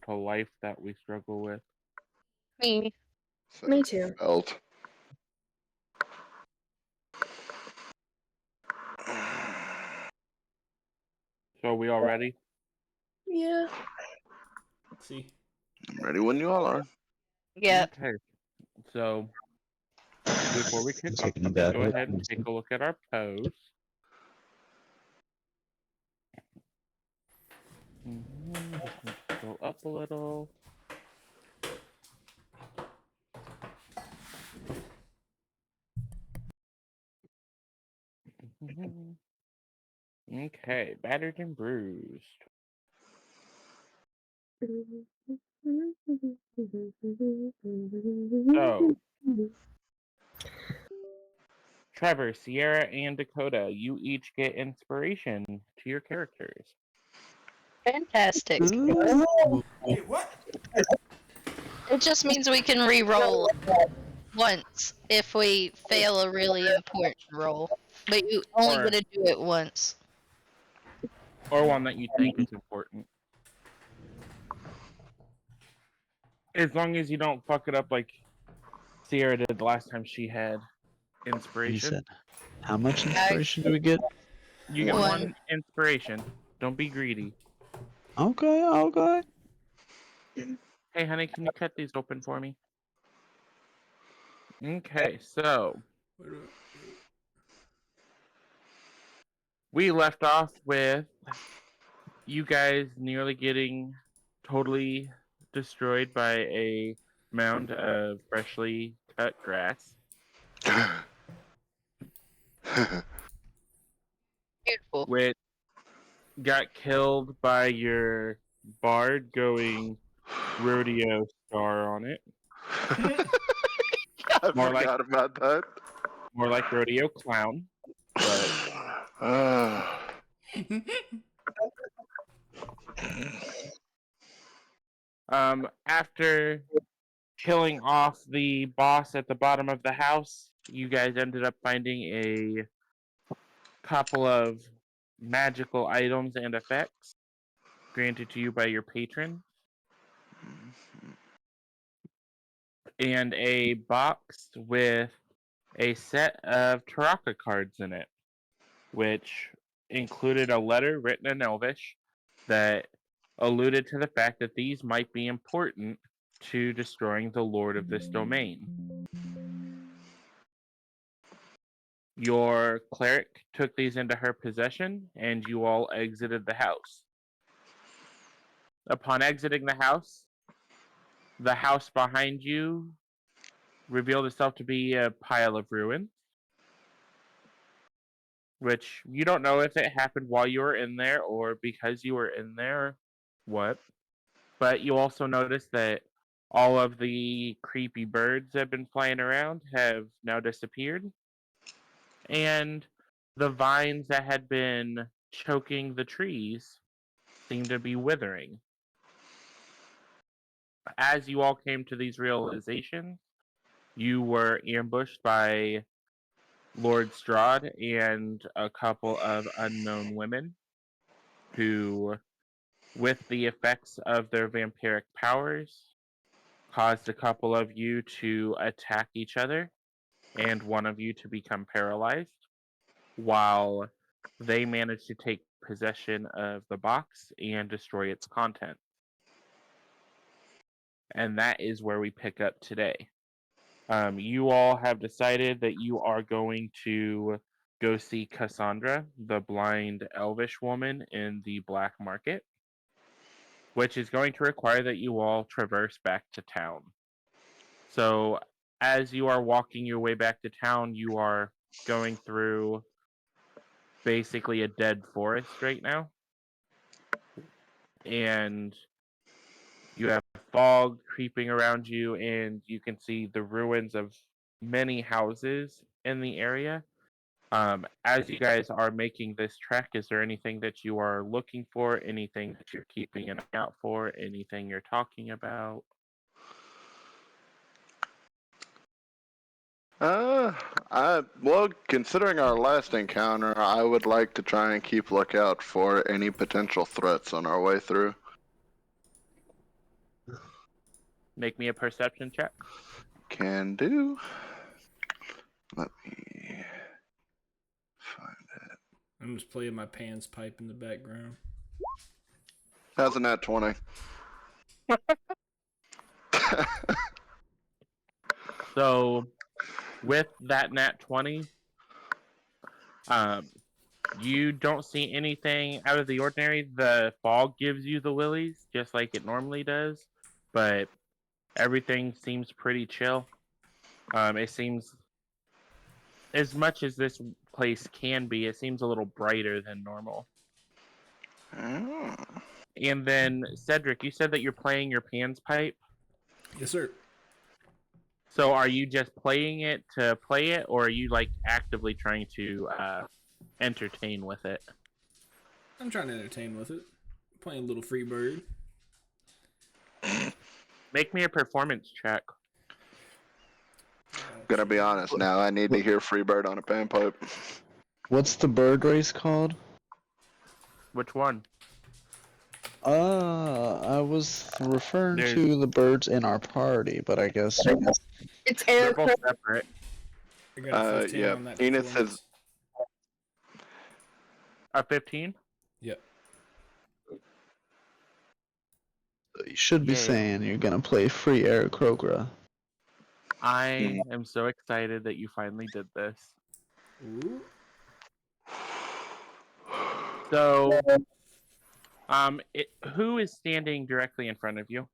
a life that we struggle with. Me. Me too. Felt. So we all ready? Yeah. Let's see. I'm ready when you all are. Yeah. Okay. So before we kick off, Taking let's that go hit. ahead and take a look at our pose. Just go up a little. Okay, battered and bruised. So, Trevor, Sierra, and Dakota, you each get inspiration to your characters. Fantastic. Wait, what? It just means we can re-roll once if we fail a really important roll. But you only Or- get to do it once. Or one that you think is important. As long as you don't fuck it up like Sierra did the last time she had You inspiration. said, how much inspiration do we get? You get One. one inspiration. Don't be greedy. Okay, okay. Hey, honey, can you cut these open for me? Okay, so we left off with you guys nearly getting totally destroyed by a mound of freshly cut grass. Beautiful. Which got killed by your bard going rodeo star on it. I More like- forgot about that. More like rodeo clown. But after killing off the boss at the bottom of the house, you guys ended up finding a couple of magical items and effects granted to you by your patron, and a box with a set of Taraka cards in it, which included a letter written in Elvish that alluded to the fact that these might be important to destroying the lord of this domain. Your cleric took these into her possession, and you all exited the house. Upon exiting the house behind you revealed itself to be a pile of ruins, which you don't know if it happened while you were in there or because you were in there or what. But you also notice that all of the creepy birds that have been flying around have now disappeared. And the vines that had been choking the trees seem to be withering. As you all came to these realizations, you were ambushed by Lord Strahd and a couple of unknown women who, with the effects of their vampiric powers, caused a couple of you to attack each other and one of you to become paralyzed, while they managed to take possession of the box and destroy its content. And that is where we pick up today. You all have decided that you are going to go see Cassandra, the blind elvish woman in the black market, which is going to require that you all traverse back to town. So as you are walking your way back to town, you are going through basically a dead forest right now. And you have fog creeping around you, and you can see the ruins of many houses in the area. As you guys are making this trek, is there anything that you are looking for? Anything that you're keeping an eye out for? Anything you're talking about? Well, considering our last encounter, I would like to try and keep lookout for any potential threats on our way through. Make me a perception check. Can do. Let me find it. I'm just playing my pans pipe in the background. How's a nat 20? So, with that nat 20, you don't see anything out of the ordinary. The fog gives you the willies, just like it normally does, but everything seems pretty chill. It seems, as much as this place can be, it seems a little brighter than normal. Oh. And then, Cedric, you said that you're playing your Pan's Pipe. Yes, sir. So are you just playing it to play it, or are you like actively trying to entertain with it? I'm trying to entertain with it. Playing a little free bird. Make me a performance check. Gonna be honest now, I need to hear Freebird on a panpipe. What's the bird race called? Which one? I was referring There's- to the birds in our party, but I guess It's They're Eric. both separate. I got a 15 yeah, on that Enid performance. says- A 15? Yep. you should be Yay. saying you're gonna play free Eric Krogra. I am so excited that you finally did this. Ooh. So, who is standing directly in front of you?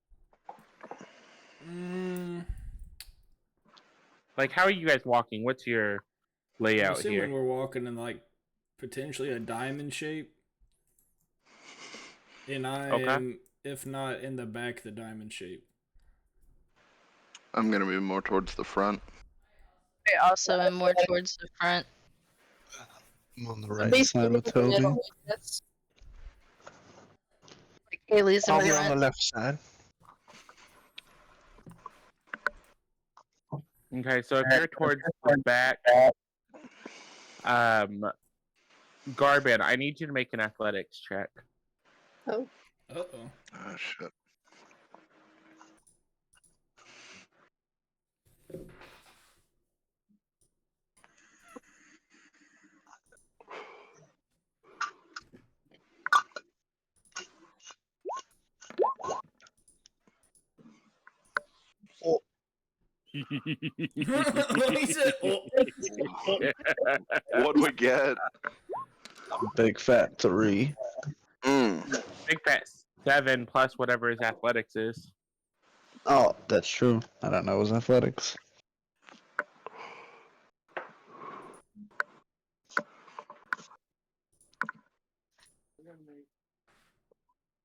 Like, how are you guys walking? What's your I'm layout assuming here? we're walking in like potentially a diamond shape. And I am, if not in the back, the diamond shape. I'm gonna be more towards the front. I also am more towards the front. I'm on the right side with Toby. Like Haley's in I'll be on the front. left side. Okay, so if you're towards the back, Garbin, I need you to make an athletics check. Oh. Uh-oh. Oh shit. He said, oh. What'd we get? Big fat 3. Big fat 7 plus whatever his athletics is. Oh, that's true. I don't know his athletics.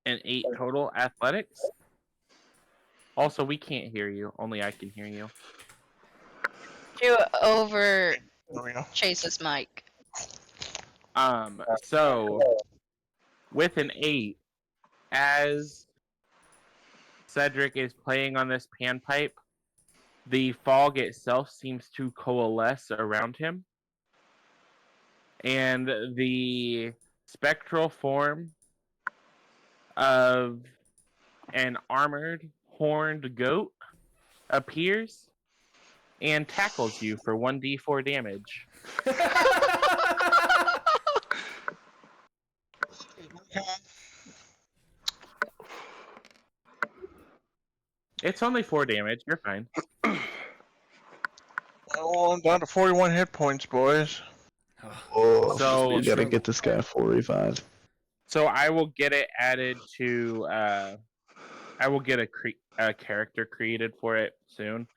And 8 total athletics. Also, we can't hear you. Only I can hear you. You over There we go. Chase's mic. So with an 8, as Cedric is playing on this panpipe, the fog itself seems to coalesce around him, and the spectral form of an armored horned goat appears and tackles you for 1d4 damage. It's only 4 damage. You're fine. Oh, I'm down to 41 hit points, boys. Oh, So- we gotta get this guy 45. So I will get it added to. I will get a character created for it soon.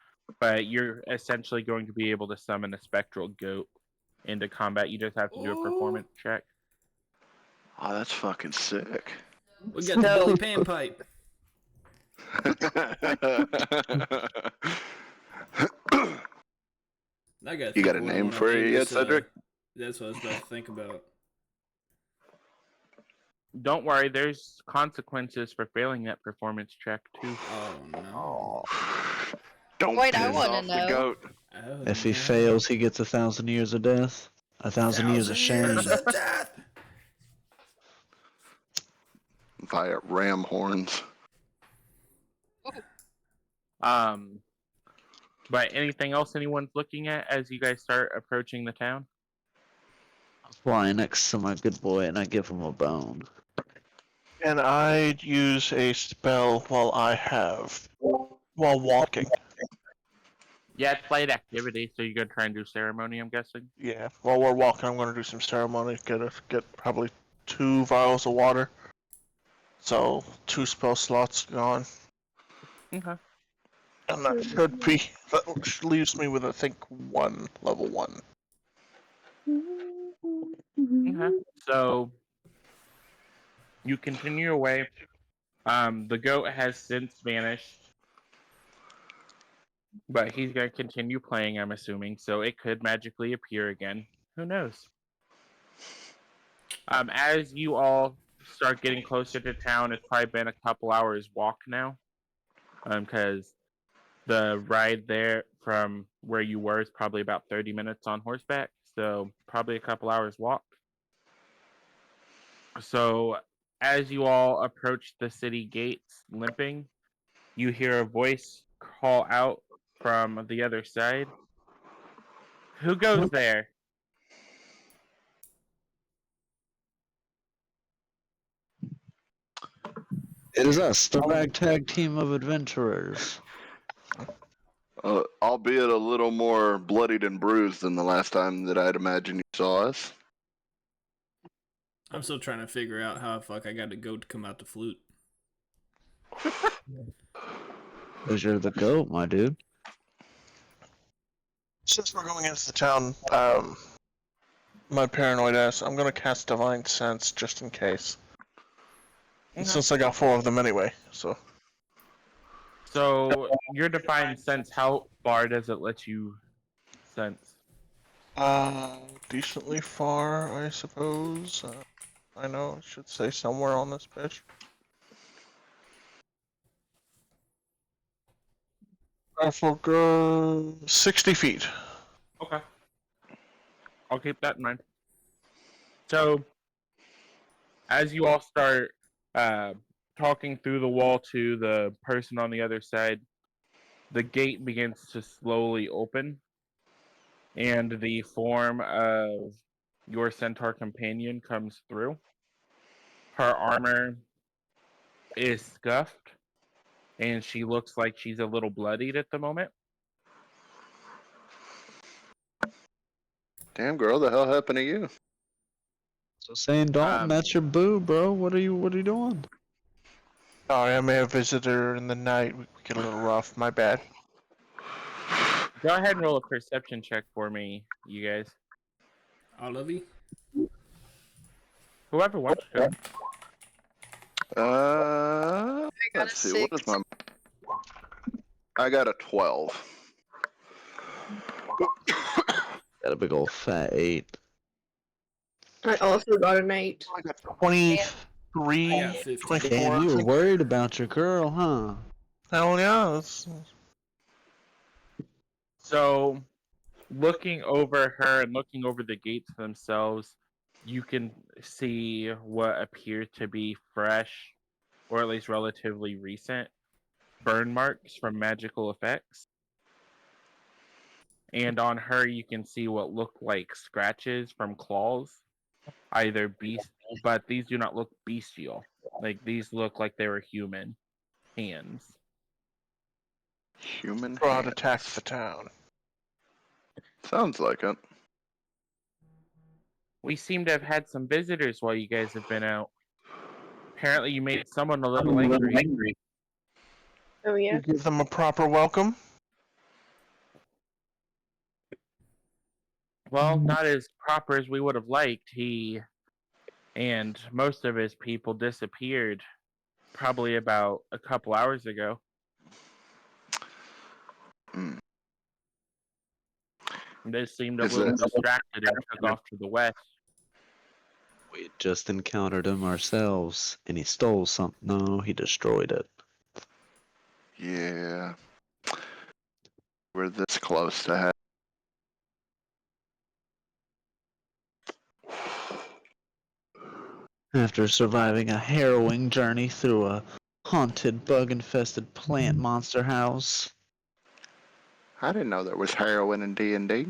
But you're essentially going to be able to summon a spectral goat into combat. You just have to do a performance check. Oh, that's fucking sick. We got the Billy Panpipe. I gotta You think got a of what I name wanna for name it yet, this, Cedric? That's what I was about to think about. Don't worry, there's consequences for failing that performance check too. Oh no. Don't Wait, I piss wanna off the know. goat. Oh, If he no. fails, he gets 1,000 years of death. 1,000 years of shame. Years of death! Via ram horns. But anything else anyone's looking at as you guys start approaching the town? I fly next to my good boy and I give him a bone. And I'd use a spell while walking. Yeah, it's light activity, so you're gonna try and do ceremony, I'm guessing. Yeah, while we're walking, I'm gonna do some ceremony. Get probably 2 vials of water. So 2 spell slots gone, Okay. and that leaves me with I think 1 level 1. Okay. So you continue your way. The goat has since vanished, but he's gonna continue playing, I'm assuming. So it could magically appear again. Who knows? As you all start getting closer to town, it's probably been a couple hours walk now. Because the ride there from where you were is probably about 30 minutes on horseback, so probably a couple hours walk. So as you all approach the city gates limping, you hear a voice call out from the other side. Who goes there? It is us, the ragtag team of adventurers. Albeit a little more bloodied and bruised than the last time that I'd imagine you saw us. I'm still trying to figure out how the fuck I got the goat to come out the flute. Because you're the goat, my dude. Since we're going into the town, my paranoid ass, I'm gonna cast Divine Sense just in case. Okay. Since I got 4 of them anyway, so. So your divine sense, how far does it let you sense? Decently far, I suppose. I know, it should say somewhere on this bitch. I forgot 60 feet. Okay. I'll keep that in mind. So, as you all start talking through the wall to the person on the other side, the gate begins to slowly open, and the form of your centaur companion comes through. Her armor is scuffed, and she looks like she's a little bloodied at the moment. Damn, girl, the hell happened to you? So saying, Dalton, that's your boo, bro. What are you doing? Sorry, I may have visited her in the night. We get a little rough. My bad. Go ahead and roll a perception check for me, you guys. All of you? Whoever wants to. Let's see. What is my? I got a 12. Got a big old fat 8. I also got an 8. I got 23, Yeah, 15. 24. Damn, I you were think. worried about your girl, huh? Hell yeah. That's... So, looking over her and looking over the gates themselves, you can see what appear to be fresh, or at least relatively recent, burn marks from magical effects. And on her, you can see what look like scratches from claws, either beast, but these do not look bestial. Like, these look like they were human hands. Human Strahd hands. attacked the town. Sounds like it. We seem to have had some visitors while you guys have been out. Apparently, you made someone a little angry. Oh, yeah. You give them a proper welcome. Well, not as proper as we would have liked. He and most of his people disappeared probably about a couple hours ago. Hmm. They seemed a Is little it- distracted and took off to the west. We just encountered him ourselves, and he stole something. No, he destroyed it. Yeah. We're this close to have. After surviving a harrowing journey through a haunted, bug-infested plant monster house. I didn't know there was heroin in D&D.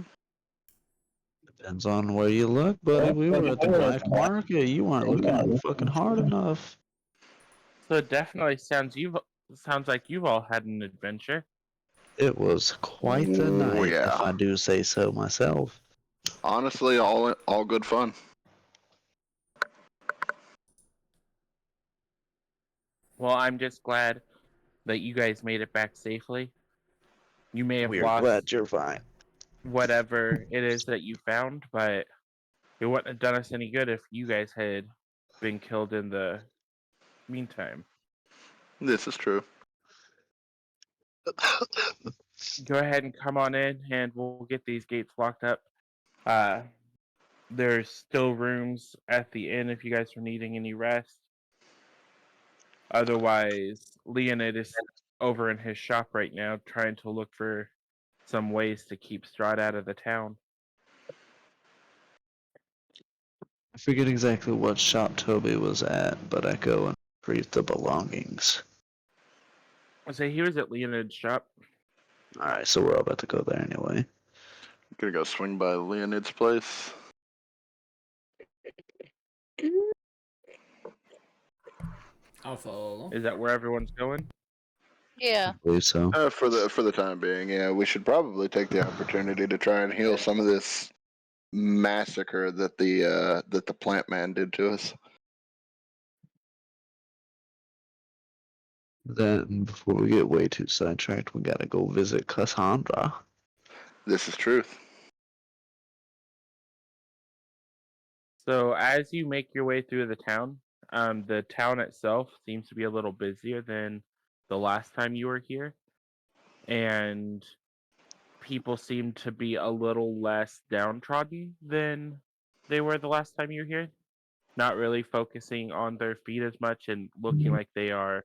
Depends on where you look, buddy. We were at the black market. You weren't looking fucking hard enough. So it definitely sounds like you've all had an adventure. It was quite the night, if Yeah. I do say so myself. Honestly, all good fun. Well, I'm just glad that you guys made it back safely. You may have We're lost glad you're fine. whatever it is that you found, but it wouldn't have done us any good if you guys had been killed in the meantime. This is true. Go ahead and come on in, and we'll get these gates locked up. There's still rooms at the inn if you guys are needing any rest. Otherwise, Leonid is over in his shop right now trying to look for some ways to keep Strahd out of the town. I forget exactly what shop Toby was at, but I go and retrieve the belongings. So he was at Leonid's shop. Alright, so we're all about to go there anyway. Gonna go swing by Leonid's place. I'll follow. Is that where everyone's going? Yeah. I believe so. For the time being, yeah, we should probably take the opportunity to try and heal some of this massacre that the plant man did to us. Then, before we get way too sidetracked, we gotta go visit Cassandra. This is truth. So as you make your way through the town itself seems to be a little busier than the last time you were here. And people seem to be a little less downtrodden than they were the last time you were here. Not really focusing on their feet as much and looking like they are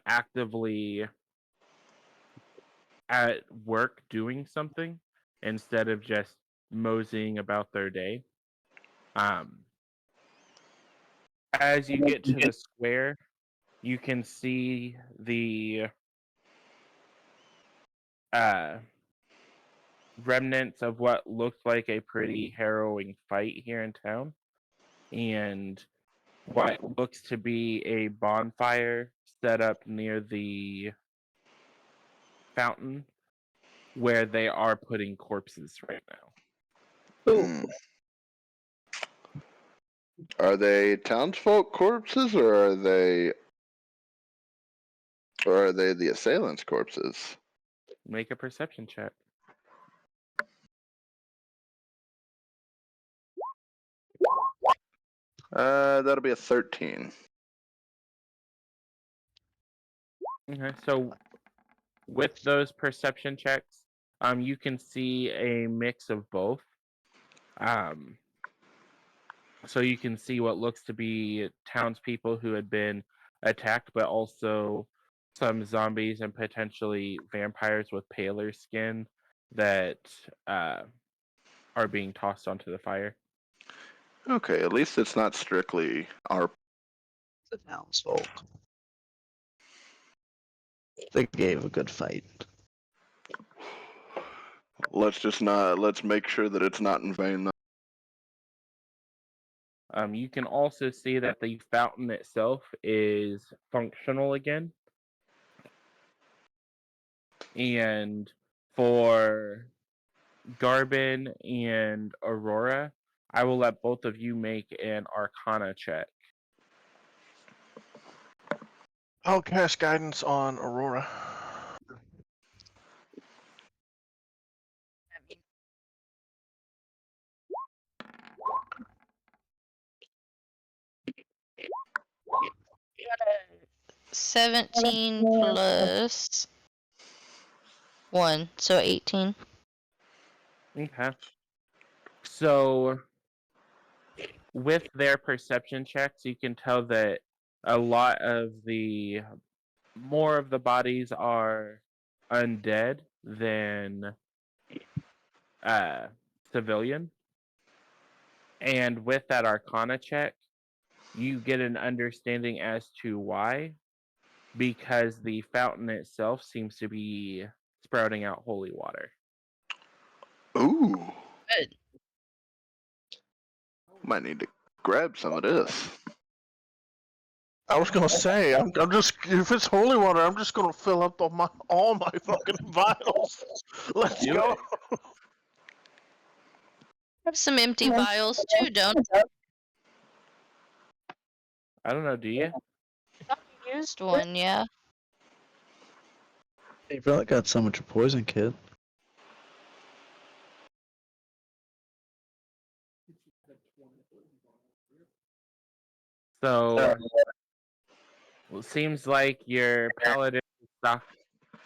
actively at work doing something instead of just moseying about their day. As you get to the square, you can see the remnants of what looked like a pretty harrowing fight here in town, and what looks to be a bonfire set up near the fountain where they are putting corpses right now. Hmm. Are they townsfolk corpses, or are they the assailants' corpses? Make a perception check. That'll be a 13. Okay, so with those perception checks, you can see a mix of both. So you can see what looks to be townspeople who had been attacked, but also some zombies and potentially vampires with paler skin that are being tossed onto the fire. Okay, at least it's not strictly our. The townsfolk. They gave a good fight. Let's make sure that it's not in vain, though. You can also see that the fountain itself is functional again. And for Garbin and Aurora, I will let both of you make an Arcana check. I'll cast guidance on Aurora. Got a 17 plus 1, so 18. Okay. So, with their perception checks, you can tell that a lot of more of the bodies are undead than civilian. And with that Arcana check, you get an understanding as to why. because the fountain itself seems to be sprouting out holy water. Ooh, Good. might need to grab some of this. I was gonna say, I'm just if it's holy water, I'm just gonna fill up all my fucking vials. Let's Do go. it. Have some empty vials too, don't I don't know, do you? you? Used one, yeah. You probably got so much poison, kid. So it seems like your paladin stocked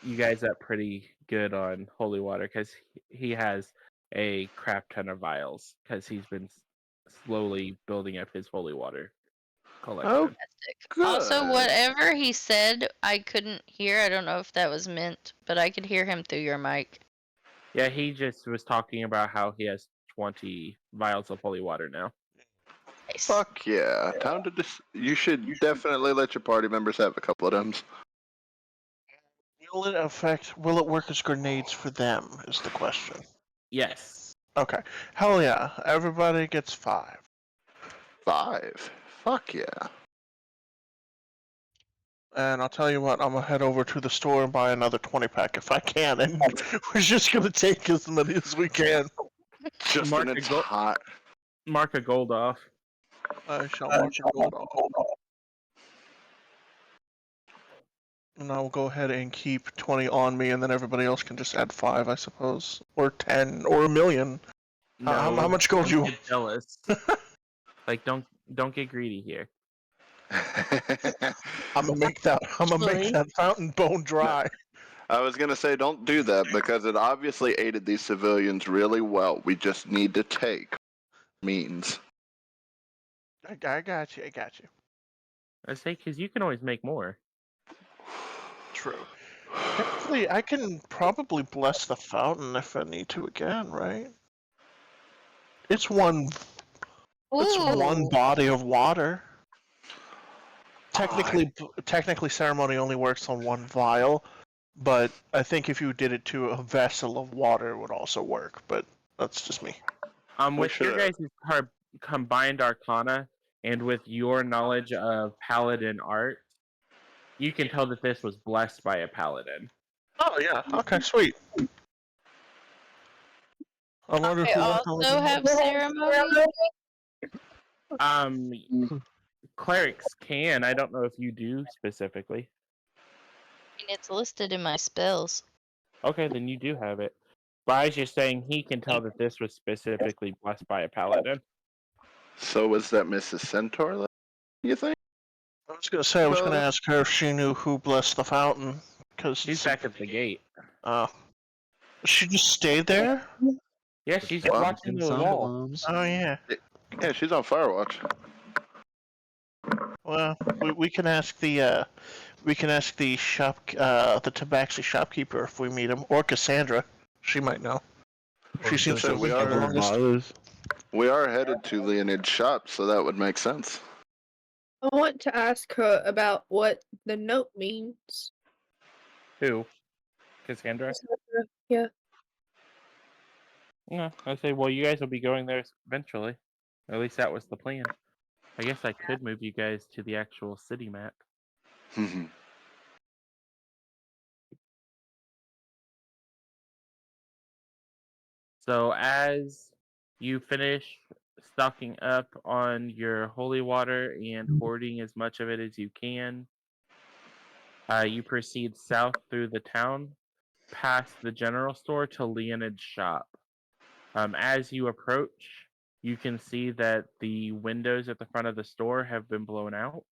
you guys up pretty good on holy water because he has a crap ton of vials because he's been slowly building up his holy water collection. Oh, Fantastic. Also, good. whatever he said, I couldn't hear. I don't know if that was meant, but I could hear him through your mic. Yeah, he just was talking about how he has 20 vials of holy water now. Nice. Fuck yeah. Time to you should definitely let your party members have a couple of them. Will it work as grenades for them? Is the question. Yes. Okay. Hell yeah. Everybody gets 5. 5. Fuck yeah. And I'll tell you what, I'm gonna head over to the store and buy another 20-pack if I can, and we're just gonna take as many as we can. Just Mark when a it's go- hot. Mark a gold off. I shall mark a gold off. And I will go ahead and keep 20 on me, and then everybody else can just add 5, I suppose. Or 10, or a million. How much gold don't you? get jealous. Like don't get greedy here. I'm gonna make that fountain bone dry. I was gonna say don't do that because it obviously aided these civilians really well. We just need to take means. I got you. I say because you can always make more. True. Technically, I can probably bless the fountain if I need to again, right? It's one Ooh. body of water. Technically, ceremony only works on one vial, but I think if you did it to a vessel of water, it would also work. But that's just me. With your guys' combined arcana and with your knowledge of paladin art, you can tell that this was blessed by a paladin. Oh yeah. Okay. Sweet. I wonder I who the also have ceremony. Clerics can. I don't know if you do specifically. And it's listed in my spells. Okay, then you do have it. But I was just saying he can tell that this was specifically blessed by a paladin. So was that Mrs. Centaur? You think? I was gonna say I was gonna ask her if she knew who blessed the fountain, because She's back at the gate. She just stayed there. Yeah, she's Wow. watching the wall. Emblems. Oh yeah. Yeah, she's on Firewatch. Well, we can ask the the tabaxi shopkeeper if we meet him, or Cassandra. She might know. She seems to So have we been here the are- longest. We are headed to Leonid's shop, so that would make sense. I want to ask her about what the note means. Who? Cassandra? Yeah. Yeah, I say, well, you guys will be going there eventually. At least that was the plan. I guess I could move you guys to the actual city map. So as you finish stocking up on your holy water and hoarding as much of it as you can, you proceed south through the town, past the general store to Leonid's shop. As you approach, you can see that the windows at the front of the store have been blown out.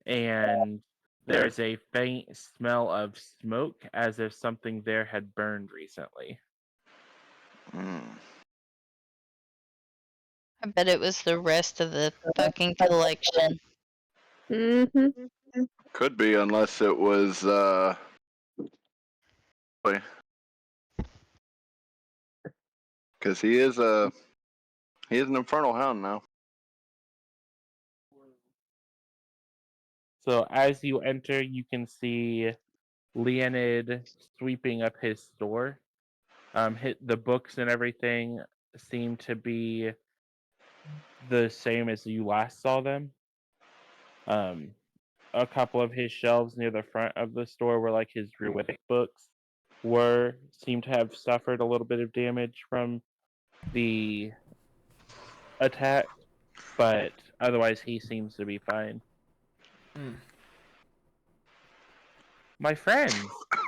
And there's a faint smell of smoke as if something there had burned recently. I bet it was the rest of the fucking collection. Mm-hmm. Could be, unless it was because he is an infernal hound now. So as you enter, you can see Leonid sweeping up his store. The books and everything seem to be the same as you last saw them. A couple of his shelves near the front of the store where like his druidic books seem to have suffered a little bit of damage from the attack, but otherwise he seems to be fine. Hmm. My friends,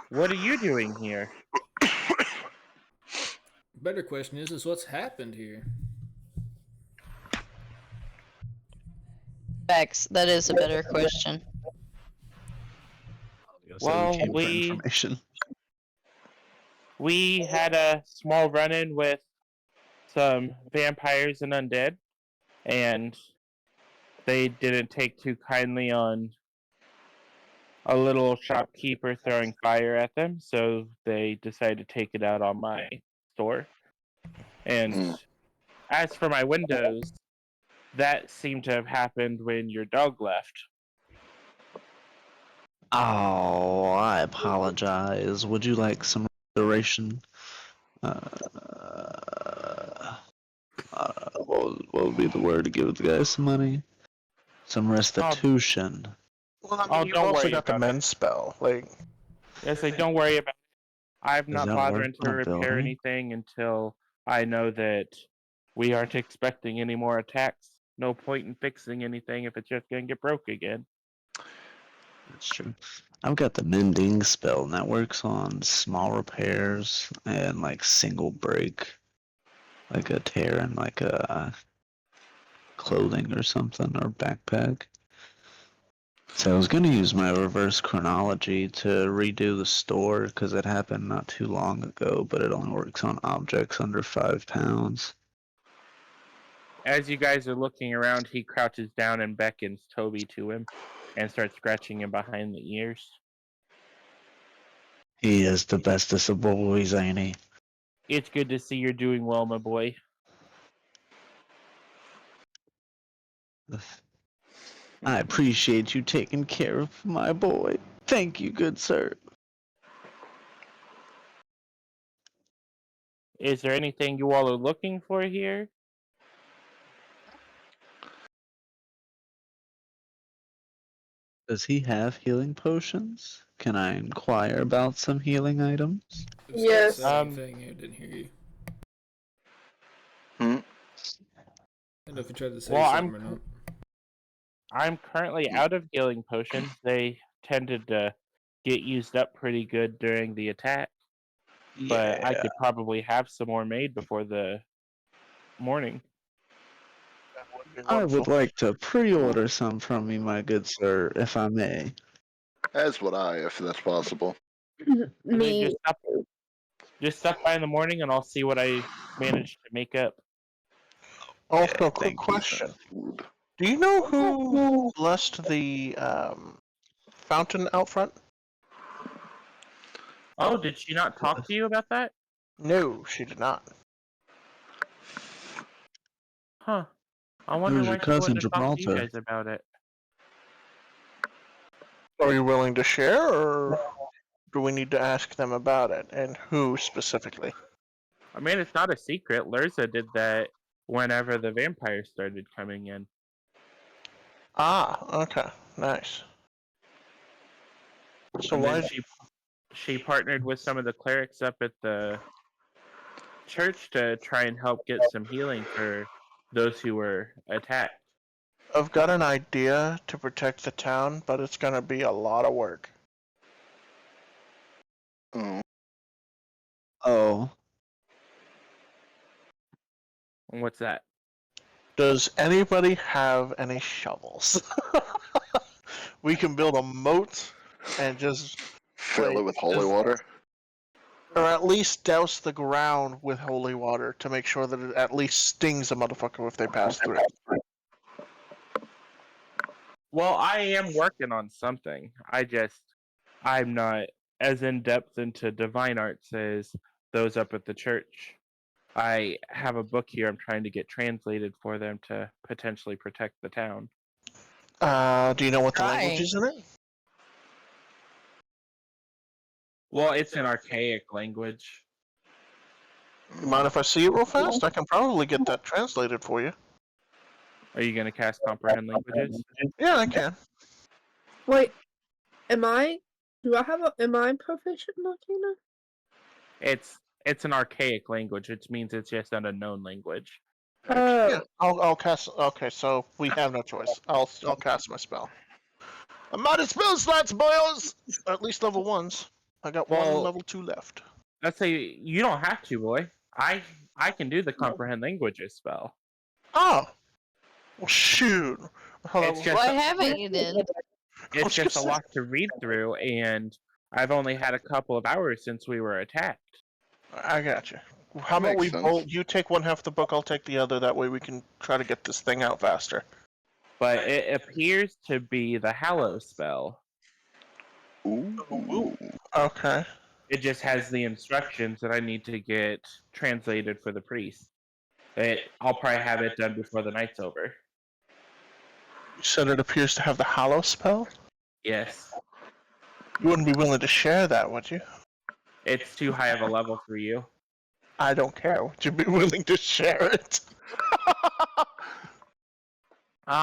what are you doing here? Better question is what's happened here? Bex, that is a better question. So we Well, came for information. we had a small run-in with some vampires and undead, and they didn't take too kindly on a little shopkeeper throwing fire at them, so they decided to take it out on my store. And as for my windows, that seemed to have happened when your dog left. Oh, I apologize. Would you like some restoration? What would be the word to give the guy some money? Some restitution. Well, I mean, Oh, you've don't also worry got the about men's spell. Like, Yes, I don't worry about it. I'm Does not that work bothering to on a repair building? anything until I know that we aren't expecting any more attacks. No point in fixing anything if it's just going to get broke again. That's true. I've got the mending spell, and that works on small repairs and like single break, like a tear in like a clothing or something or backpack. So I was gonna use my reverse chronology to redo the store because it happened not too long ago, but it only works on objects under 5 pounds. As you guys are looking around, he crouches down and beckons Toby to him and starts scratching him behind the ears. He is the bestest of boys, ain't he? It's good to see you're doing well, my boy. I appreciate you taking care of my boy. Thank you, good sir. Is there anything you all are looking for here? Does he have healing potions? Can I inquire about some healing items? If Yes. Scott said anything, I didn't hear you. Hmm? I don't know if you tried to say Well, something or not. I'm currently out of healing potions. They tended to get used up pretty good during the attack, but I could probably have some more made before the morning. that would be I wonderful. would like to pre-order some from you, my good sir, if I may. As would I, if that's possible. And then Me. just stop by in the morning, and I'll see what I managed to make up. Also, quick thank you, sir. question. Do you know who blessed the fountain out front? Oh, did she not talk to you about that? No, she did not. Huh. I wonder Who's your why she cousin, wouldn't have talked to you Gibraltar? guys about it. Are you willing to share, or do we need to ask them about it? And who specifically? I mean, it's not a secret. Lurza did that whenever the vampires started coming in. Ah, okay, nice. So And why? then she partnered with some of the clerics up at the church to try and help get some healing for those who were attacked. I've got an idea to protect the town, but it's gonna be a lot of work. Oh. Oh, And what's that? Does anybody have any shovels? We can build a moat and just, Fill it like, with holy water. or at least douse the ground with holy water to make sure that it at least stings a motherfucker if they pass through. Well, I am working on something. I'm not as in depth into divine arts as those up at the church. I have a book here I'm trying to get translated for them to potentially protect the town. Do you know what the Trying. language is in it? Well, it's an archaic language. You mind if I see it real fast? I can probably get that translated for you. Are you gonna cast comprehend languages? Yeah, I can. Wait, am I proficient in Arcana? It's an archaic language, which means it's just an unknown language. Yeah, I'll cast. Okay, so we have no choice. I'll cast my spell. I'm out of spell slots, boys. Or at least level 1s. I got one Well- level 2 left. Let's say you don't have to, boy. I can do the comprehend languages spell. Oh, well, shoot. Well, It's just Why haven't you then? it's just a lot to read through, and I've only had a couple of hours since we were attacked. I got you. How about Makes we sense. both? You take one half of the book, I'll take the other. That way we can try to get this thing out faster. But it appears to be the Hallow spell. Ooh. Okay. It just has the instructions that I need to get translated for the priest. I'll probably have it done before the night's over. You said it appears to have the Hallow spell? Yes. You wouldn't be willing to share that, would you? It's too high of a level for you. I don't care. Would you be willing to share it?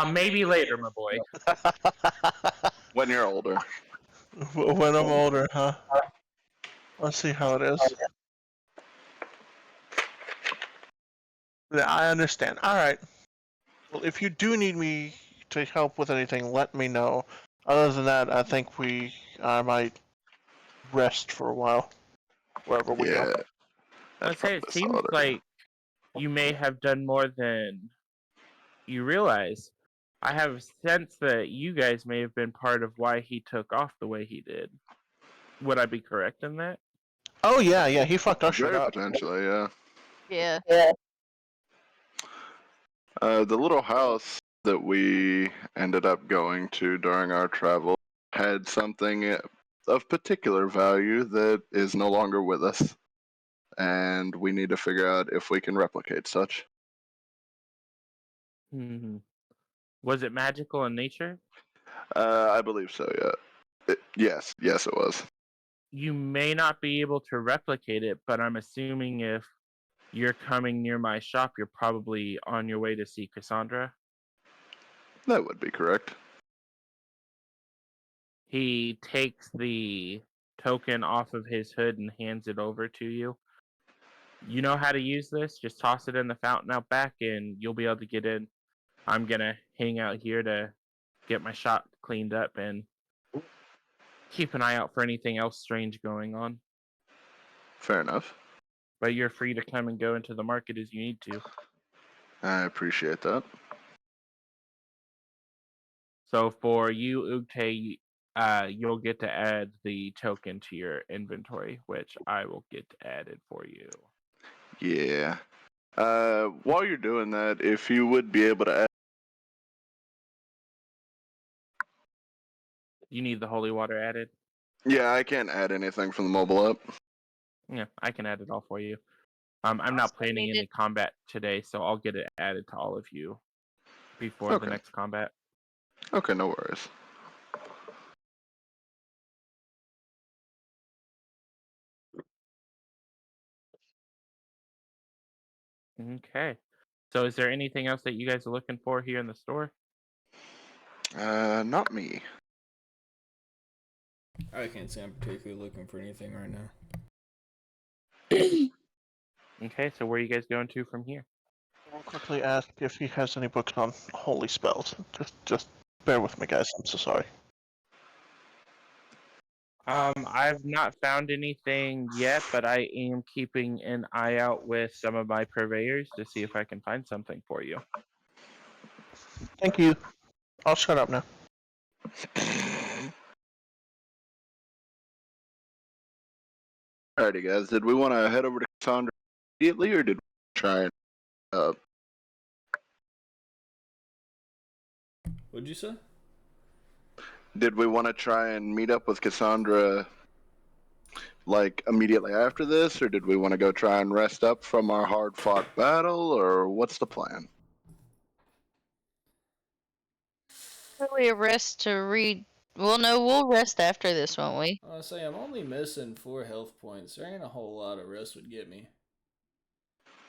Maybe later, my boy. When you're older. When I'm older, huh? Let's see how it is. Yeah, I understand. Alright. Well, if you do need me to help with anything, let me know. Other than that, I think I might rest for a while. Wherever we go. Yeah. Let's say it probably seems solid. like you may have done more than you realize. I have a sense that you guys may have been part of why he took off the way he did. Would I be correct in that? Oh yeah, he fucked our shit Very up. potentially, yeah. Yeah. The little house that we ended up going to during our travel had something of particular value that is no longer with us. And we need to figure out if we can replicate such. Hmm. Was it magical in nature? I believe so, yeah. Yes, it was. You may not be able to replicate it, but I'm assuming if you're coming near my shop, you're probably on your way to see Cassandra. That would be correct. He takes the token off of his hood and hands it over to you. You know how to use this? Just toss it in the fountain out back and you'll be able to get in. I'm going to hang out here to get my shop cleaned up and keep an eye out for anything else strange going on. Fair enough. But you're free to come and go into the market as you need to. I appreciate that. So for you, Ugte, you'll get to add the token to your inventory, which I will get added for you. Yeah. While you're doing that, if you would be able to add. You need the holy water added? Yeah, I can't add anything from the mobile app. Yeah, I can add it all for you. I'm not planning any combat today, so I'll get it added to all of you before the Okay. next combat. Okay, no worries. Okay. So is there anything else that you guys are looking for here in the store? Not me. I can't say I'm particularly looking for anything right now. Okay, so where are you guys going to from here? I'll quickly ask if he has any books on holy spells. Just bear with me, guys. I'm so sorry. I've not found anything yet, but I am keeping an eye out with some of my purveyors to see if I can find something for you. Thank you. I'll shut up now. Alrighty, guys. Did we want to head over to Cassandra immediately, or did we try and What'd you say? did we want to try and meet up with Cassandra like immediately after this, or did we want to go try and rest up from our hard-fought battle, or what's the plan? We rest to read. Well, no, we'll rest after this, won't we? I'll say I'm only missing 4 health points. There ain't a whole lot of rest would get me.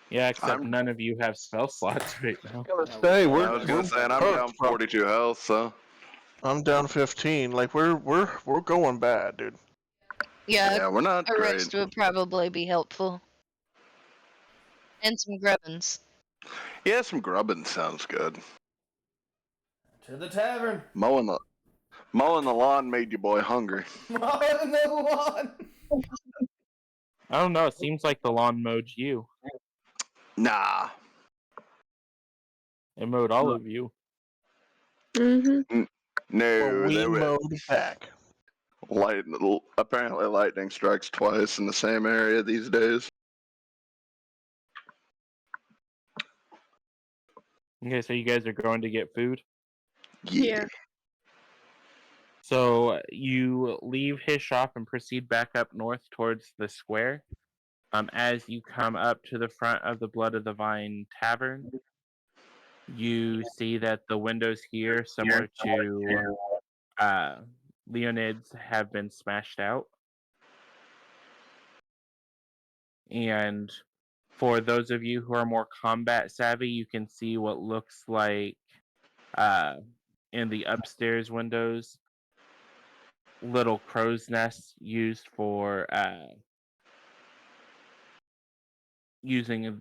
Yeah, except I'm- none of you have spell slots right now. Gonna I say wish I I was gonna did. say, and I'm down 42 health, so I'm down 15. Like we're going bad, dude. Yeah, yeah, we're not a great. rest would probably be helpful. And some grubbins. Yeah, some grubbing sounds good. To the tavern. Mowing the lawn made you boy hungry. Mowing the lawn. I don't know. It seems like the lawn mowed you. Nah. It mowed all of you. Mm-hmm. No, Well, we there were mowed back. apparently lightning strikes twice in the same area these days. Okay, so you guys are going to get food. Yeah. So you leave his shop and proceed back up north towards the square. As you come up to the front of the Blood of the Vine Tavern, you see that the windows here, similar to Leonid's, have been smashed out. And for those of you who are more combat savvy, you can see what looks like in the upstairs windows little crow's nests used for using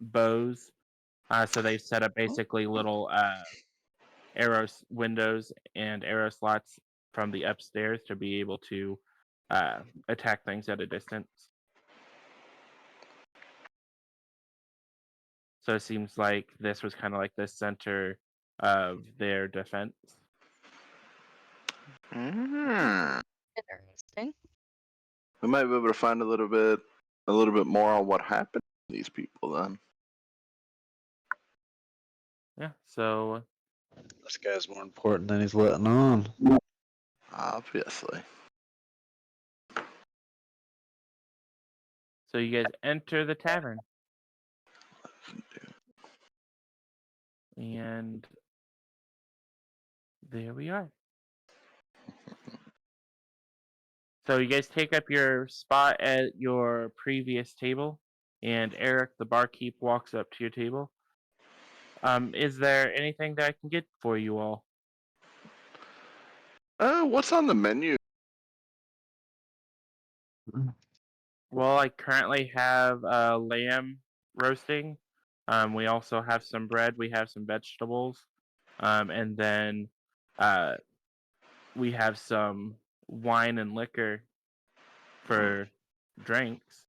bows. So they've set up basically little arrow windows and arrow slots from the upstairs to be able to attack things at a distance. So it seems like this was kind of like the center of their defense. Mm. Interesting. We might be able to find a little bit more on what happened to these people then. Yeah. So This guy's more important than he's letting on. Obviously. so you guys enter the tavern. And there we are. So you guys take up your spot at your previous table, and Eric, the barkeep, walks up to your table. Is there anything that I can get for you all? What's on the menu? Well, I currently have lamb roasting. We also have some bread. We have some vegetables, and then we have some wine and liquor for drinks.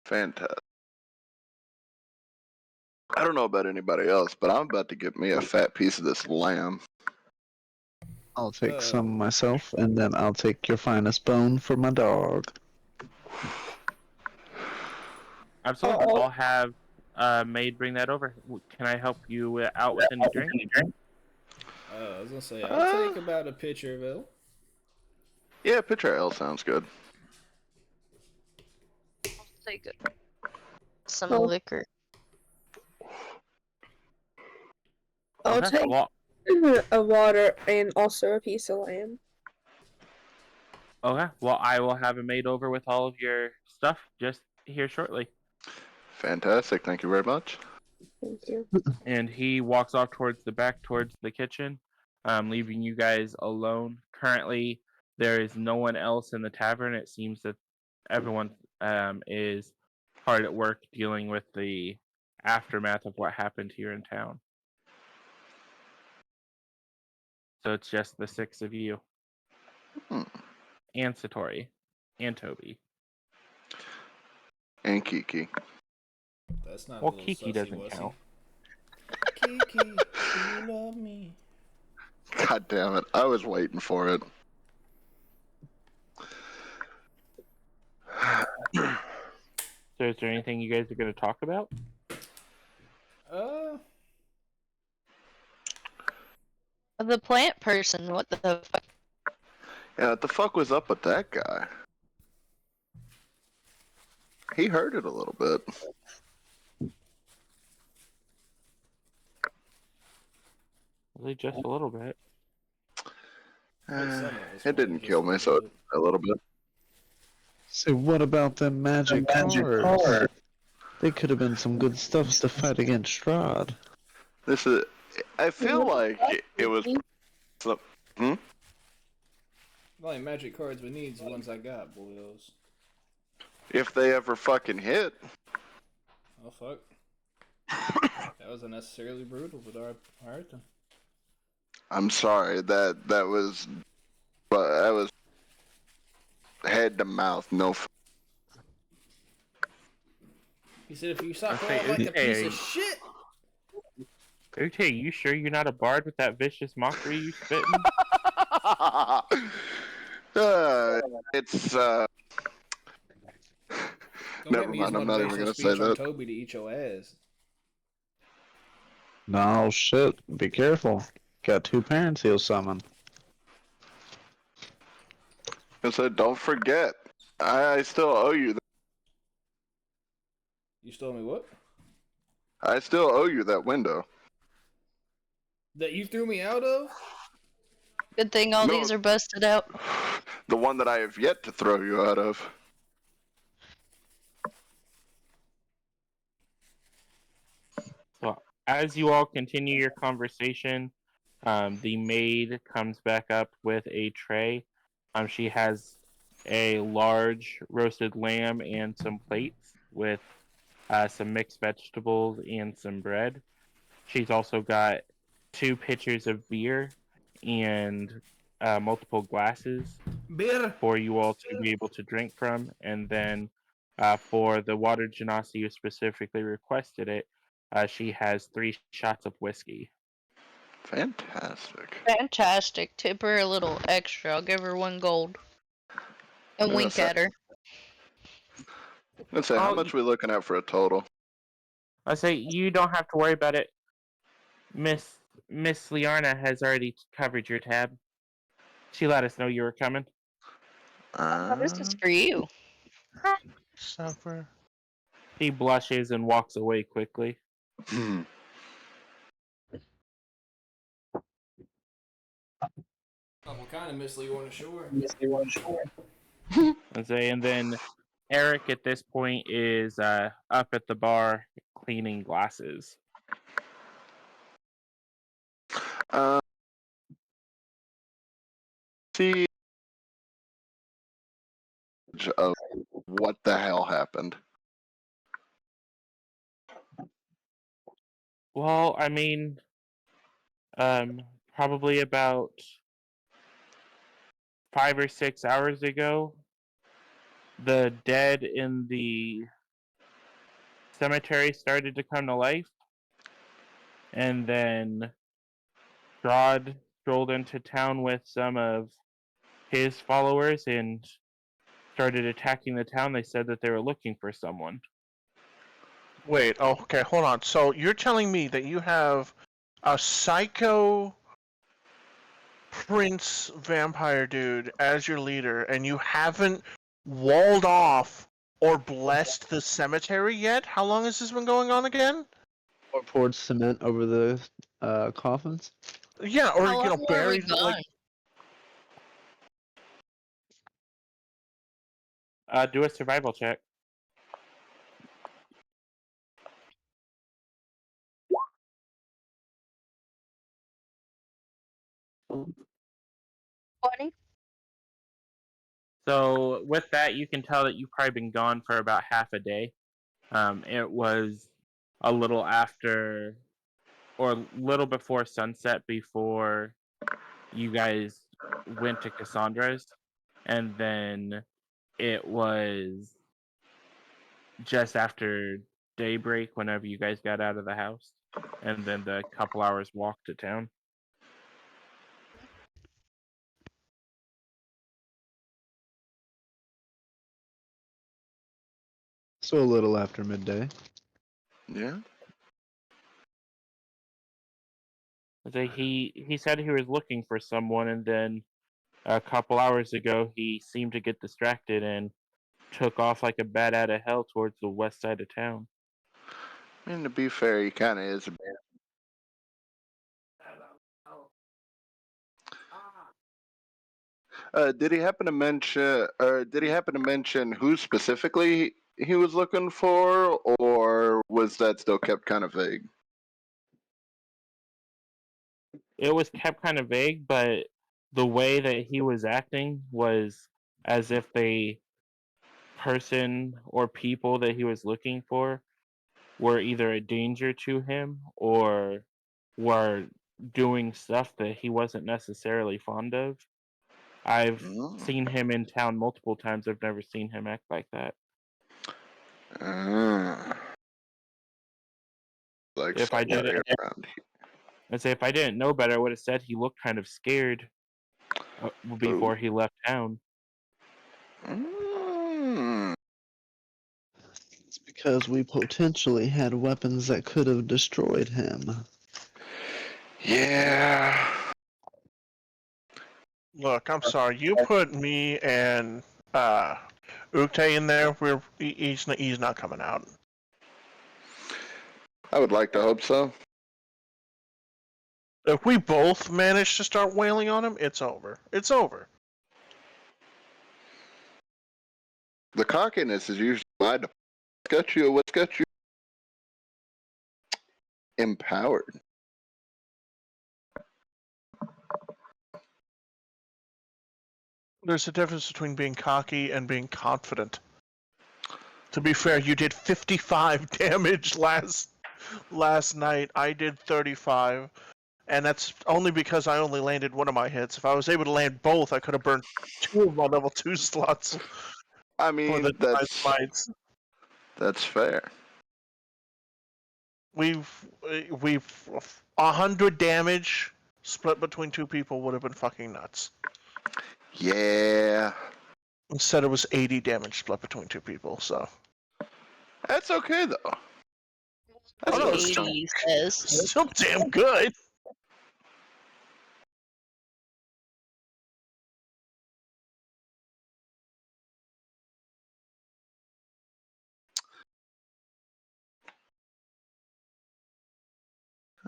Fantastic. I don't know about anybody else, but I'm about to get me a fat piece of this lamb. I'll take some myself, and then I'll take your finest bone for my dog. Absolutely. I'll have maid bring that over. Can I help you out with any drink? I was gonna say I'll take about a pitcher of ale. Yeah, pitcher ale sounds good. I'll take some Oh. liquor. I'll Okay, take well, a water and also a piece of lamb. okay. Well, I will have a maid over with all of your stuff just here shortly. Fantastic. Thank you very much. Thank you. And he walks off towards the back, towards the kitchen, leaving you guys alone. Currently, there is no one else in the tavern. It seems that everyone is hard at work dealing with the aftermath of what happened here in town. So it's just the six of you. Hmm. And Satori. And Toby. And Kiki. That's not Well, a little Kiki sussy, doesn't wussy. count. Kiki, do you love me? God damn it. I was waiting for it. So is there anything you guys are going to talk about? The plant person, what the fuck? Yeah, what the fuck was up with that guy? He heard it a little bit. Only just a little bit. But some of us It more than didn't just kill a me, little so bit. a little bit. So what about them magic cards? They could have been some good stuffs to fight against Strahd. This is. I feel like it was. Hmm? The only magic cards we need is the ones I got, boyos. If they ever fucking hit. Oh fuck. That was unnecessarily brutal, but alright then. I'm sorry. That was. But that was head to mouth. No. He said if you stop Okay, calling like a piece okay. of shit. Okay, you sure you're not a bard with that vicious mockery you spitting? It's Don't Never make me use mind. I'm not even motivational gonna say speech on that. Toby to eat your ass. No shit. Be careful. Got 2 parents he'll summon. I said, don't forget. I still owe you. You stole me what? I still owe you that window. That you threw me out of? Good thing all No. these are busted out. The one that I have yet to throw you out of. So, as you all continue your conversation, the maid comes back up with a tray. She has a large roasted lamb and some plates with some mixed vegetables and some bread. She's also got 2 pitchers of beer and multiple glasses Beer. for you all to be able to drink from. And then for the water genasi who specifically requested it, she has 3 shots of whiskey. Fantastic. Fantastic. Tip her a little extra. I'll give her 1 gold. And Yeah, wink at her. Let's say, how much we looking at for a total? I say you don't have to worry about it. Miss Liarna has already covered your tab. She let us know you were coming. Oh, this is for you. Suffer. He blushes and walks away quickly. Oh, what kind of Miss Leonid Shore? And then Eric at this point is up at the bar cleaning glasses. See of what the hell happened. Well, I mean, probably about 5 or 6 hours ago, the dead in the cemetery started to come to life, and then Strahd strolled into town with some of his followers and started attacking the town. They said that they were looking for someone. Wait, oh, okay, hold on. So you're telling me that you have a psycho prince vampire dude as your leader, and you haven't walled off or blessed the cemetery yet? How long has this been going on again? Or poured cement over the coffins? Yeah, or How long were we buried gone? Do a survival check. So with that, you can tell that you've probably been gone for about half a day. It was a little after, or a little before sunset before you guys went to Cassandra's, and then it was just after daybreak whenever you guys got out of the house, and then the couple hours walk to town. So a little after midday. Yeah. He said he was looking for someone, and then a couple hours ago he seemed to get distracted and took off like a bat out of hell towards the west side of town. I mean, to be fair, he kind of is. Did he happen to mention, or did he happen to mention who specifically he was looking for, or was that still kept kind of vague? It was kept kind of vague, but the way that he was acting was as if the person or people that he was looking for were either a danger to him or were doing stuff that he wasn't necessarily fond of. I've Mm. seen him in town multiple times. I've never seen him act like that. Like If I somewhere didn't, around I'd say if I didn't know better, I would have said he looked kind of scared here. before he left town. Mm. It's because we potentially had weapons that could have destroyed him. Yeah. Look, I'm sorry. You put me and Ukte in there. He's not coming out. I would like to hope so. If we both manage to start wailing on him, it's over. It's over. The cockiness is usually my default. What's got you empowered? There's a difference between being cocky and being confident. To be fair, you did 55 damage last night. I did 35, and that's only because I only landed one of my hits. If I was able to land both, I could have burned 2 of my level 2 slots I for mean, the mites. that's fair. We've 100 damage split between 2 people would have been fucking nuts. Yeah. Instead, it was 80 damage split between 2 people. So That's okay though. That's Oh, no, no it's still, He says. still damn good.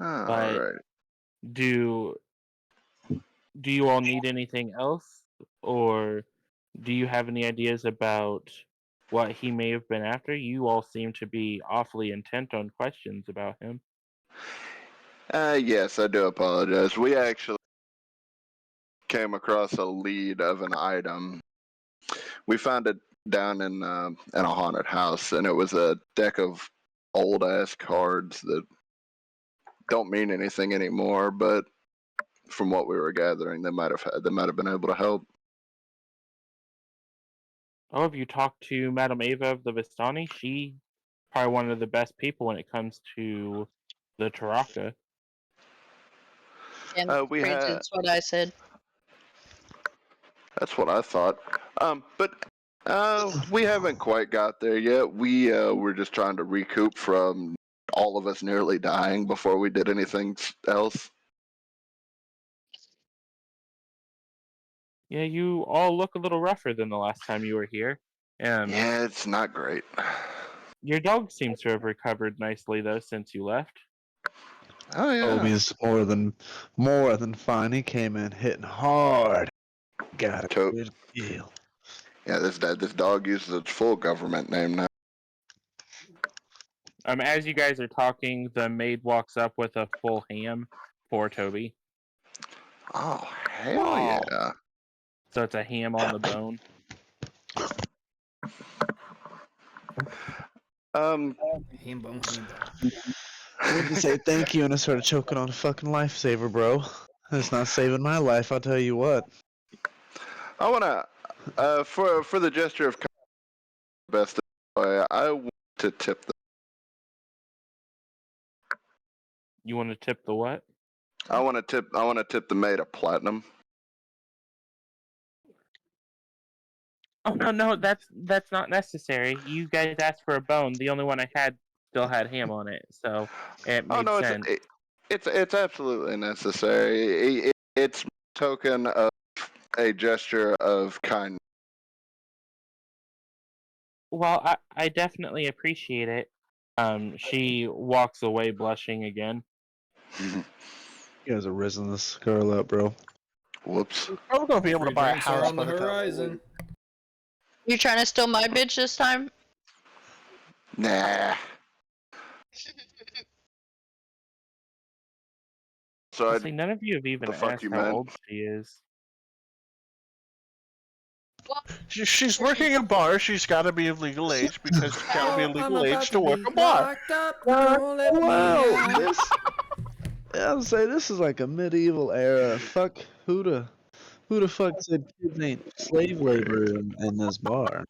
All But right. do you all need anything else, or do you have any ideas about what he may have been after? You all seem to be awfully intent on questions about him. Yes, I do apologize. We actually came across a lead of an item. We found it down in a haunted house, and it was a deck of old ass cards that don't mean anything anymore. But from what we were gathering, they might have been able to help. Oh, have you talked to Madame Ava of the Vistani? She probably one of the best people when it comes to the Taraka. And We had. that's what I said. That's what I thought. But we haven't quite got there yet. We were just trying to recoup from all of us nearly dying before we did anything else. Yeah, you all look a little rougher than the last time you were here. Yeah, it's not great. Your dog seems to have recovered nicely though since you left. Oh yeah. Toby's more than fine. He came in hitting hard. Got a To- good deal. yeah, this dog uses its full government name now. As you guys are talking, the maid walks up with a full ham for Toby. Oh hell yeah! So it's a ham on the bone. Ham bone. I went to say thank you and I started choking on a fucking lifesaver, bro. It's not saving my life, I'll tell you what. I wanna for the gesture of best, I want to tip the. You want to tip the what? I want to tip the maid a platinum. Oh no, that's not necessary. You guys asked for a bone. The only one I had still had ham on it, so it Oh made no, sense. it's absolutely necessary. It's token of a gesture of kindness. Well, I definitely appreciate it. She walks away blushing again. You guys are rizzing this girl up, bro. Whoops. We're gonna be able to Free buy a drinks are house on by the the time. horizon. You trying to steal my bitch this time? Nah. So I See, none of you have even the fuck asked you how meant? old she is. Well, She's working a bar. She's got to be of legal age because you gotta be of I'm legal about age to work be a bar. locked up. Don't let me Wow, out. this. Yeah, I'm saying this is like a medieval era. Fuck who the fuck said kids ain't slave labor in this bar?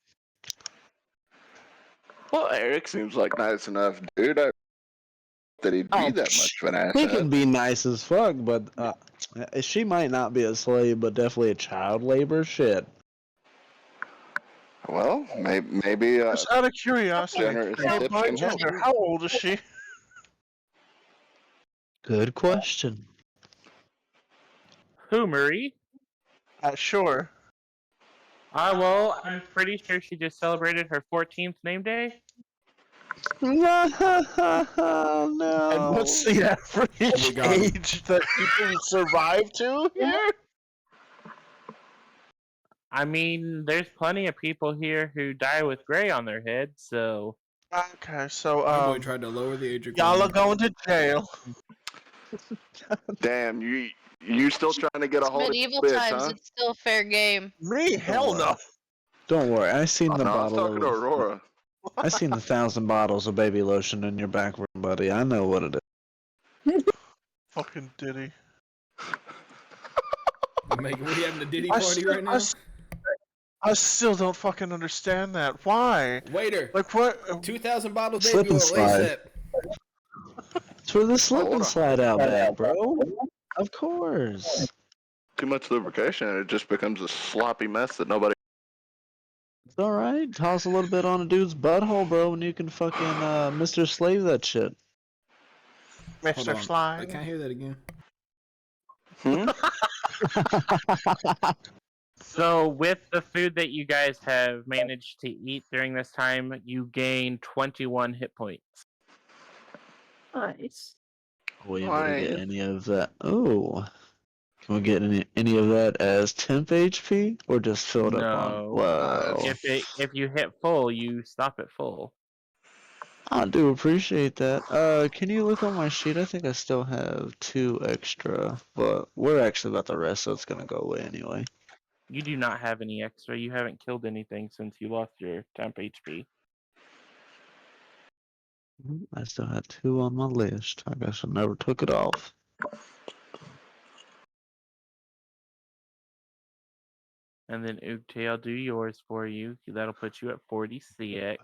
Well, Eric seems like nice enough, dude. I that he'd be that much of an He asset. can be nice as fuck, but she might not be a slave, but definitely a child labor. Shit. Well, maybe Just out of curiosity, generous by tips can help. gender, how old is she? Good question. Who, Marie? Sure. Well, I'm pretty sure she just celebrated her 14th name day. No. And what's the average got 'em. age that people survive to here? I mean, there's plenty of people here who die with gray on their heads, so Okay, so My boy tried to lower the age y'all are requirement. going to jail. Damn, you still trying to get a it's hold of medieval this, times. huh? It's still fair game. Me? Hell no. Don't worry, I seen Oh, the no, I was bottle talking to of. Aurora. I seen the 1,000 bottles of baby lotion in your back room, buddy. I know what it is. Fucking Diddy. We having a Diddy I party still- right now? I still don't fucking understand that. Why? Waiter, Like what? 2,000 bottles Slip baby and oil slide. ASAP. It's for the slip hold and on. slide out back, bro. Of course. Too much lubrication, and it just becomes a sloppy mess that nobody. It's alright. Toss a little bit on a dude's butthole, bro, and you can fucking Mr. Slave that shit. Hold Mr. on. I Slide. can't hear that again. Hmm? So, with the food that you guys have managed to eat during this time, you gain 21 hit points. Nice. Are we able to get Fine. any of that? Oh. Can we get any of that as temp HP or just filled up on? No. Whoa. If you hit full, you stop at full. I do appreciate that. Can you look on my sheet? I think I still have 2 extra, but we're actually about to rest, so it's gonna go away anyway. You do not have any extra. You haven't killed anything since you lost your temp HP. I still had 2 on my list. I guess I never took it off. And then Oogtail, I'll do yours for you. That'll put you at 46.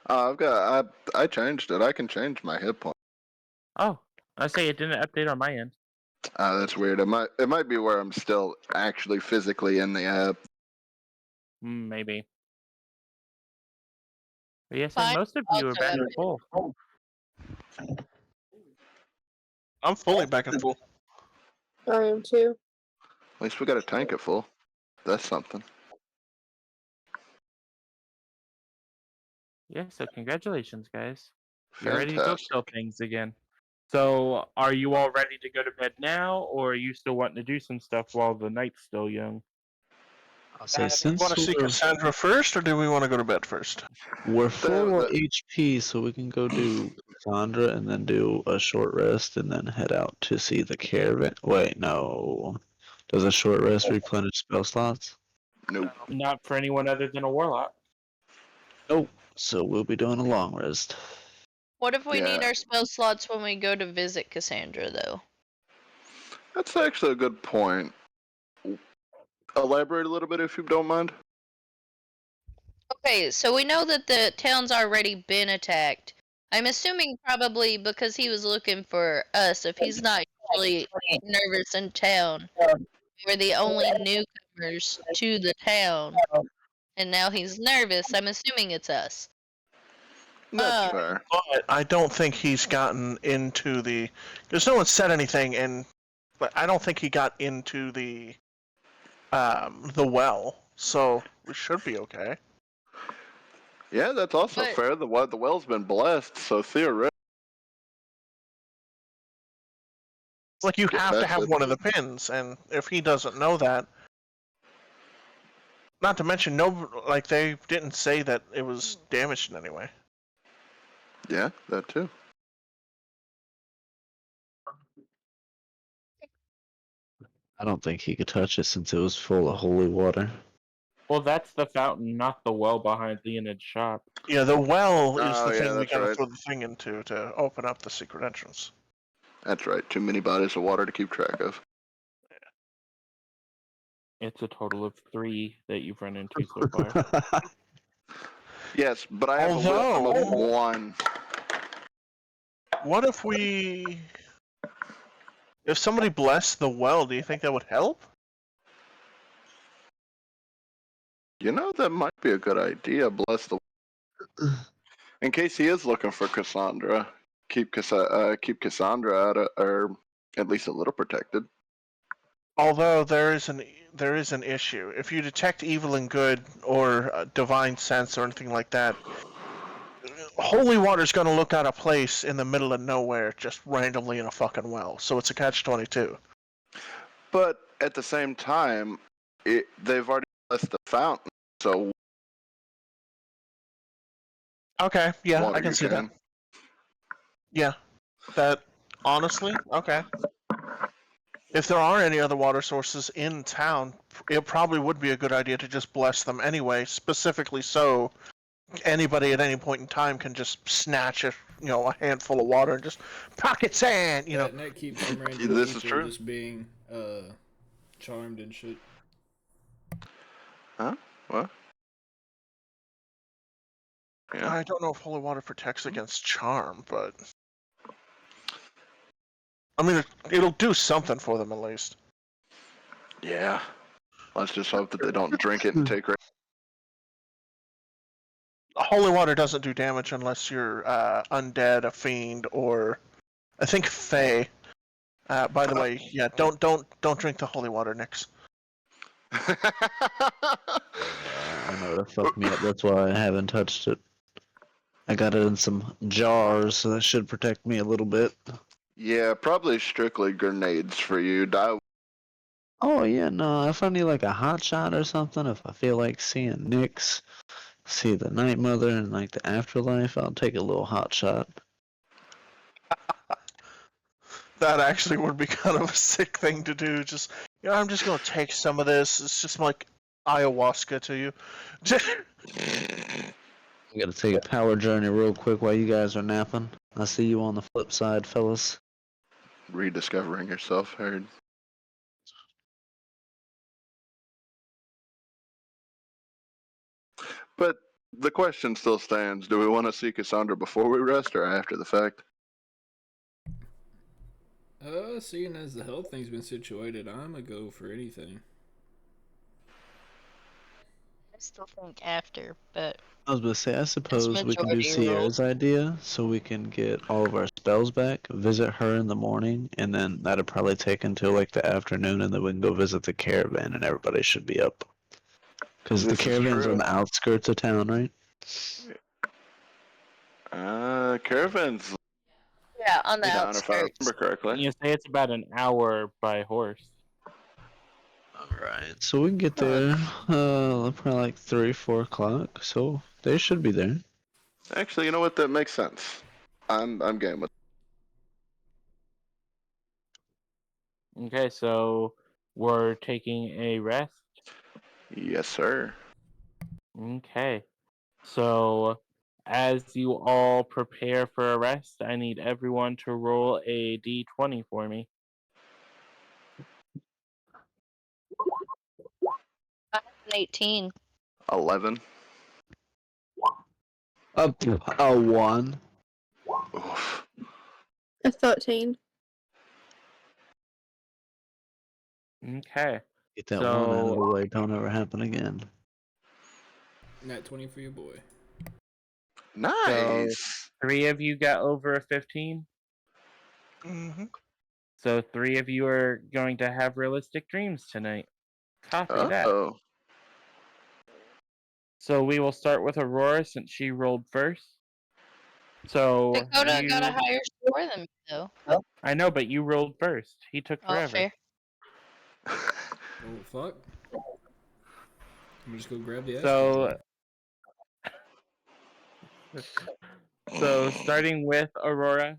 I changed it. I can change my hit point. Oh, I say it didn't update on my end. That's weird. It might be where I'm still actually physically in the app. Maybe. But yes, Fine. most of you are Also back at update. full. I'm fully back at full. I am too. At least we got a tank at full. That's something. Yeah, so congratulations, guys. You're ready to go Fantastic. kill things again. So, are you all ready to go to bed now, or are you still wanting to do some stuff while the night's still young? I'll say Do we since want to see Cassandra first, or do we want to go to bed first? we're full of the- HP, so we can go do Cassandra and then do a short rest and then head out to see the caravan. Wait, no. Does a short rest replenish spell slots? Nope. Not for anyone other than a warlock. Nope. So we'll be doing a long rest. What if we need Yeah. our spell slots when we go to visit Cassandra, though? That's actually a good point. Elaborate a little bit if you don't mind. Okay, so we know that the town's already been attacked. I'm assuming probably because he was looking for us. If he's not usually nervous in town, we're the only newcomers to the town, and now he's nervous. I'm assuming it's us. That's fair. But I don't think he's gotten into the. Because no one said anything, but I don't think he got into the well. So we should be okay. Yeah, that's also But- fair. The well's been blessed, so theoretically. Like, you Get have to past have it. one of the pins, and if he doesn't know that, not to mention, they didn't say that it was damaged in any way. Yeah, that too. I don't think he could touch it since it was full of holy water. Well, that's the fountain, not the well behind Leonid's shop. Yeah, the well is Oh, the yeah, thing we that's gotta right. throw the thing into to open up the secret entrance. That's right. Too many bodies of water to keep track of. It's a total of 3 that you've run into so far. Yes, but I have a Although- wisdom of 1. What if if somebody blessed the well, do you think that would help? You know, that might be a good idea. Bless the. In case he is looking for Cassandra, keep Cassandra out of, or at least a little protected. Although there is an issue. If you detect evil and good, or divine sense, or anything like that, holy water's gonna look out of place in the middle of nowhere, just randomly in a fucking well. So it's a catch-22. But at the same time, they've already blessed the fountain, so Okay, yeah, water I can you see that. Yeah, that honestly, okay. If there are any other water sources in town, it probably would be a good idea to just bless them anyway, specifically so anybody at any point in time can just snatch a handful of water and just pocket sand, And that keeps from random This is people true. just being charmed and shit. Huh? What? Yeah. I don't know if holy water protects against charm, but I mean, it'll do something for them at least. Yeah. Let's just hope that they don't drink it and take. Holy water doesn't do damage unless you're undead, a fiend, or I think Fae. By the way, yeah, don't drink the holy water, Nix. I know it'll fuck me up. That's why I haven't touched it. I got it in some jars, so that should protect me a little bit. Yeah, probably strictly grenades for you. Oh yeah, no, if I need like a hot shot or something, if I feel like seeing Nyx, see the Night Mother and like the afterlife, I'll take a little hot shot. That actually would be kind of a sick thing to do. Just, I'm just gonna take some of this. It's just like ayahuasca to you. I gotta take a power journey real quick while you guys are napping. I'll see you on the flip side, fellas. Rediscovering yourself, Heard. But the question still stands: do we want to see Cassandra before we rest or after the fact? Seeing as the health thing's been situated, I'ma go for anything. I still think after, but I was gonna say, I suppose we can do majority Sierra's idea, so we can get all of our spells back, visit her in the morning, and then that'll probably take until like the afternoon, and then we can go visit the caravan, and everybody should be up. Because the This is caravan's on true. the outskirts of town, right? Caravans yeah, on the down, if I outskirts. remember correctly. You say it's about an hour by horse. Alright, so we can get there, probably like 3, 4 o'clock, so they should be there. Actually, you know what? That makes sense. I'm game with. Okay, so we're taking a rest. Yes, sir. Okay. So as you all prepare for a rest, I need everyone to roll a d20 for me. 18. 11. Up to a 1. Oof. A 13. Okay. Get that 1 out of the So way, don't ever happen again. Nat 20 for your boy. Nice. 3 of you got over a 15. Mm-hmm. So 3 of you are going to have realistic dreams tonight. Copy that. Oh. So we will start with Aurora since she rolled first. So Dakota got a you, higher score than me, though. I know, but you rolled first. He took Oh, forever. fair. Oh fuck! Let me just go grab the ice So, cream. so starting with Aurora,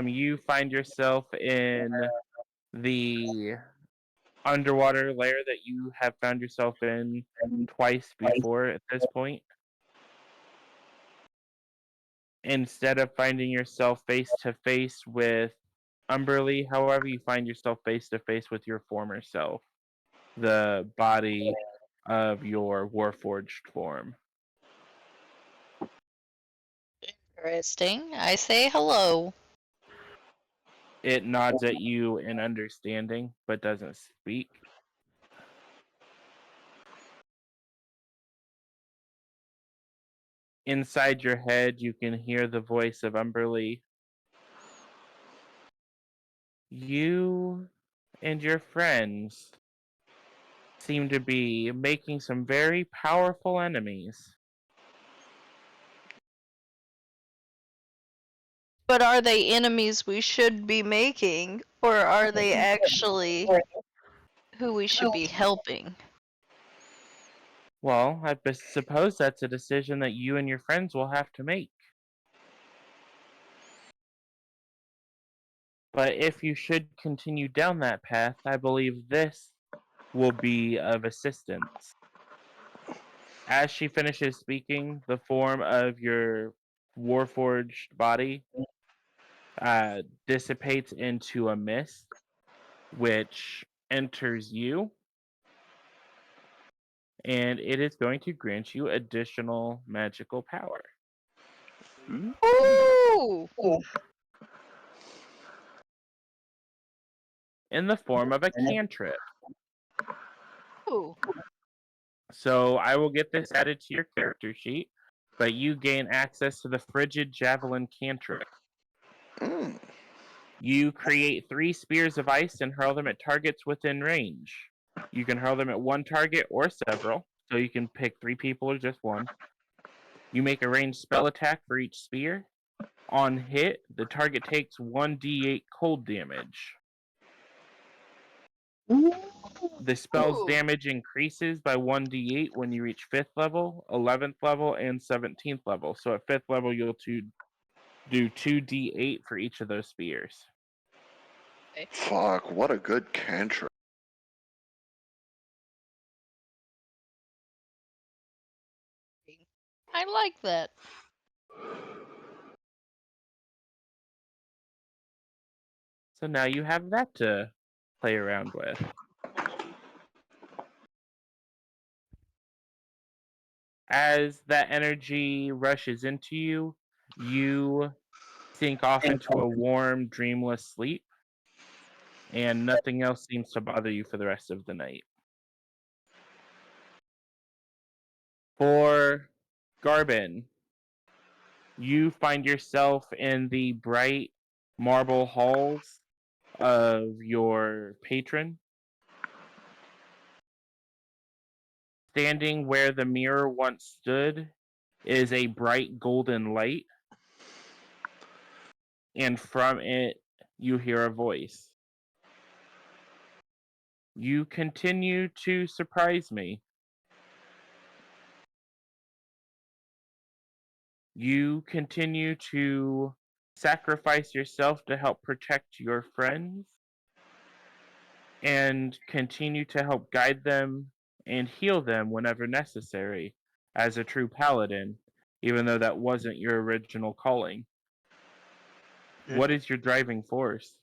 you find yourself in the underwater lair that you have found yourself in twice before at this point. Instead of finding yourself face to face with Umberly, however, you find yourself face to face with your former self, the body of your warforged form. Interesting. I say hello. It nods at you in understanding, but doesn't speak. Inside your head, you can hear the voice of Umberly. You and your friends seem to be making some very powerful enemies. But are they enemies we should be making, or are they actually who we should be helping? Well, suppose that's a decision that you and your friends will have to make. But if you should continue down that path, I believe this will be of assistance. As she finishes speaking, the form of your warforged body dissipates into a mist, which enters you, and it is going to grant you additional magical power. Ooh! In the form of a cantrip. Ooh. So I will get this added to your character sheet, but you gain access to the Frigid Javelin cantrip. Mm. You create 3 spears of ice and hurl them at targets within range. You can hurl them at one target or several, so you can pick 3 people or just one. You make a ranged spell attack for each spear. On hit, the target takes 1d8 cold damage. The spell's Ooh. damage increases by 1d8 when you reach 5th level, 11th level, and 17th level. So at 5th level, you'll do 2d8 for each of those spears. Fuck, what a good cantrip. I like that. So now you have that to play around with. As that energy rushes into you, you sink off into a warm, dreamless sleep, and nothing else seems to bother you for the rest of the night. For Garbin, you find yourself in the bright marble halls of your patron. Standing where the mirror once stood is a bright golden light, and from it you hear a voice. You continue to surprise me. You continue to sacrifice yourself to help protect your friends and continue to help guide them and heal them whenever necessary as a true paladin, even though that wasn't your original calling. What is your driving force?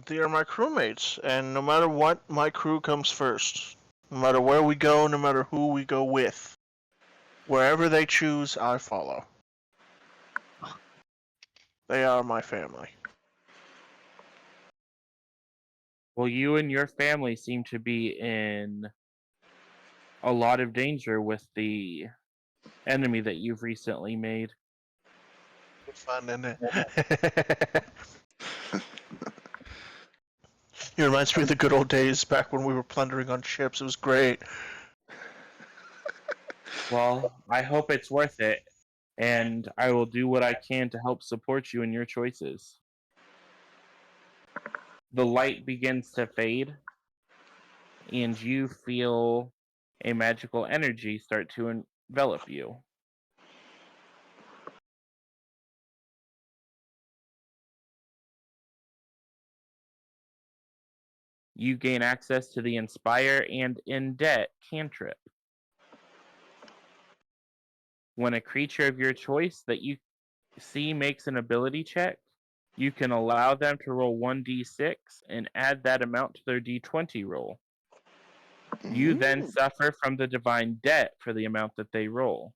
They are my crewmates, and no matter what, my crew comes first. No matter where we go, no matter who we go with. Wherever they choose, I follow. They are my family. Well, you and your family seem to be in a lot of danger with the enemy that you've recently made. Fun, isn't it? It reminds me of the good old days back when we were plundering on ships. It was great. Well, I hope it's worth it. and I will do what I can to help support you in your choices. The light begins to fade, and you feel a magical energy start to envelop you. You gain access to the Inspire and In Debt cantrip. When a creature of your choice that you see makes an ability check, you can allow them to roll 1d6 and add that amount to their d20 roll. You then suffer from the divine debt for the amount that they roll.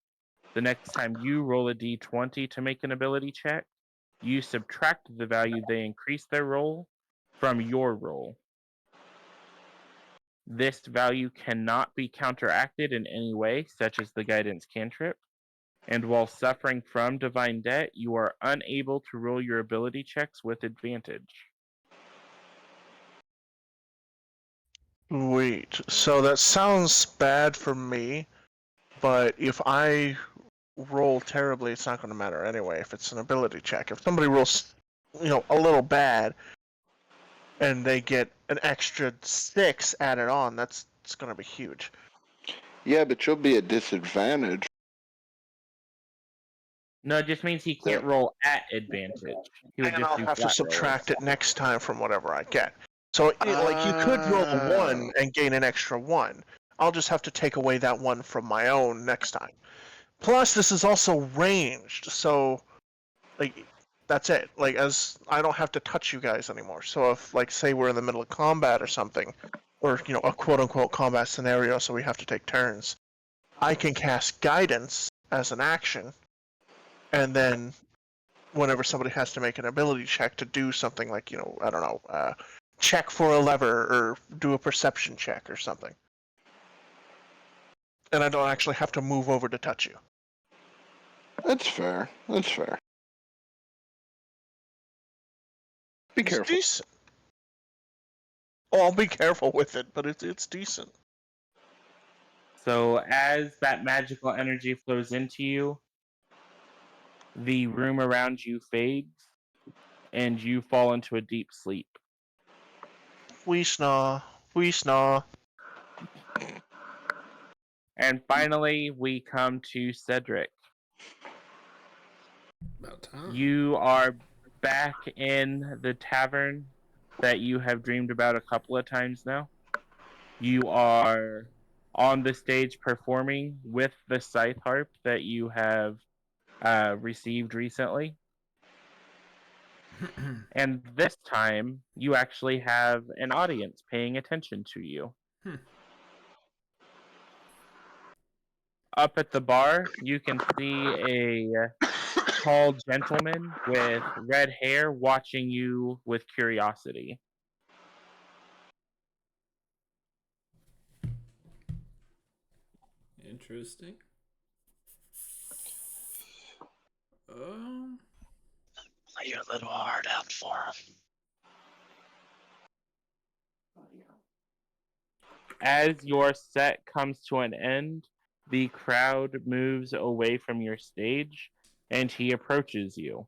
The next time you roll a d20 to make an ability check, you subtract the value they increase their roll from your roll. This value cannot be counteracted in any way, such as the guidance cantrip, and while suffering from divine debt, you are unable to roll your ability checks with advantage. Wait, so that sounds bad for me, but if I roll terribly, it's not going to matter anyway if it's an ability check. If somebody rolls, a little bad, and they get an extra 6 added on, it's going to be huge. Yeah, but you'll be at disadvantage. No, it just means he can't roll at advantage. He would And just I'll do have to flat subtract rolls. it next time from whatever I get. So, you could roll a 1 and gain an extra 1. I'll just have to take away that 1 from my own next time. Plus, this is also ranged, so, that's it. As I don't have to touch you guys anymore. So if, say we're in the middle of combat or something, or, a quote-unquote combat scenario, so we have to take turns, I can cast guidance as an action, and then whenever somebody has to make an ability check to do something like, I don't know, check for a lever or do a perception check or something. And I don't actually have to move over to touch you. That's fair. That's fair. Be It's careful. decent. Oh, I'll be careful with it, but it's decent. So as that magical energy flows into you, the room around you fades, and you fall into a deep sleep. We snaw. We snaw. And finally, we come to Cedric. About time. You are back in the tavern that you have dreamed about a couple of times now. You are on the stage performing with the scythe harp that you have received recently. And this time, you actually have an audience paying attention to you. Up at the bar, you can see a tall gentleman with red hair watching you with curiosity. Interesting. Lay your little heart out for him. As your set comes to an end, the crowd moves away from your stage and he approaches you.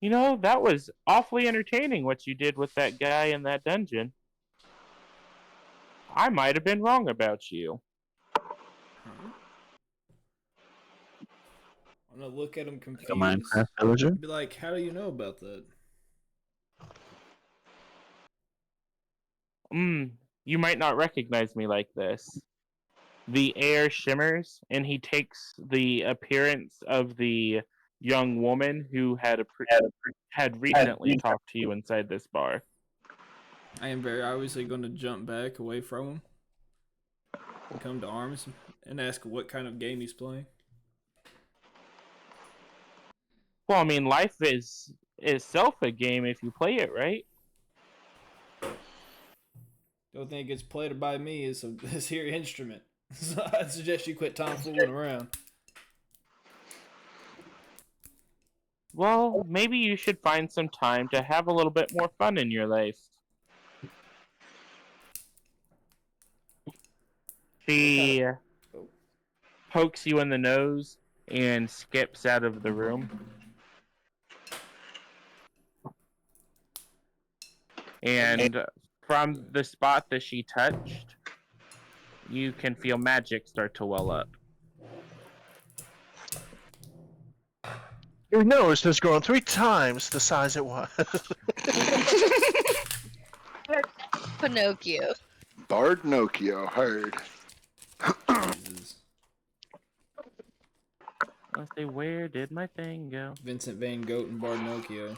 You know, that was awfully entertaining what you did with that guy in that dungeon. I might have been wrong about you. I'm gonna look at him confused. Like a Minecraft villager? Be like, how do you know about that? You might not recognize me like this. The air shimmers, and he takes the appearance of the young woman who had recently talked to you inside this bar. I am very obviously going to jump back away from him and come to arms and ask what kind of game he's playing. Well, I mean, life is itself a game if you play it right. The only thing that gets played by me is this here instrument. So I'd suggest you quit tomfooling around. Well, maybe you should find some time to have a little bit more fun in your life. She pokes you in the nose and skips out of the room. And from the spot that she touched, you can feel magic start to well up. Your nose has grown 3 times the size it was. Pinocchio. Bardnocchio, heard. Jesus. Let's see, where did my thing go? Vincent Van Gogh and Bardnocchio.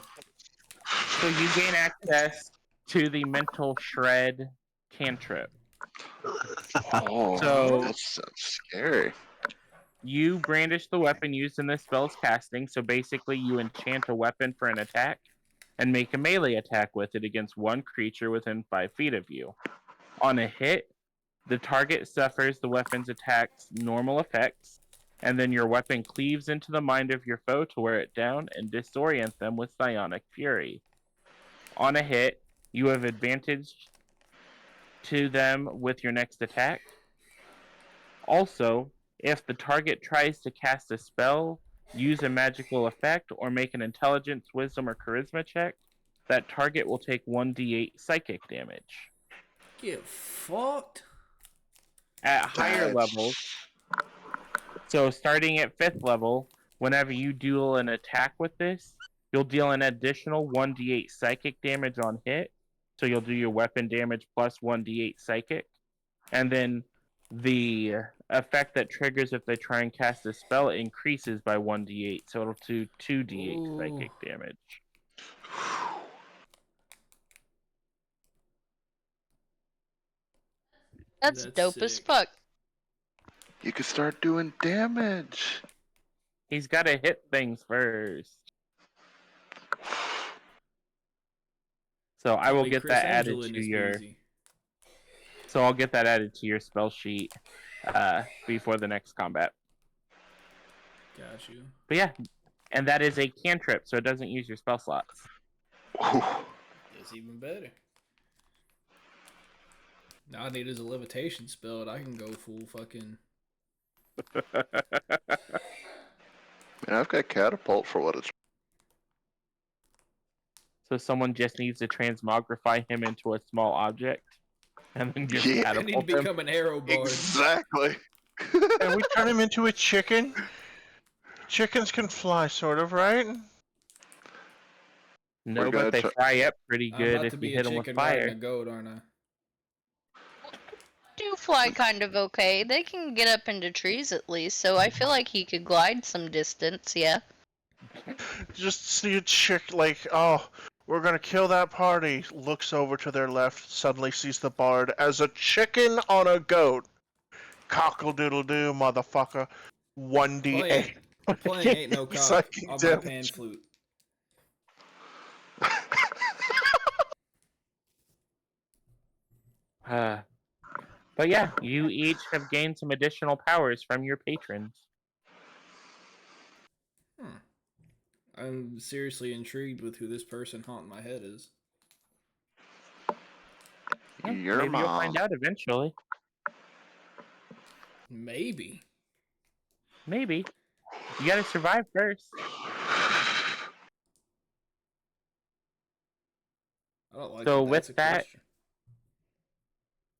So you gain access to the mental shred cantrip. Oh, So- that sounds scary. You brandish the weapon used in this spell's casting, so basically you enchant a weapon for an attack and make a melee attack with it against one creature within 5 feet of you. On a hit, the target suffers the weapon's attack's normal effects, and then your weapon cleaves into the mind of your foe to wear it down and disorient them with psionic fury. On a hit, you have advantage to them with your next attack. Also, if the target tries to cast a spell, use a magical effect, or make an intelligence, wisdom, or charisma check, that target will take 1d8 psychic damage. Get fucked. At higher levels, so starting at 5th level, whenever you deal an attack with this, you'll deal an additional 1d8 psychic damage on hit. So you'll do your weapon damage plus 1d8 psychic. And then the effect that triggers if they try and cast a spell increases by 1d8. So it'll do 2d8 Ooh. psychic damage. That's dope as sick. fuck. You could start doing damage. He's got to hit things first. So I will Only get Chris that added Angel in to this your. breezy. So I'll get that added to your spell sheet before the next combat. Got you. But yeah, and that is a cantrip, so it doesn't use your spell slots. That's even better. Now I need is a levitation spell, and I can go full fucking. Man, I've got catapult for what it's. So someone just needs to transmogrify him into a small object, and then just Yeah. I need to catapult him. become an arrow bard. Exactly. And we turn him into a chicken. Chickens can fly, sort of, right? No, We're but gonna they try- fry up pretty I'm good about if to you be a hit them with chicken riding a fire. goat, aren't I? Do fly kind of okay. They can get up into trees at least, so I feel like he could glide some distance, yeah. Just see a chick like, oh, we're gonna kill that party. Looks over to their left, suddenly sees the bard as a chicken on a goat. Cockle-doodle-doo, motherfucker. 1d8. Playing ain't no cock Psychic on my damage. pan flute. But yeah, you each have gained some additional powers from your patrons. I'm seriously intrigued with who this person haunting my head is. Yeah, Your maybe you'll mom. find out eventually. Maybe. Maybe. You gotta survive first. I don't like So that that's with a that- question.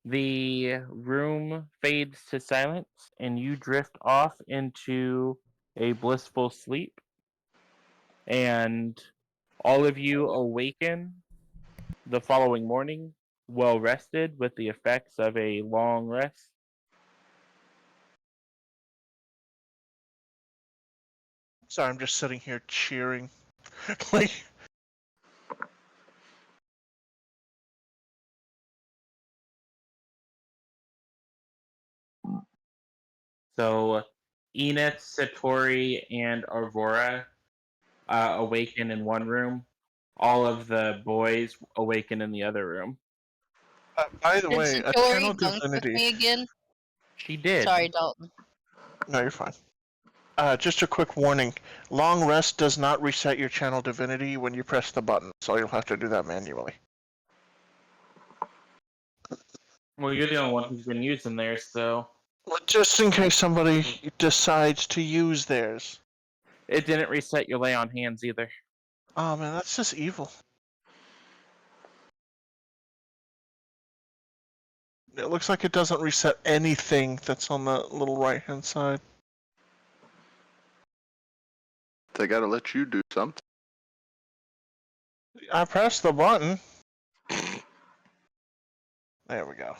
The room fades to silence, and you drift off into a blissful sleep. And all of you awaken the following morning, well rested with the effects of a long rest. Sorry, I'm just sitting here cheering. Like, So Enith, Satori, and Aurora awaken in one room. All of the boys awaken in the other room. by the Did way, a Satori channel bunk with me divinity. again? She did. Sorry, Dalton. No, you're fine. Just a quick warning. Long rest does not reset your channel divinity when you press the button, so you'll have to do that manually. Well, you're the only one who's been using theirs, so Well, just in case somebody decides to use theirs. It didn't reset your lay on hands either. Oh man, that's just evil. It looks like it doesn't reset anything that's on the little right-hand side. They gotta let you do something. I pressed the button. There we go.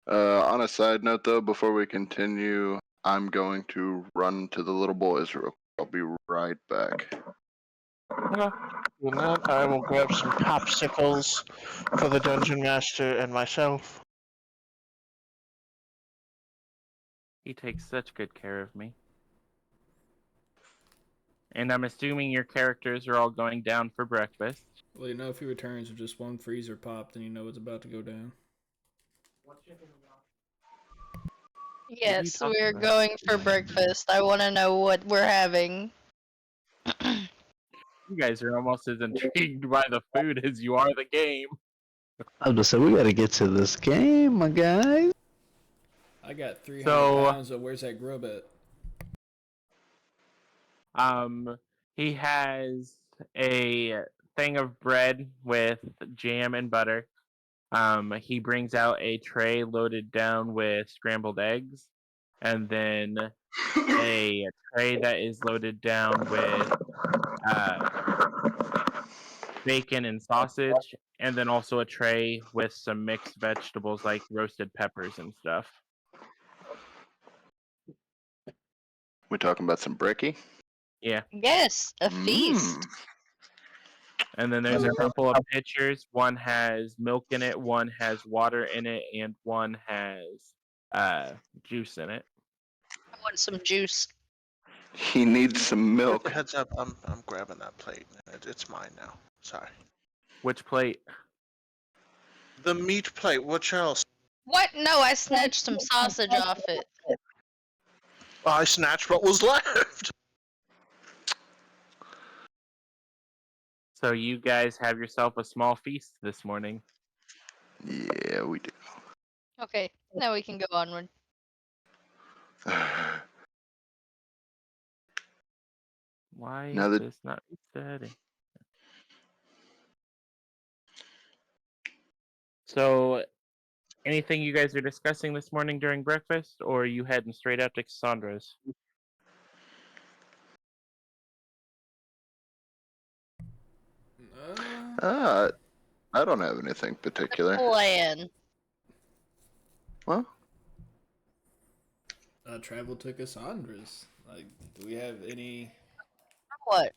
On a side note, though, before we continue, I'm going to run to the little boys real quick. I'll be right back. With that, I will grab some popsicles for the dungeon master and myself. He takes such good care of me. And I'm assuming your characters are all going down for breakfast. Well, you know, if he returns with just one freezer pop, then you know it's about to go down. Yes, talking we're about? going for breakfast. I want to know what we're having. You guys are almost as intrigued by the food as you are the game. I was just saying, we gotta get to this game, my guys. I got 300 So- pounds, so where's that grub at? He has a thing of bread with jam and butter. He brings out a tray loaded down with scrambled eggs, and then a tray that is loaded down with bacon and sausage, and then also a tray with some mixed vegetables like roasted peppers and stuff. We talking about some brekkie? Yeah. Yes, a feast. And then there's a couple of pitchers. One has milk in it, one has water in it, and one has juice in it. I want some juice. He needs some milk. Heads up, I'm grabbing that plate. It's mine now. Sorry. Which plate? The meat plate. What else? What? No, I snatched some sausage off it. I snatched what was left. So you guys have yourself a small feast this morning. Yeah, we do. Okay, now we can go onward. Why Now is that- this not resetting? So, anything you guys are discussing this morning during breakfast, or are you heading straight out to Cassandra's? I don't have anything particular. Plan. Well, Travel to Cassandra's. Like, do we have any... What?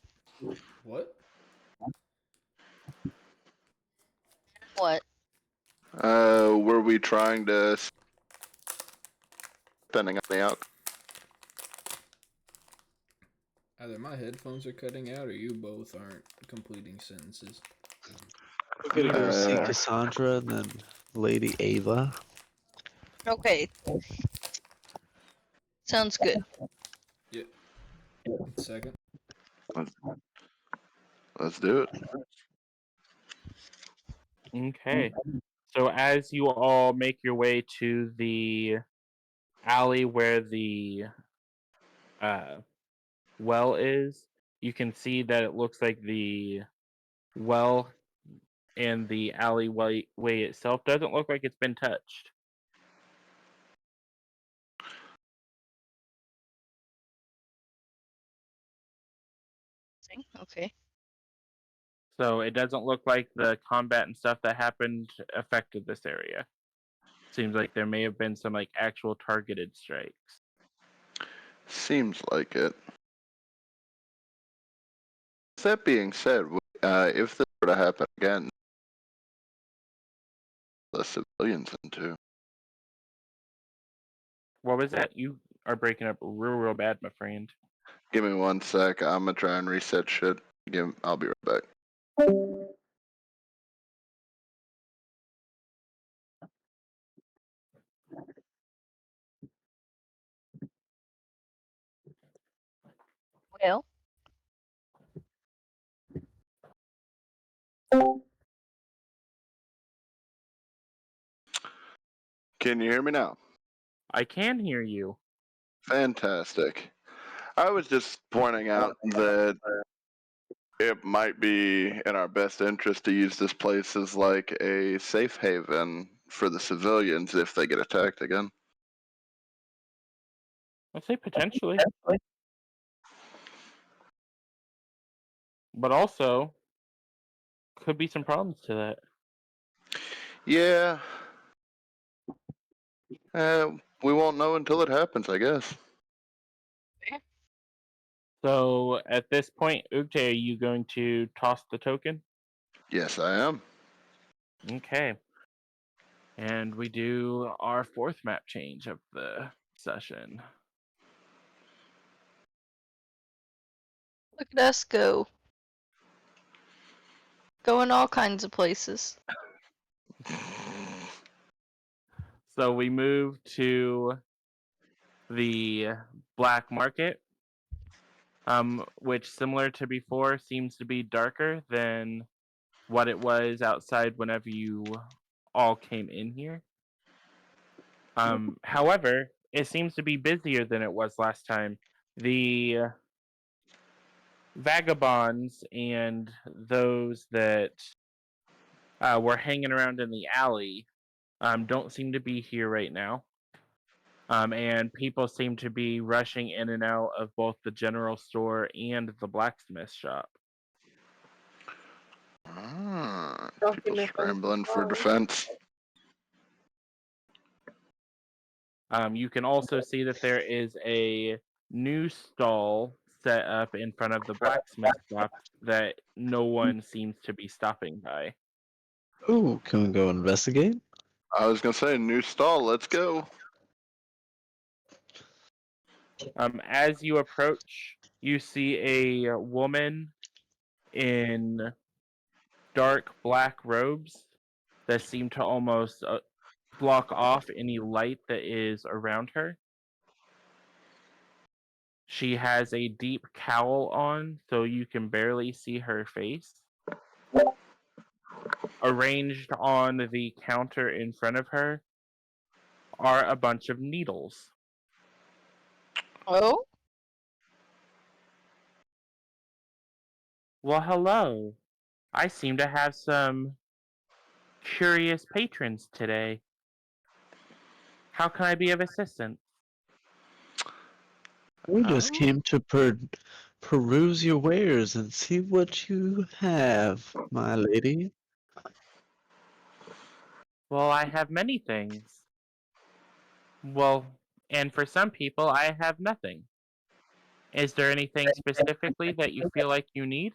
What? What? were we trying to depending on the outcome? Either my headphones are cutting out or you both aren't completing sentences. We're gonna go see Uh, Cassandra and then Lady Ava. Okay. Sounds good. Second. Let's do it. Okay. So as you all make your way to the alley where the well is, you can see that it looks like the well and the alleyway itself doesn't look like it's been touched. Okay. So it doesn't look like the combat and stuff that happened affected this area. Seems like there may have been some like actual targeted strikes. Seems like it. That being said, if this were to happen again, the civilians into. What was that? You are breaking up real bad, my friend. Give me 1 sec. I'm gonna try and reset shit. I'll be right back. Well. Can you hear me now? I can hear you. Fantastic. I was just pointing out that it might be in our best interest to use this place as like a safe haven for the civilians if they get attacked again. I'd say potentially. But also, could be some problems to that. Yeah. We won't know until it happens, I guess. So at this point, Ugte, are you going to toss the token? Yes, I am. Okay. And we do our fourth map change of the session. Look at us go. Going all kinds of places. So we move to the black market, which, similar to before, seems to be darker than what it was outside whenever you all came in here. However, it seems to be busier than it was last time. The vagabonds and those that were hanging around in the alley don't seem to be here right now. And people seem to be rushing in and out of both the general store and the blacksmith shop. People scrambling for defense. You can also see that there is a new stall set up in front of the blacksmith shop that no one seems to be stopping by. Ooh, can we go investigate? I was gonna say, new stall, let's go. As you approach, you see a woman in dark black robes that seem to almost block off any light that is around her. She has a deep cowl on, so you can barely see her face. Arranged on the counter in front of her are a bunch of needles. Oh? Well, hello. I seem to have some curious patrons today. How can I be of assistance? We just came to peruse your wares and see what you have, my lady. Well, I have many things. Well, and for some people, I have nothing. Is there anything specifically that you feel like you need?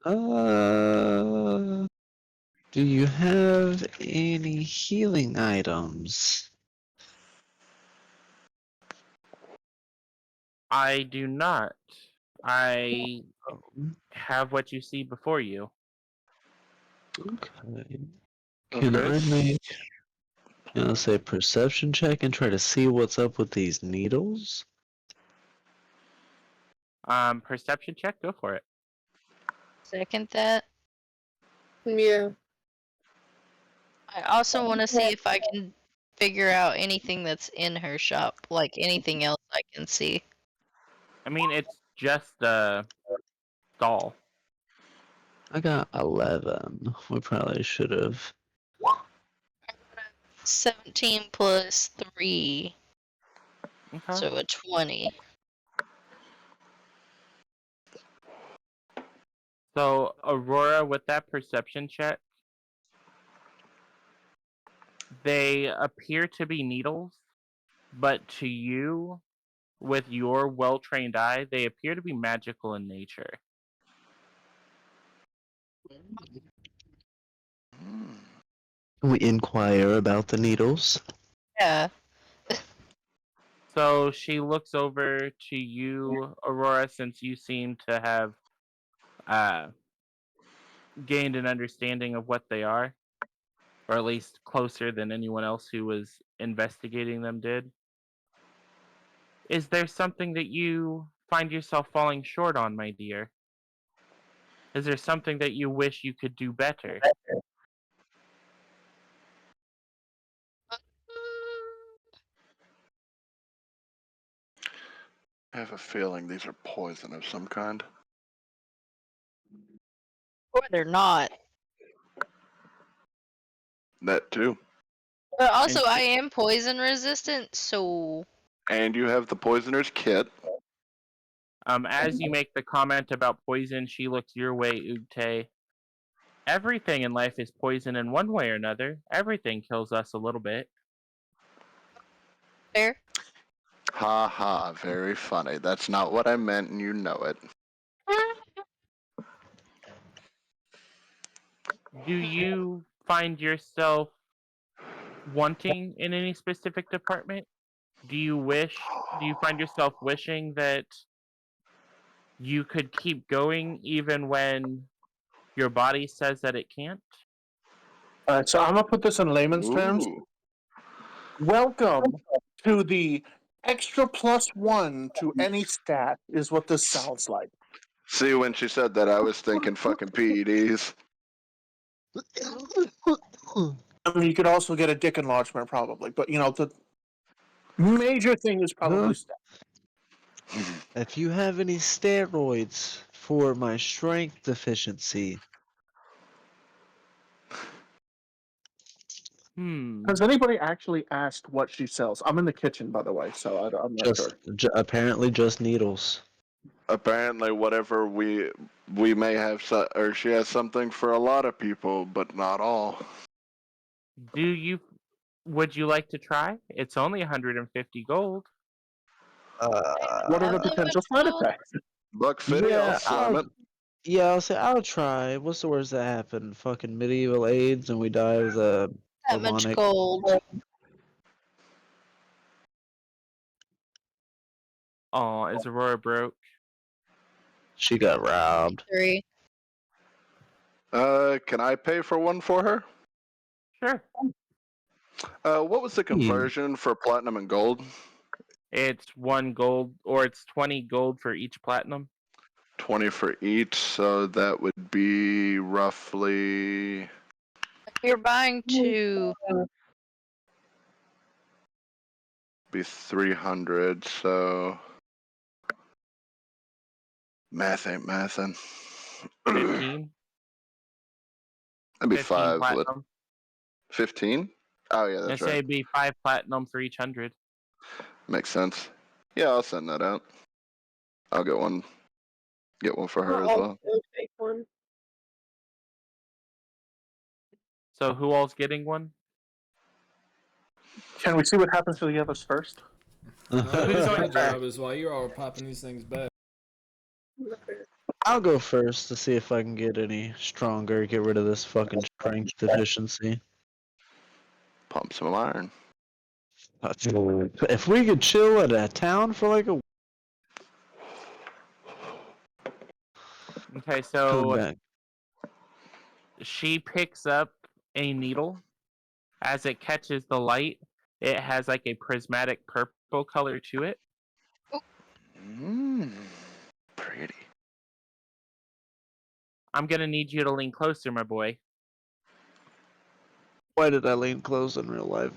Do you have any healing items? I do not. I have what you see before you. Okay. Can I Okay. make, say, perception check and try to see what's up with these needles? Perception check, go for it. Second that. Yeah. I also want to see if I can figure out anything that's in her shop, like anything else I can see. I mean, it's just a stall. I got 11. We probably should have. 17 plus 3, Okay. so a 20. So, Aurora, with that perception check, they appear to be needles, but to you, with your well-trained eye, they appear to be magical in nature. Can we inquire about the needles? Yeah. So she looks over to you, Aurora, since you seem to have gained an understanding of what they are, or at least closer than anyone else who was investigating them did. Is there something that you find yourself falling short on, my dear? Is there something that you wish you could do better? I have a feeling these are poison of some kind. Or they're not. That too. But also, And- I am poison resistant, so. And you have the poisoner's kit. As you make the comment about poison, she looks your way, Ugte. Everything in life is poison in one way or another. Everything kills us a little bit. Fair. Ha ha, very funny. That's not what I meant, and you know it. Do you find yourself wanting in any specific department? Do you find yourself wishing that you could keep going even when your body says that it can't? Alright, so I'm gonna put this in layman's terms. Ooh. Welcome to the extra +1 to any stat is what this sounds like. See, when she said that, I was thinking fucking PEDs. I mean, you could also get a dick enlargement probably, but you know, the major thing is probably stat. If you have any steroids for my strength deficiency, Has anybody actually asked what she sells? I'm in the kitchen, by the way, so I'm not just sure. apparently just needles. Apparently, whatever we may have, or she has something for a lot of people, but not all. Would you like to try? It's only 150 gold. What are the How potential much side gold? effects? $150, I'll Yeah, slam it. I'll say I'll try. What's the worst that happened? Fucking medieval AIDS, and we die of the That much bubonic. gold. Aw, is Aurora broke? She got robbed. 3. Can I pay for one for her? Sure. What was the conversion for platinum and gold? It's 1 gold, or it's 20 gold for each platinum. 20 for each, so that would be roughly. You're buying 2. Be 300, so. Math ain't mathin'. 15? That'd be 15 5. What? platinum. 15? Oh, yeah, I that's say right. it'd be 5 platinum for each 100. Makes sense. Yeah, I'll send that out. I'll get one. Get one for her as I'll well. also take one. So who all's getting one? Can we see what happens to the others first? No, Who's my going job is while you're all popping these things back. I'll go first to see if I can get any stronger. Get rid of this fucking strength deficiency. Pump some iron. If we could chill at a town for like a Okay, come so back. she picks up a needle. As it catches the light, it has like a prismatic purple color to it. Pretty. I'm gonna need you to lean closer, my boy. Why did I lean close in real life?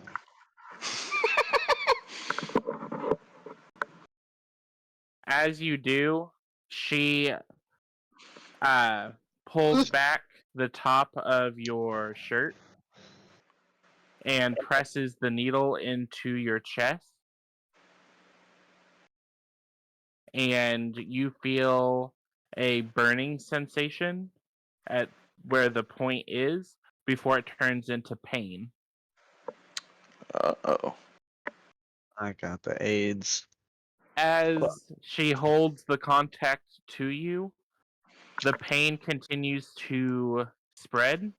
As you do, she pulls back the top of your shirt and presses the needle into your chest. And you feel a burning sensation at where the point is before it turns into pain. Uh-oh. I got the AIDS. As she holds the contact to you, the pain continues to spread,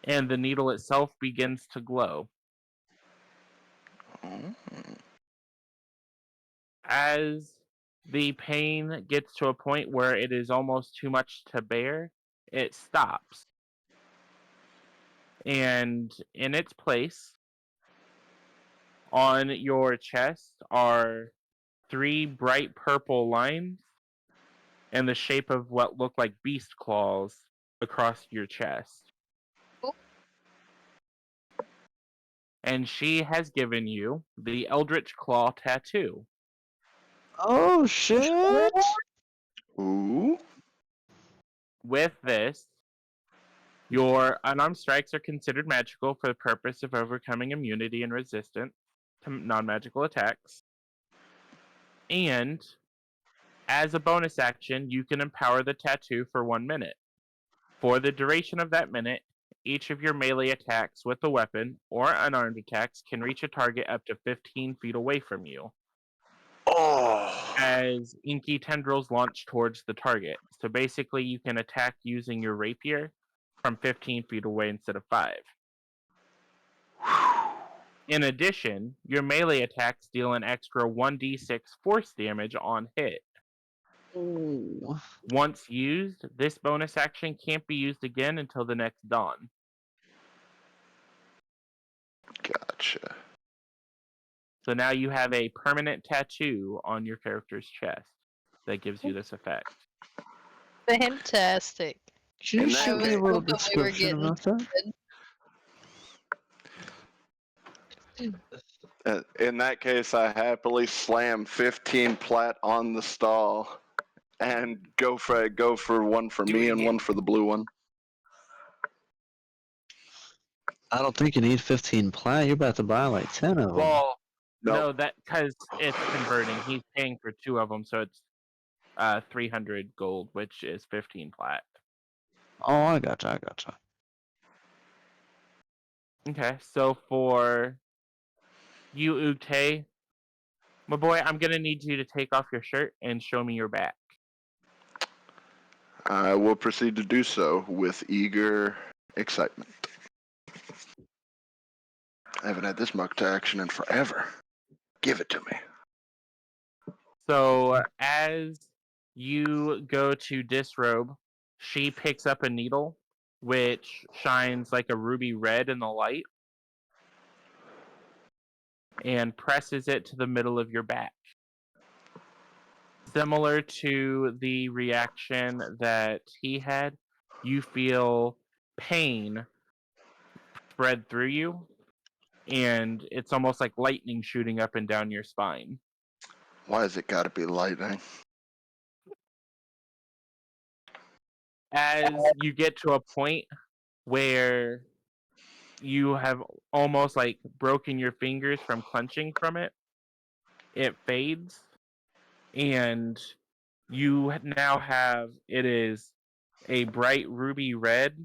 and the needle itself begins to glow. Mm. As the pain gets to a point where it is almost too much to bear, it stops. And in its place, on your chest are 3 bright purple lines in the shape of what look like beast claws across your chest. And she has given you the Eldritch Claw tattoo. Oh shit! Ooh. With this, your unarmed strikes are considered magical for the purpose of overcoming immunity and resistance to non-magical attacks. And as a bonus action, you can empower the tattoo for 1 minute. For the duration of that minute, each of your melee attacks with a weapon or unarmed attacks can reach a target up to 15 feet away from you, Oh. as inky tendrils launch towards the target. So basically, you can attack using your rapier from 15 feet away instead of 5. In addition, your melee attacks deal an extra 1d6 force damage on hit. Ooh. Once used, this bonus action can't be used again until the next dawn. Gotcha. So now you have a permanent tattoo on your character's chest that gives you this effect. Fantastic. Can you In shoot that me a case- little hoping we were description getting about that? In that case, I happily slam 15 plat on the stall and go for one for me and one for the blue one. I don't think you need 15 plat. You're about to buy like 10 of them. Well, Nope. no, that because it's converting. He's paying for 2 of them, so it's 300 gold, which is 15 plat. Oh, I gotcha. Okay, so for you, Ute, my boy, I'm gonna need you to take off your shirt and show me your back. I will proceed to do so with eager excitement. I haven't had this muck to action in forever. Give it to me. So as you go to disrobe, she picks up a needle which shines like a ruby red in the light and presses it to the middle of your back. Similar to the reaction that he had, you feel pain spread through you, and it's almost like lightning shooting up and down your spine. Why has it got to be lightning? As you get to a point where you have almost like broken your fingers from clenching from it, it fades, and you now have it is a bright ruby red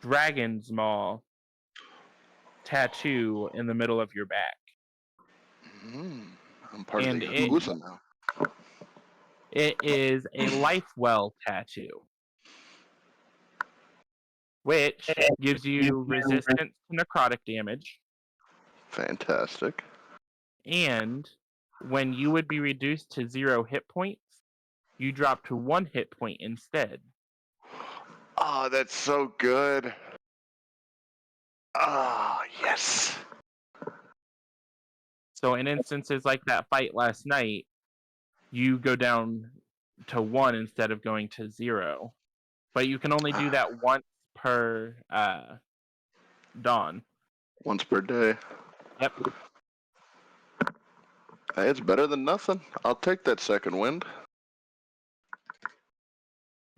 dragon's maw tattoo in the middle of your back. I'm part And of the Yakuza now. It is a life well tattoo, which gives you resistance to necrotic damage, Fantastic. and when you would be reduced to 0 hit points, you drop to 1 hit point instead. Oh, that's so good. Ah, yes. So in instances like that fight last night, you go down to 1 instead of going to 0. But you can only do that once per dawn. Once per day. Yep. Hey, it's better than nothing. I'll take that second wind.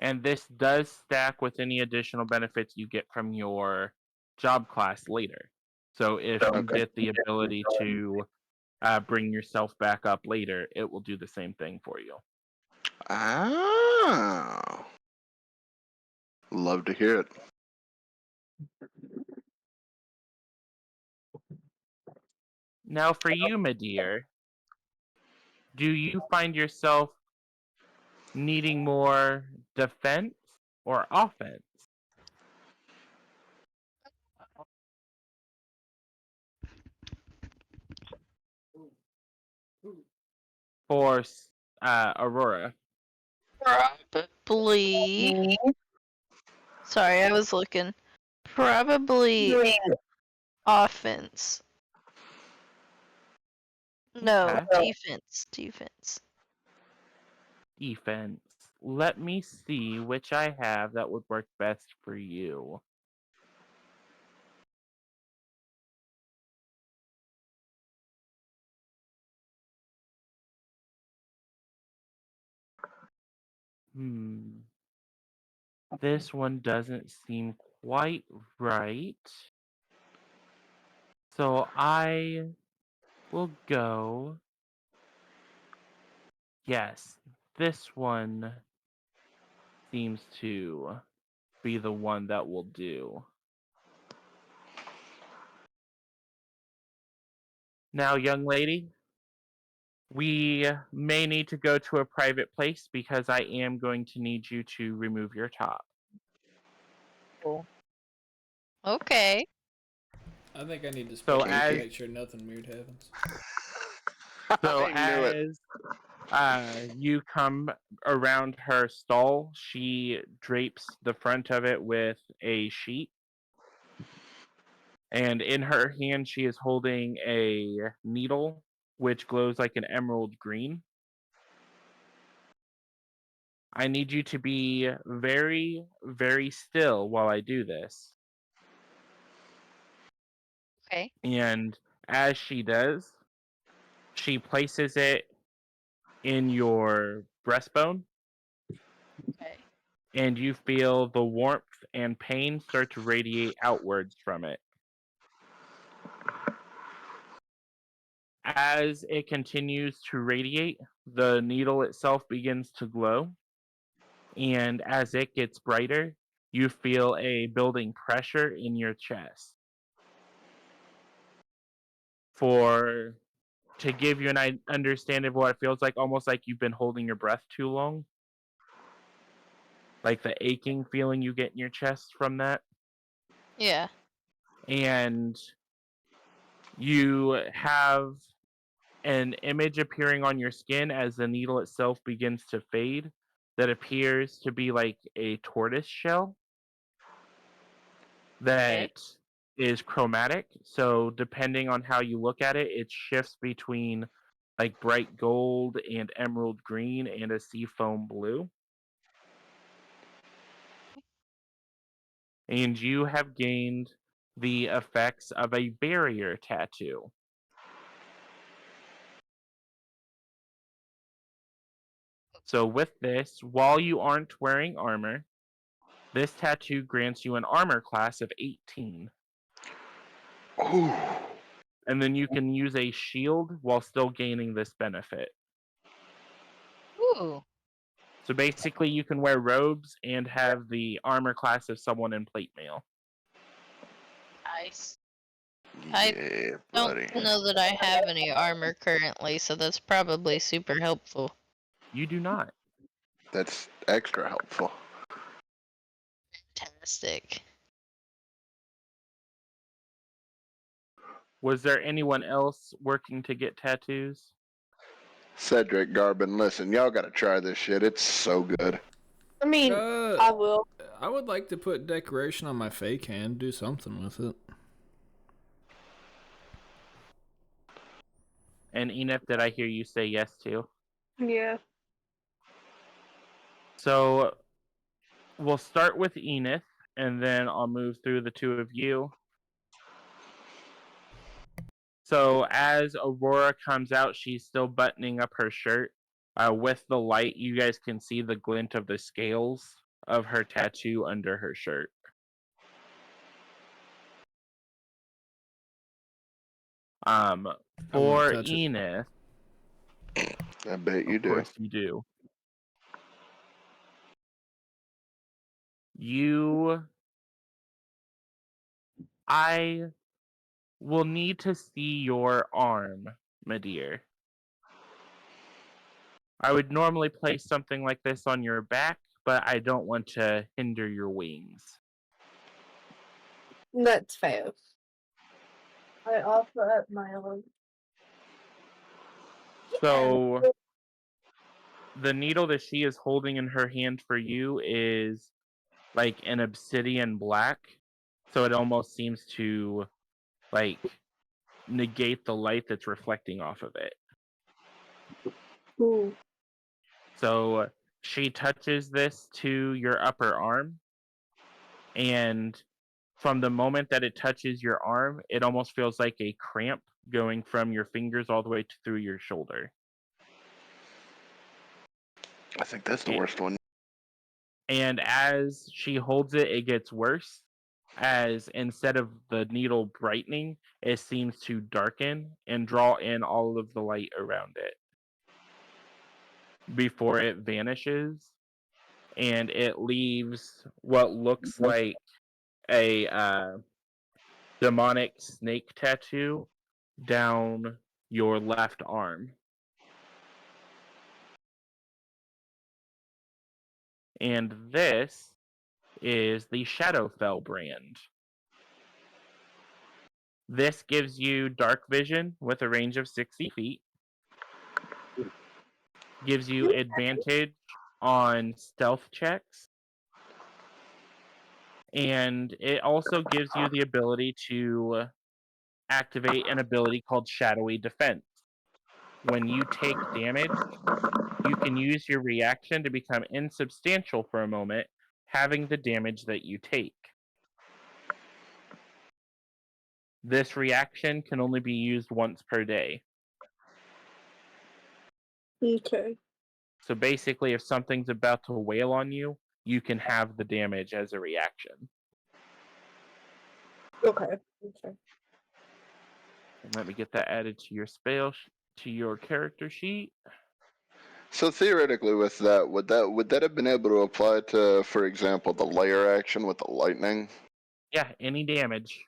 And this does stack with any additional benefits you get from your job class later. So if you get the ability to bring yourself back up later, it will do the same thing for you. Ah. Love to hear it. Now for you, my dear, do you find yourself needing more defense or offense? For Aurora. Probably. Sorry, I was looking. Probably offense. No, Okay. defense. Defense. Let me see which I have that would work best for you. This one doesn't seem quite right. So I will go. Yes, this one seems to be the one that will do. Now, young lady, we may need to go to a private place because I am going to need you to remove your top. Okay. I think I need to So spectate to as make sure nothing weird happens. so I knew it. as you come around her stall, she drapes the front of it with a sheet. And in her hand, she is holding a needle which glows like an emerald green. I need you to be very, very still while I do this. Okay. And as she does, she places it in your breastbone, Okay. and you feel the warmth and pain start to radiate outwards from it. As it continues to radiate, the needle itself begins to glow, and as it gets brighter, you feel a building pressure in your chest. To give you an understanding of what it feels like, almost like you've been holding your breath too long. Like the aching feeling you get in your chest from that. Yeah. And you have an image appearing on your skin as the needle itself begins to fade that appears to be like a tortoise shell that is chromatic. So depending on how you look at it, it shifts between like bright gold and emerald green and a seafoam blue. And you have gained the effects of a barrier tattoo. So with this, while you aren't wearing armor, this tattoo grants you an armor class of 18. Ooh. And then you can use a shield while still gaining this benefit. Ooh. So basically, you can wear robes and have the armor class of someone in plate mail. Nice. I Yeah, don't buddy. know that I have any armor currently, so that's probably super helpful. You do not. That's extra helpful. Fantastic. Was there anyone else working to get tattoos? Cedric, Garbin, listen, y'all gotta try this shit. It's so good. I mean, I will. I would like to put decoration on my fake hand, do something with it. And Enif, did I hear you say yes to? Yeah. So we'll start with Enif, and then I'll move through the two of you. So as Aurora comes out, she's still buttoning up her shirt. With the light, you guys can see the glint of the scales of her tattoo under her shirt. I want For to touch it. Enif, I bet you of do. course you do. I will need to see your arm, my dear. I would normally place something like this on your back, but I don't want to hinder your wings. That's fair. I offer up my own. So the needle that she is holding in her hand for you is like an obsidian black. So it almost seems to like negate the light that's reflecting off of it. Ooh. So she touches this to your upper arm, and from the moment that it touches your arm, it almost feels like a cramp going from your fingers all the way through your shoulder. I think that's the Yeah. worst one. And as she holds it, it gets worse. As instead of the needle brightening, it seems to darken and draw in all of the light around it before it vanishes. And it leaves what looks like a demonic snake tattoo down your left arm. And this is the Shadowfell brand. This gives you dark vision with a range of 60 feet. Gives you advantage on stealth checks. And it also gives you the ability to activate an ability called Shadowy Defense. When you take damage, you can use your reaction to become insubstantial for a moment, having the damage that you take. This reaction can only be used once per day. Okay. So basically, if something's about to wail on you, you can have the damage as a reaction. Okay. Okay. And let me get that added to your to your character sheet. So theoretically, with that, would that have been able to apply to, for example, the layer action with the lightning? Yeah, any damage,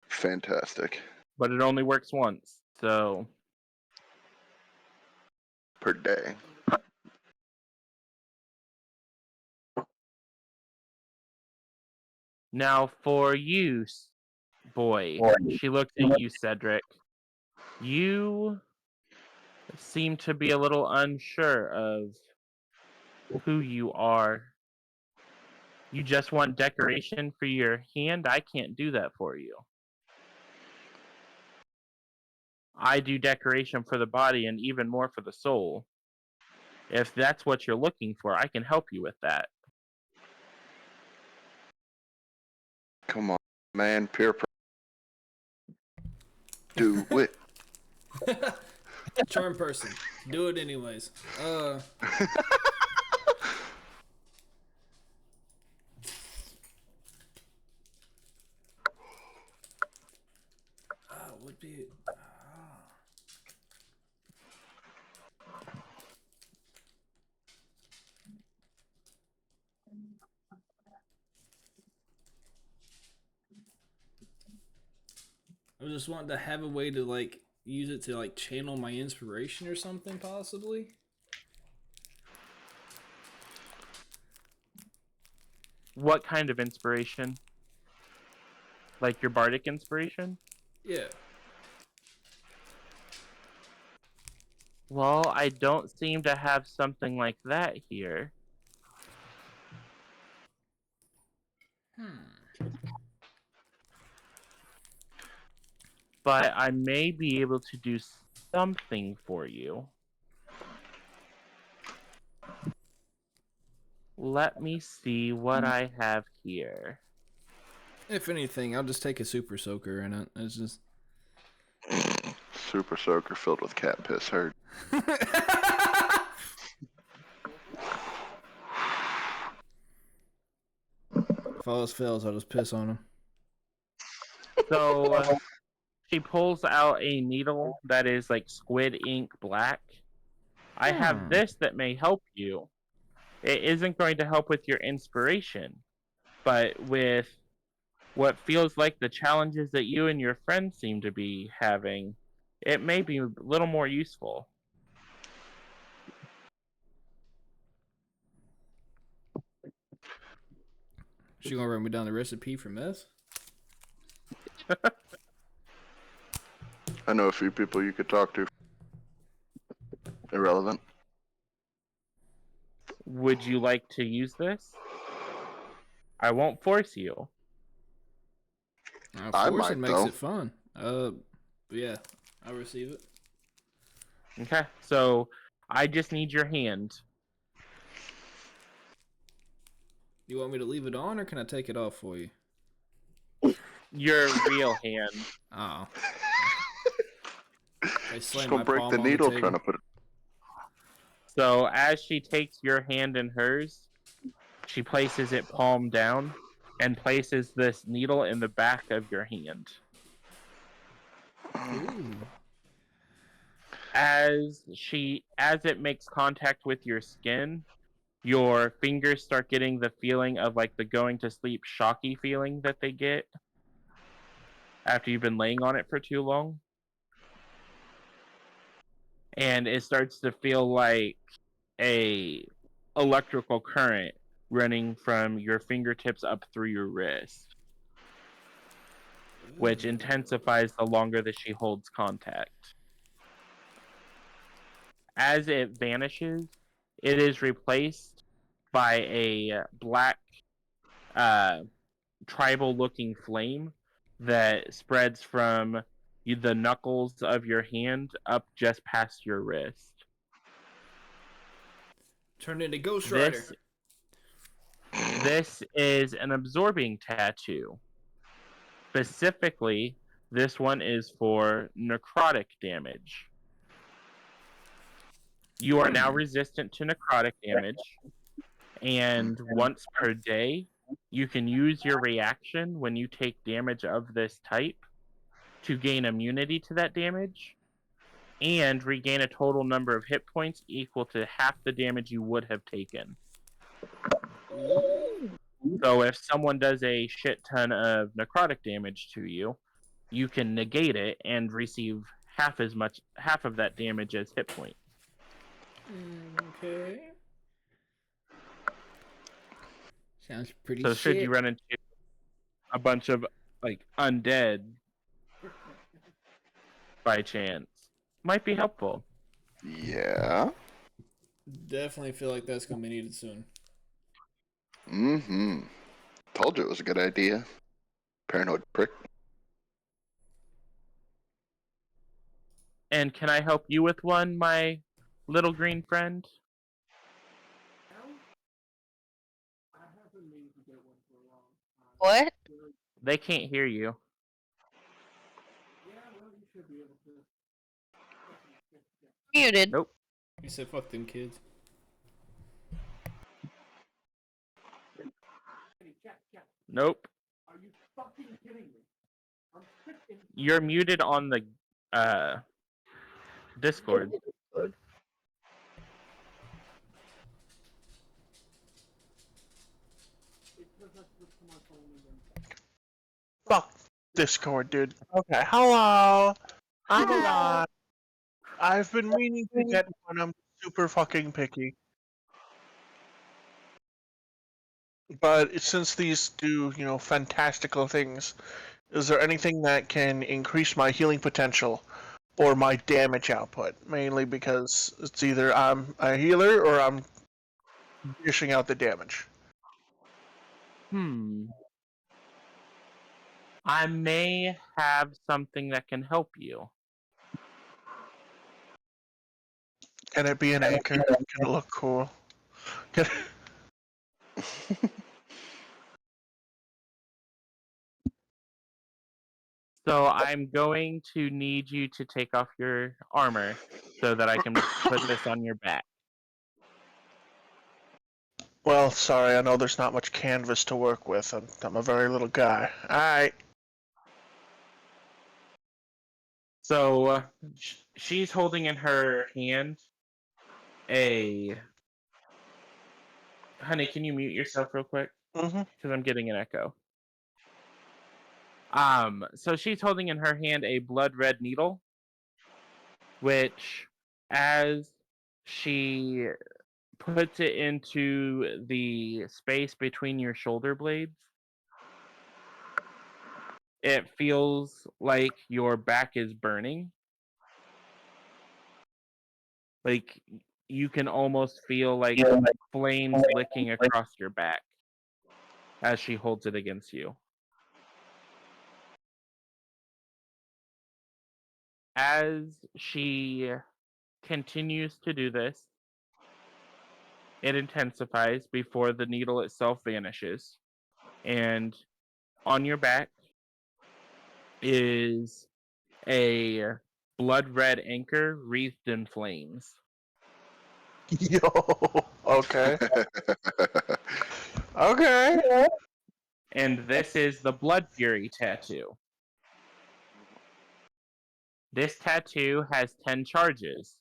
Fantastic. but it only works once. So Per day. now for you, boy, she looks at you, Cedric. You seem to be a little unsure of who you are. You just want decoration for your hand? I can't do that for you. I do decoration for the body and even more for the soul. If that's what you're looking for, I can help you with that. Come on, man. Peer pressure. Do it. Charm person. Do it anyways. Would be. I just wanted to have a way to like use it to like channel my inspiration or something, possibly. What kind of inspiration? Like your bardic inspiration? Yeah. Well, I don't seem to have something like that here. But I may be able to do something for you. Let me see what I have here. If anything, I'll just take a super soaker in it. It's just. Super soaker filled with cat piss hurt. If all else fails, I'll just piss on him. So she pulls out a needle that is like squid ink black. I have this that may help you. It isn't going to help with your inspiration, but with what feels like the challenges that you and your friends seem to be having, it may be a little more useful. She gonna write me down the recipe for meth? I know a few people you could talk to. Irrelevant. Would you like to use this? I won't force you. I Forcing might, makes though. it fun. But yeah, I'll receive it. Okay, so I just need your hand. You want me to leave it on, or can I take it off for you? Your real hand. Oh. I Just slammed gonna my break palm the on needle table. trying to put it. So as she takes your hand in hers, she places it palm down and places this needle in the back of your hand. Ooh. As it makes contact with your skin, your fingers start getting the feeling of like the going to sleep shocky feeling that they get after you've been laying on it for too long. And it starts to feel like a electrical current running from your fingertips up through your wrist, which intensifies the longer that she holds contact. As it vanishes, it is replaced by a black tribal looking flame that spreads from the knuckles of your hand up just past your wrist. Turned into Ghost Rider. This is an absorbing tattoo. Specifically, this one is for necrotic damage. You are now resistant to necrotic damage, and once per day, you can use your reaction when you take damage of this type to gain immunity to that damage and regain a total number of hit points equal to half the damage you would have taken. So if someone does a shit ton of necrotic damage to you, you can negate it and receive half of that damage as hit point. Okay. Sounds pretty So shit. should you run into a bunch of like undead by chance, might be helpful. Yeah. Definitely feel like that's gonna be needed soon. Mm-hmm. Told you it was a good idea. Paranoid prick. And can I help you with one, my little green friend? What? They can't hear you. Muted. Nope. You said fuck them kids. Nope. You're muted on the Discord. Fuck Discord, dude. Okay, hello. I'm alive. I've been meaning to get one. I'm super fucking picky. But since these do, fantastical things, is there anything that can increase my healing potential or my damage output? Mainly because it's either I'm a healer or I'm dishing out the damage. I may have something that can help you. Can it be an anchor? Can it look cool? Can... So I'm going to need you to take off your armor so that I can put this on your back. Well, sorry, I know there's not much canvas to work with. I'm a very little guy. Alright. So she's holding in her hand a... Honey, can you mute yourself real quick? Mm-hmm. Because I'm getting an echo. So she's holding in her hand a blood red needle, which, as she puts it into the space between your shoulder blades, it feels like your back is burning. Like you can almost feel like flames licking across your back as she holds it against you. As she continues to do this, it intensifies before the needle itself vanishes. And on your back is a blood red anchor wreathed in flames. Yo. Okay. Okay. And this is the Blood Fury tattoo. This tattoo has 10 charges.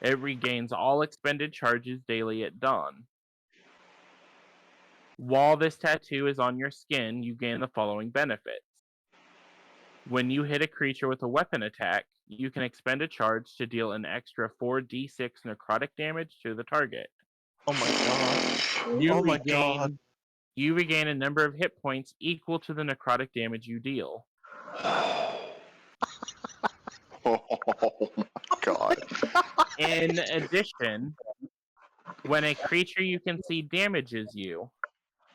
It regains all expended charges daily at dawn. While this tattoo is on your skin, you gain the following benefits. When you hit a creature with a weapon attack, you can expend a charge to deal an extra 4d6 necrotic damage to the target. Oh my god. You Oh my regain god. you regain a number of hit points equal to the necrotic damage you deal. Oh my god. In addition, when a creature you can see damages you,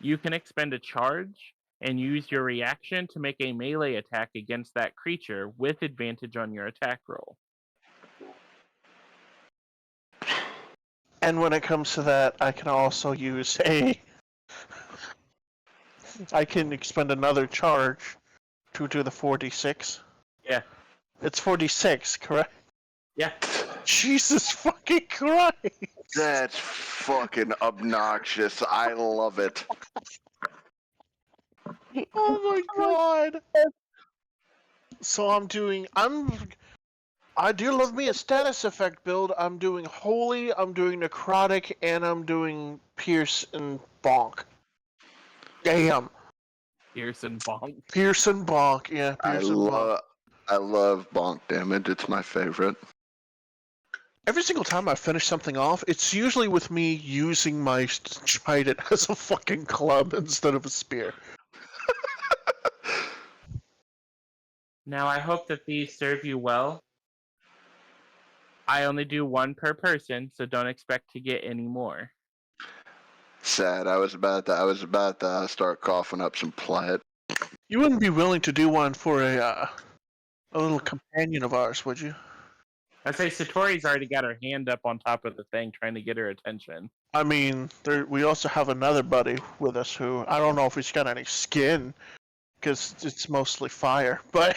you can expend a charge and use your reaction to make a melee attack against that creature with advantage on your attack roll. And when it comes to that, I can also use I can expend another charge to do the 4d6. Yeah. It's 4d6, correct? Yeah. Jesus fucking Christ! That's fucking obnoxious. I love it. Oh my god! So I do love me a status effect build. I'm doing Holy, I'm doing Necrotic, and I'm doing Pierce and Bonk. Damn. Pierce and bonk. Pierce and Bonk, yeah, Pierce and Bonk. I love bonk damage. It's my favorite. Every single time I finish something off, it's usually with me using my trident as a fucking club instead of a spear. Now I hope that these serve you well. I only do one per person, so don't expect to get any more. Sad. I was about to start coughing up some plat. You wouldn't be willing to do one for a little companion of ours, would you? I say Satori's already got her hand up on top of the thing trying to get her attention. I mean, we also have another buddy with us who I don't know if he's got any skin, because it's mostly fire. But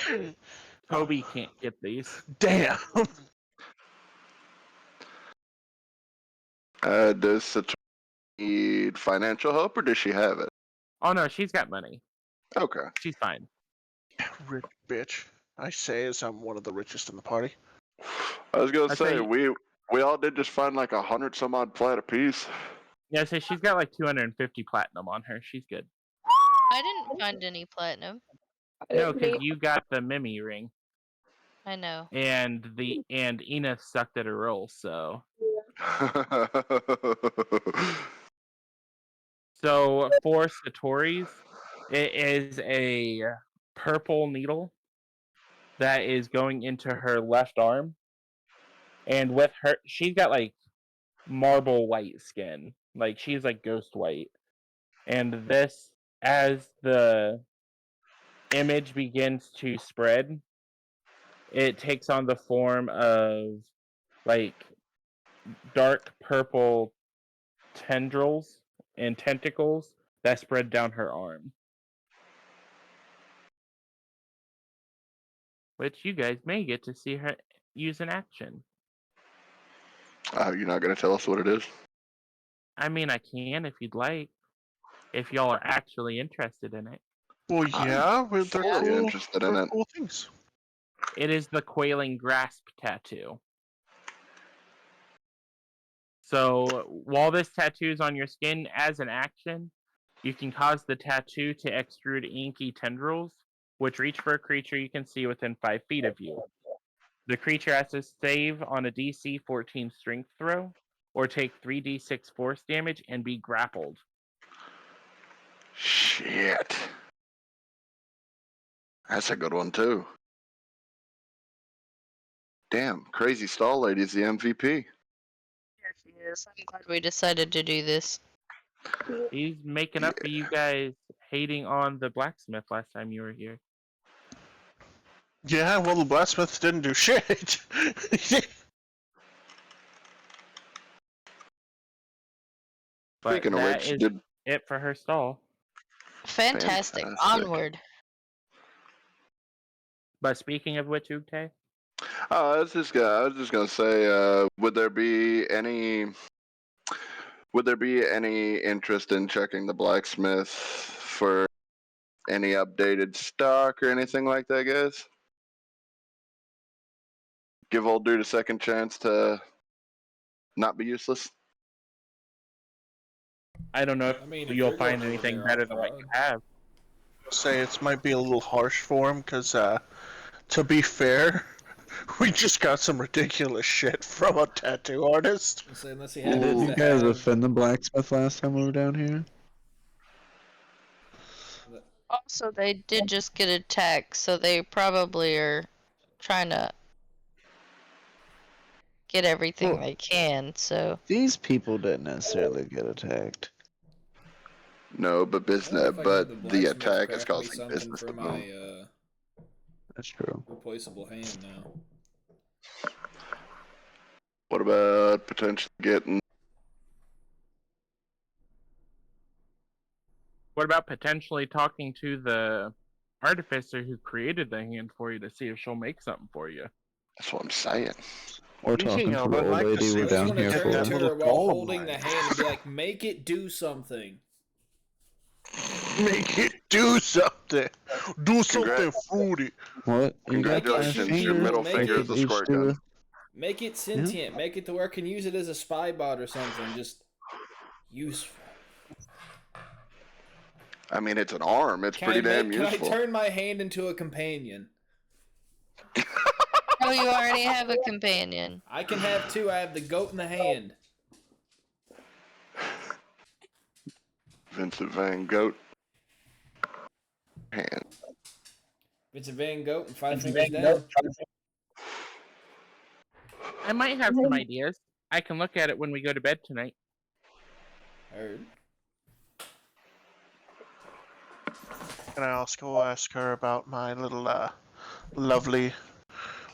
Toby can't get these. damn. Does Satori need financial help, or does she have it? Oh no, she's got money. Okay. She's fine. Rich bitch. I say as I'm one of the richest in the party. I was gonna I say say- we all did just find like 100 some odd plat apiece. Yeah, so she's got like 250 platinum on her. She's good. I didn't find any platinum. No, because you got the Mimi ring, I know. and Enith sucked at her roll. So for Satori's, it is a purple needle that is going into her left arm, and with her, she's got like marble white skin, like she's like ghost white, and this, as the image begins to spread, it takes on the form of like dark purple tendrils and tentacles that spread down her arm, which you guys may get to see her use in action. You're not gonna tell us what it is? I mean, I can if you'd like, if y'all are actually interested in it. Well, yeah, they're fully cool. interested in They're it. cool things. It is the Quailing Grasp tattoo. So while this tattoo is on your skin, as an action, you can cause the tattoo to extrude inky tendrils, which reach for a creature you can see within 5 feet of you. The creature has to save on a DC 14 strength throw, or take 3d6 force damage and be grappled. Shit. That's a good one too. Damn, Crazy Stall Lady's the MVP. Yes, I'm glad we decided to do this. He's making up for you guys hating on the blacksmith last time you were here. Yeah, well, the blacksmith didn't do shit. But Speaking of that which, is did it for her stall. Fantastic. Fantastic. Onward. But speaking of which, Ugte, I was just gonna say, would there be any interest in checking the blacksmith for any updated stock or anything like that, guys? Give old dude a second chance to not be useless. I don't know if I mean, if you'll you're going find over anything there, I'll better than what prod. you have. Say it might be a little harsh for him, because to be fair, we just got some ridiculous shit from a tattoo artist. I'll say unless he And happens didn't Ooh. you to guys have. offend the blacksmith last time we were down here? Also, they did just get attacked, so they probably are trying to get everything Well, they can. So these people didn't necessarily get attacked. No, but I wonder business, if I can have but the the blacksmith attack is craft me causing something business for to boom. my That's true. replaceable hand now. What about potentially getting? What about potentially talking to the artificer who created the hand for you to see if she'll make something for you? That's what I'm saying. Or Speaking talking to of, the I'd old like to lady see we're I if just down you want to can here get turn that to for. little her while golem holding the mine. hand and be like, "Make it do something." Make it do something. Do something Congra- fruity. What? You got Make it 5 shoot Congratulations, your fingers? people. middle Make finger We is it could a each squirt do gun. a... make it sentient. Make it to where I can use it as a spy bot or something. Just useful. I mean, it's an arm. It's pretty damn Can I useful. turn my hand into a companion? oh, you already have a companion. I can have two. I have the goat in the hand. Vincent Van Goat hand. Vincent Van Goat and 5 fingers down. I might have some ideas. I can look at it when we go to bed tonight. Heard. Can I also ask her about my little lovely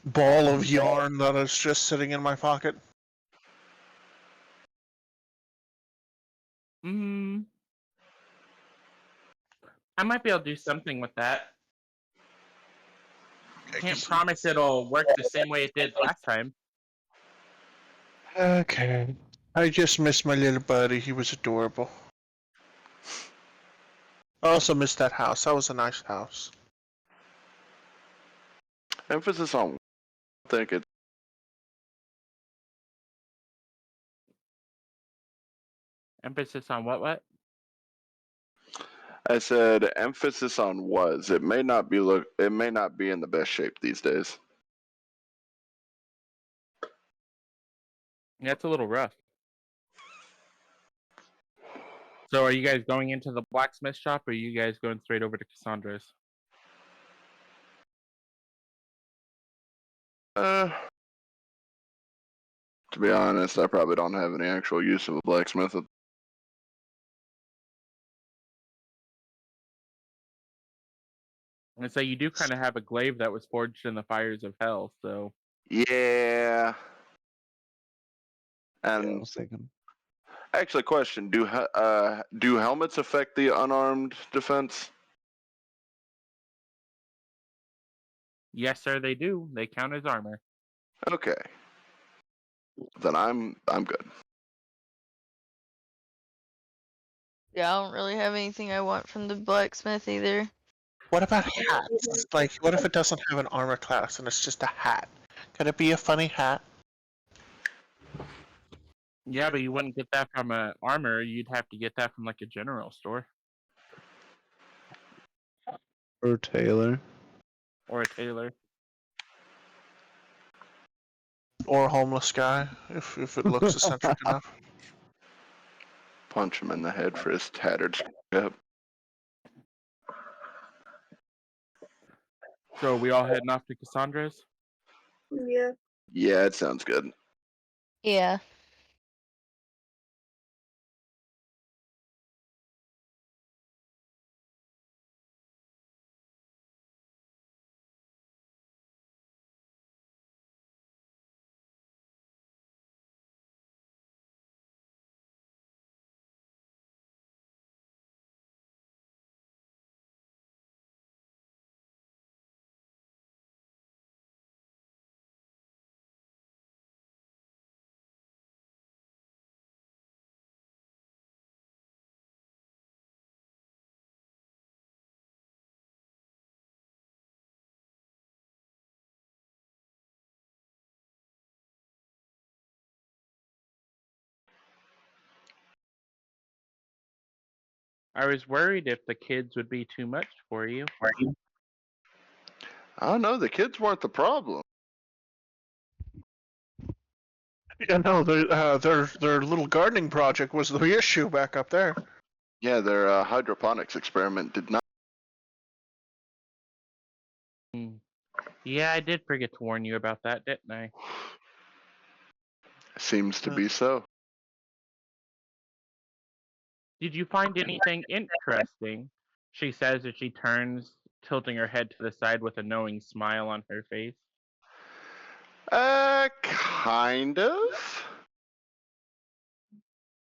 ball of yarn that is just sitting in my pocket? Hmm. I might be able to do something with that. Can't promise it'll work the same way it did last time. Okay. I just miss my little buddy. He was adorable. I also miss that house. That was a nice house. Emphasis on. I think it's. Emphasis on what? I said emphasis on was. It may not be It may not be in the best shape these days. Yeah, it's a little rough. So are you guys going into the blacksmith shop, or are you guys going straight over to Cassandra's? To be honest, I probably don't have any actual use of a blacksmith. And so you do kind of have a glaive that was forged in the fires of hell, so... Yeah. Yeah, I And was thinking. actually, question: do helmets affect the unarmed defense? Yes, sir, they do. They count as armor. Okay. Then I'm good. Yeah, I don't really have anything I want from the blacksmith either. What about hats? Like, what if it doesn't have an armor class and it's just a hat? Could it be a funny hat? Yeah, but you wouldn't get that from a armor. You'd have to get that from like a general store Or Taylor. or a tailor. Or a homeless guy, if it looks eccentric enough. Punch him in the head for his tattered scrap. So are we all heading off to Cassandra's? Yeah. Yeah, it sounds good. Yeah. I was worried if the kids would be too much for you. I don't know. The kids weren't the problem. Yeah, no, their little gardening project was the issue back up there. Yeah, their hydroponics experiment did not. Yeah, I did forget to warn you about that, didn't I? Seems to be so. Did you find anything interesting? She says as she turns, tilting her head to the side with a knowing smile on her face. Kind of.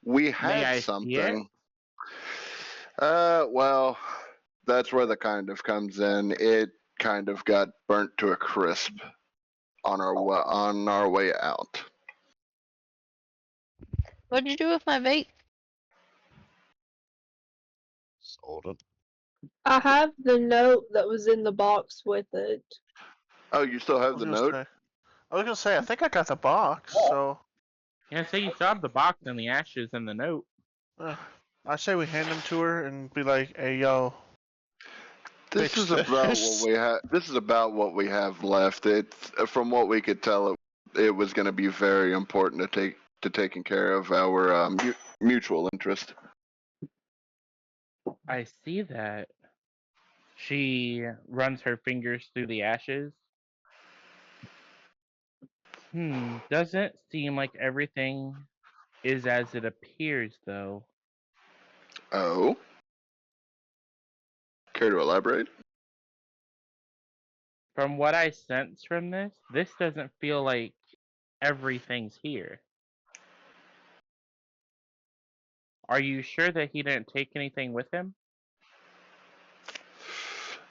We May had I see it? something. Well, that's where the kind of comes in. It kind of got burnt to a crisp on our way out. What'd you do with my vape? Sold it. I have the note that was in the box with it. Oh, you still have the note? I was gonna say, I think I got the box, so Yeah, so you still have the box and the ashes and the note. I say we hand them to her and be like, "Hey, yo, This fix is about this." what we have. This is about what we have left. It's from what we could tell, it was going to be very important to taking care of our mutual interest. I see that. She runs her fingers through the ashes. Doesn't seem like everything is as it appears, though. Oh, care to elaborate? From what I sense from this doesn't feel like everything's here. Are you sure that he didn't take anything with him?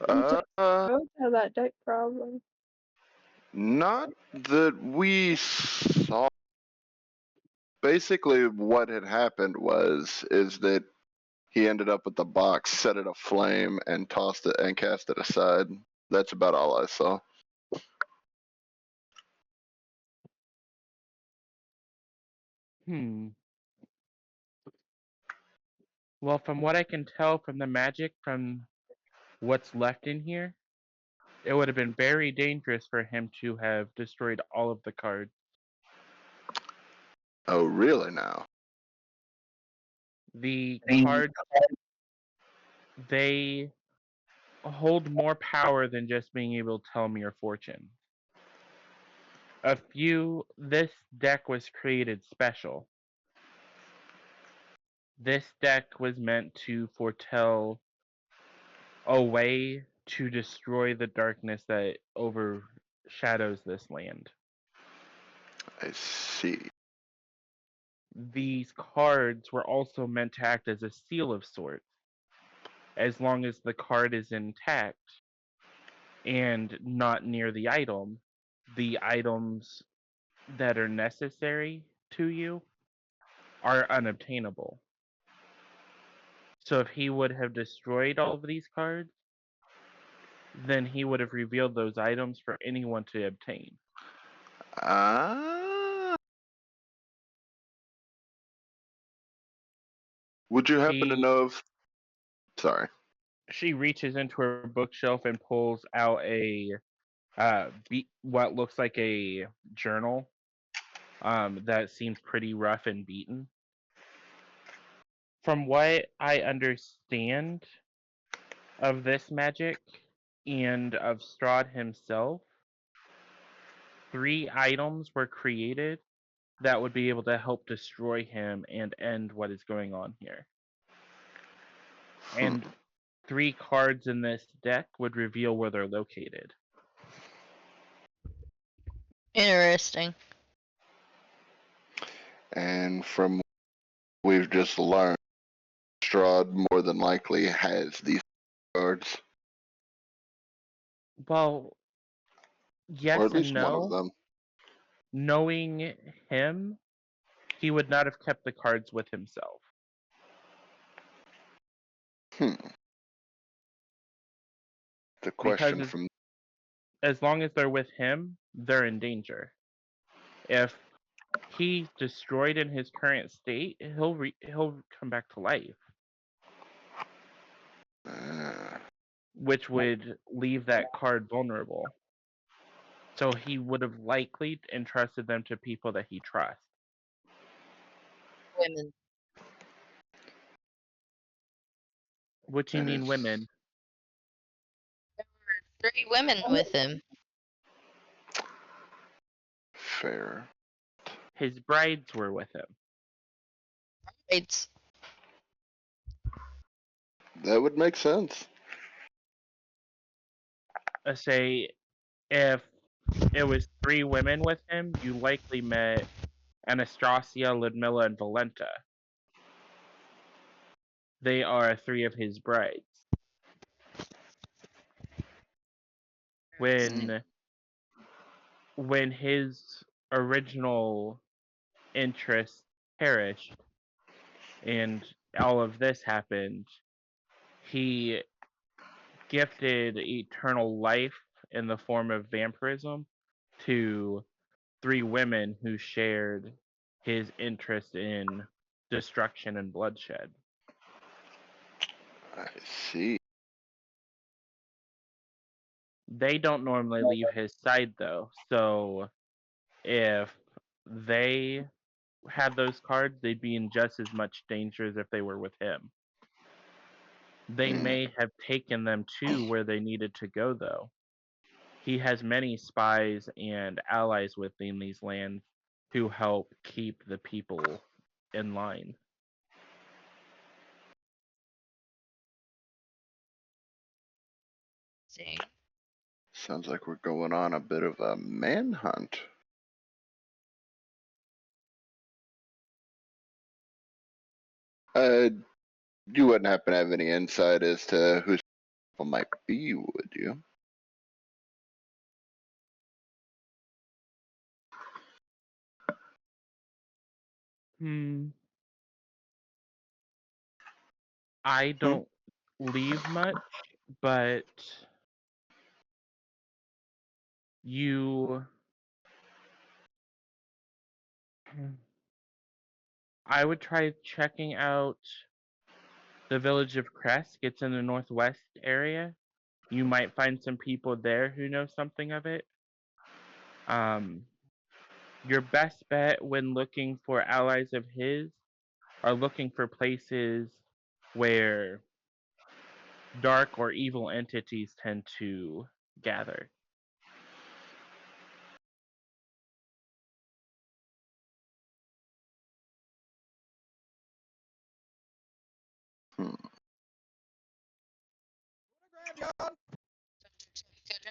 Both have that deck problem. Not that we saw. Basically, what had happened is that he ended up with the box, set it aflame, and tossed it and cast it aside. That's about all I saw. Well, from what I can tell from the magic from what's left in here, it would have been very dangerous for him to have destroyed all of the cards. Oh, really now? The cards, they hold more power than just being able to tell me your fortune. This deck was created special. This deck was meant to foretell a way to destroy the darkness that overshadows this land. I see. These cards were also meant to act as a seal of sorts. As long as the card is intact and not near the items that are necessary to you are unobtainable. So if he would have destroyed all of these cards, then he would have revealed those items for anyone to obtain. Would you happen to know if... Sorry. She reaches into her bookshelf and pulls out what looks like a journal that seems pretty rough and beaten. From what I understand of this magic and of Strahd himself, 3 items were created that would be able to help destroy him and end what is going on here. And 3 cards in this deck would reveal where they're located. Interesting. And from what we've just learned, Strahd more than likely has these cards. Well, yes Or at least and no. one of them. Knowing him, he would not have kept the cards with himself. The question Because from... as long as they're with him, they're in danger. If he's destroyed in his current state, he'll come back to life. which would leave that card vulnerable. So he would have likely entrusted them to people that he trusts. Women. What do you And mean, it's women? 3 women with him. fair. His brides were with him. It's That would make sense. Say, if it was 3 women with him, you likely met Anastasia, Ludmilla, and Valenta. They are 3 of his brides. When his original interest perished and all of this happened, he gifted eternal life in the form of vampirism to 3 women who shared his interest in destruction and bloodshed. I see. They don't normally leave his side though, so if they had those cards, they'd be in just as much danger as if they were with him. They may have taken them to where they needed to go though. He has many spies and allies within these lands who help keep the people in line. see. Sounds like we're going on a bit of a manhunt. You wouldn't happen to have any insight as to who people might be, would you? I don't leave much, but I would try checking out the village of Kresk. It's in the northwest area. You might find some people there who know something of it. Your best bet when looking for allies of his are looking for places where dark or evil entities tend to gather. Good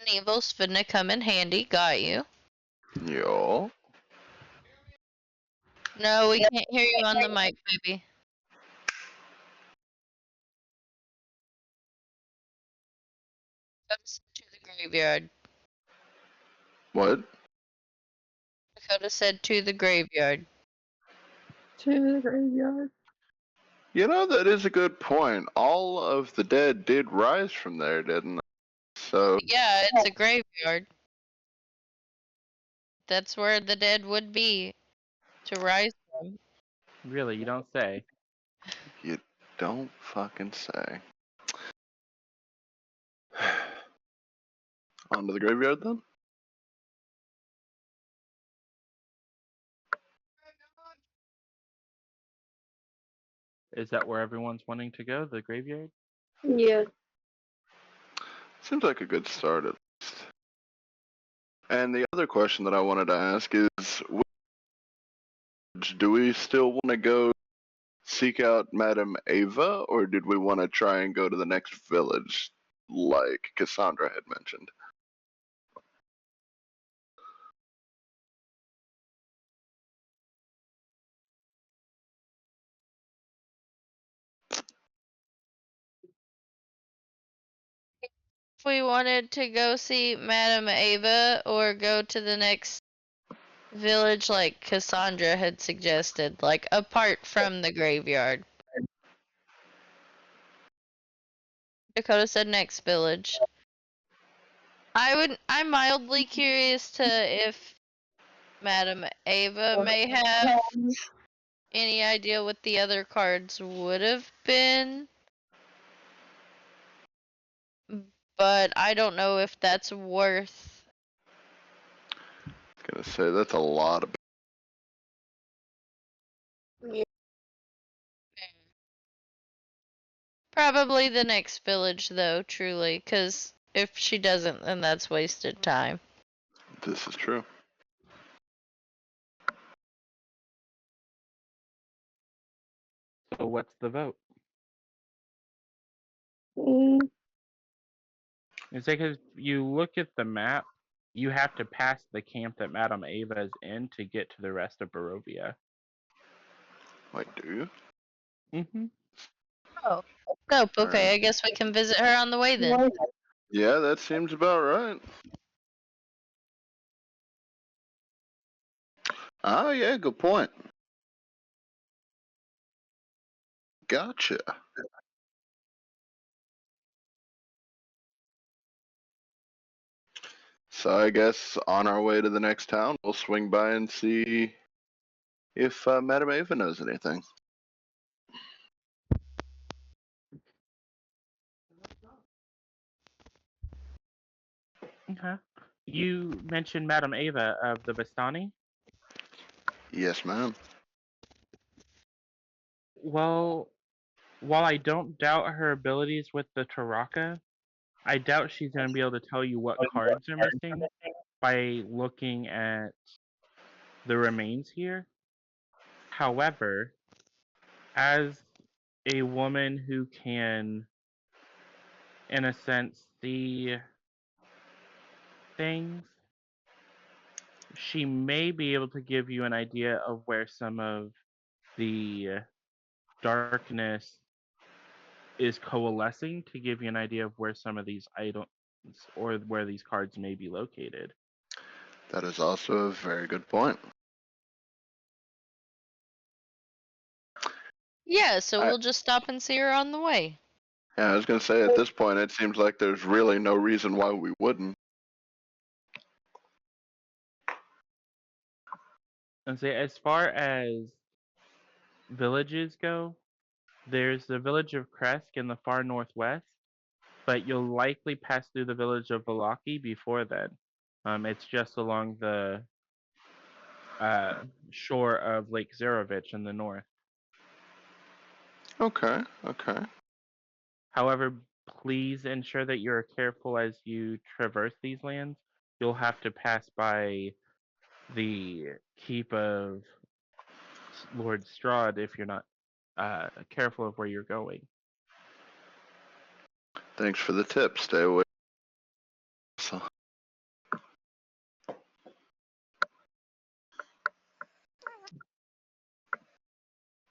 and evil's finna come in handy. Got you. Yo. No, we can't hear you on the mic, baby. Dakota said to the graveyard. What? Dakota said to the graveyard. To the graveyard. You know, that is a good point. All of the dead did rise from there, didn't they? So, Yeah, it's a graveyard. That's where the dead would be to rise from. Really, you don't say. you don't fucking say. On to the graveyard then? Is that where everyone's wanting to go? The graveyard? Yeah. Seems like a good start at least. And the other question that I wanted to ask is, do we still want to go seek out Madame Ava, or did we want to try and go to the next village, like Cassandra had mentioned? If we wanted to go see Madame Ava or go to the next village like Cassandra had suggested, like apart from the graveyard. Dakota said next village. I'm mildly curious to if Madame Ava may have any idea what the other cards would have been. but I don't know if that's worth. Gonna say that's a lot of. Probably the next village, though, truly, because if she doesn't, then that's wasted time. This is true. So what's the vote? Mm, It's because you look at the map, you have to pass the camp that Madame Ava is in to get to the rest of Barovia. Wait, do you? Mm-hmm. Oh. Nope, okay, Alright. I guess we can visit her on the way then. Yeah, that seems about right. Ah, yeah, good point. Gotcha. So I guess on our way to the next town, we'll swing by and see if Madame Ava knows anything. Okay. You mentioned Madame Ava of the Vistani? Yes, ma'am. Well, while I don't doubt her abilities with the Taraka, I doubt she's going to be able to tell you what cards are missing by looking at the remains here. However, as a woman who can, in a sense, see things, she may be able to give you an idea of where some of the darkness is coalescing to give you an idea of where some of these items or where these cards may be located. That is also a very good point. Yeah, so I- we'll just stop and see her on the way. Yeah, I was gonna say at this point, it seems like there's really no reason why we wouldn't. And say, as far as villages go, there's the village of Kresk in the far northwest, but you'll likely pass through the village of Valaki before then. It's just along the shore of Lake Zarovich in the north. Okay, okay. However, please ensure that you're careful as you traverse these lands. You'll have to pass by the keep of Lord Strahd if you're not careful of where you're going. Thanks for the tip. Stay away. So,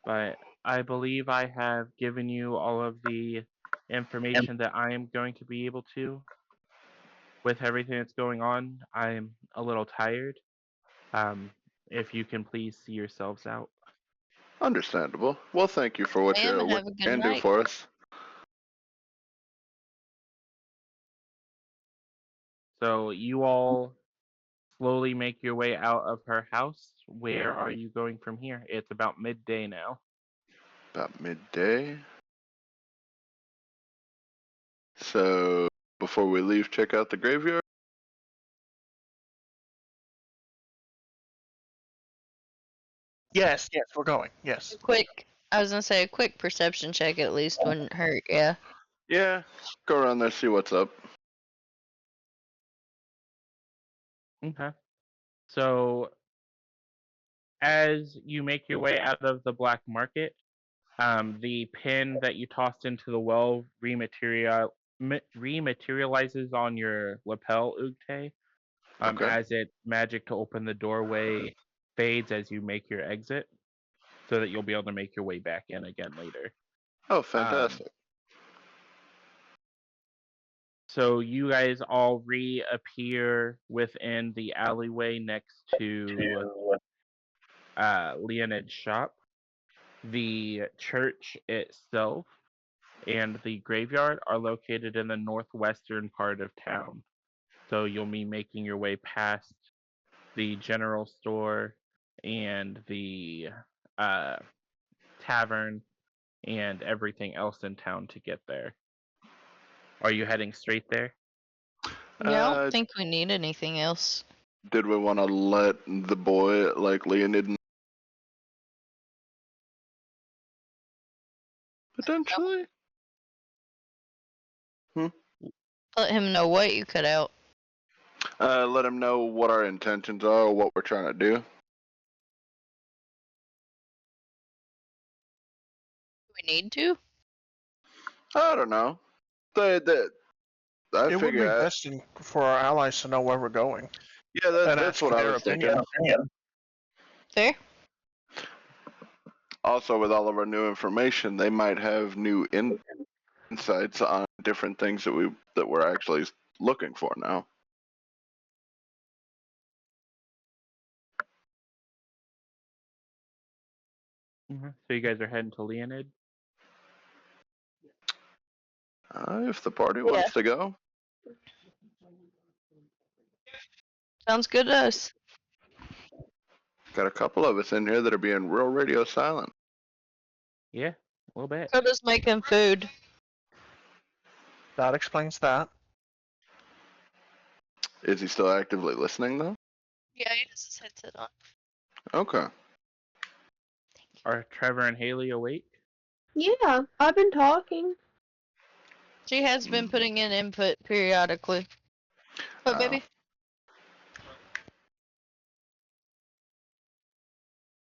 But I believe I have given you all of the information that I am going to be able to. With everything that's going on, I'm a little tired. If you can please see yourselves out. understandable. Well, thank you for what Ma'am, you have a good can do night. for us. So you all slowly make your way out of her house. Where are you going from here? It's about midday now. About midday. So before we leave, check out the graveyard. Yes, yes, we're going. Yes. I was gonna say a quick perception check at least wouldn't hurt, yeah. Yeah, go around there, see what's up. Okay. So as you make your way out of the black market, the pin that you tossed into the well rematerializes on your lapel, Ugte, Okay. as its magic to open the doorway fades as you make your exit, so that you'll be able to make your way back in again later. Oh, fantastic. So you guys all reappear within the alleyway next to Leonid's shop. The church itself and the graveyard are located in the northwestern part of town. So you'll be making your way past the general store and the tavern and everything else in town to get there. Are you heading straight there? Yeah, I don't think we need anything else. Did we want to let the boy, like Leonid, potentially? Let him know what you cut out. Let him know what our intentions are, what we're trying to do. Do we need to? I don't know. I It would be figure best for our allies to know where we're going. Yeah, and that's ask what I their was thinking. opinion. Fair. Also, with all of our new information, they might have new insights on different things that we're actually looking for now. So you guys are heading to Leonid? If the party wants to go. Sounds good to us. Got a couple of us in here that are being real radio silent. Yeah, a little bit. So just making food. That explains that. Is he still actively listening, though? Yeah, he has his headset on. Okay. Are Trevor and Haley awake? Yeah, I've been talking. She has been putting in input periodically. But baby.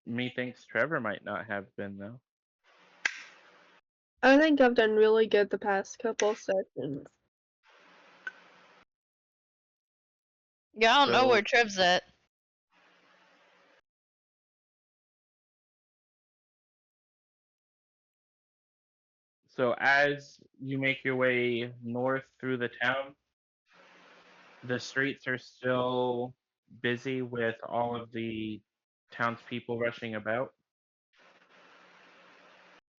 Methinks Trevor might not have been, though. I think I've done really good the past couple sessions. Yeah, I don't know So- where Trev's at. So as you make your way north through the town, the streets are still busy with all of the townspeople rushing about.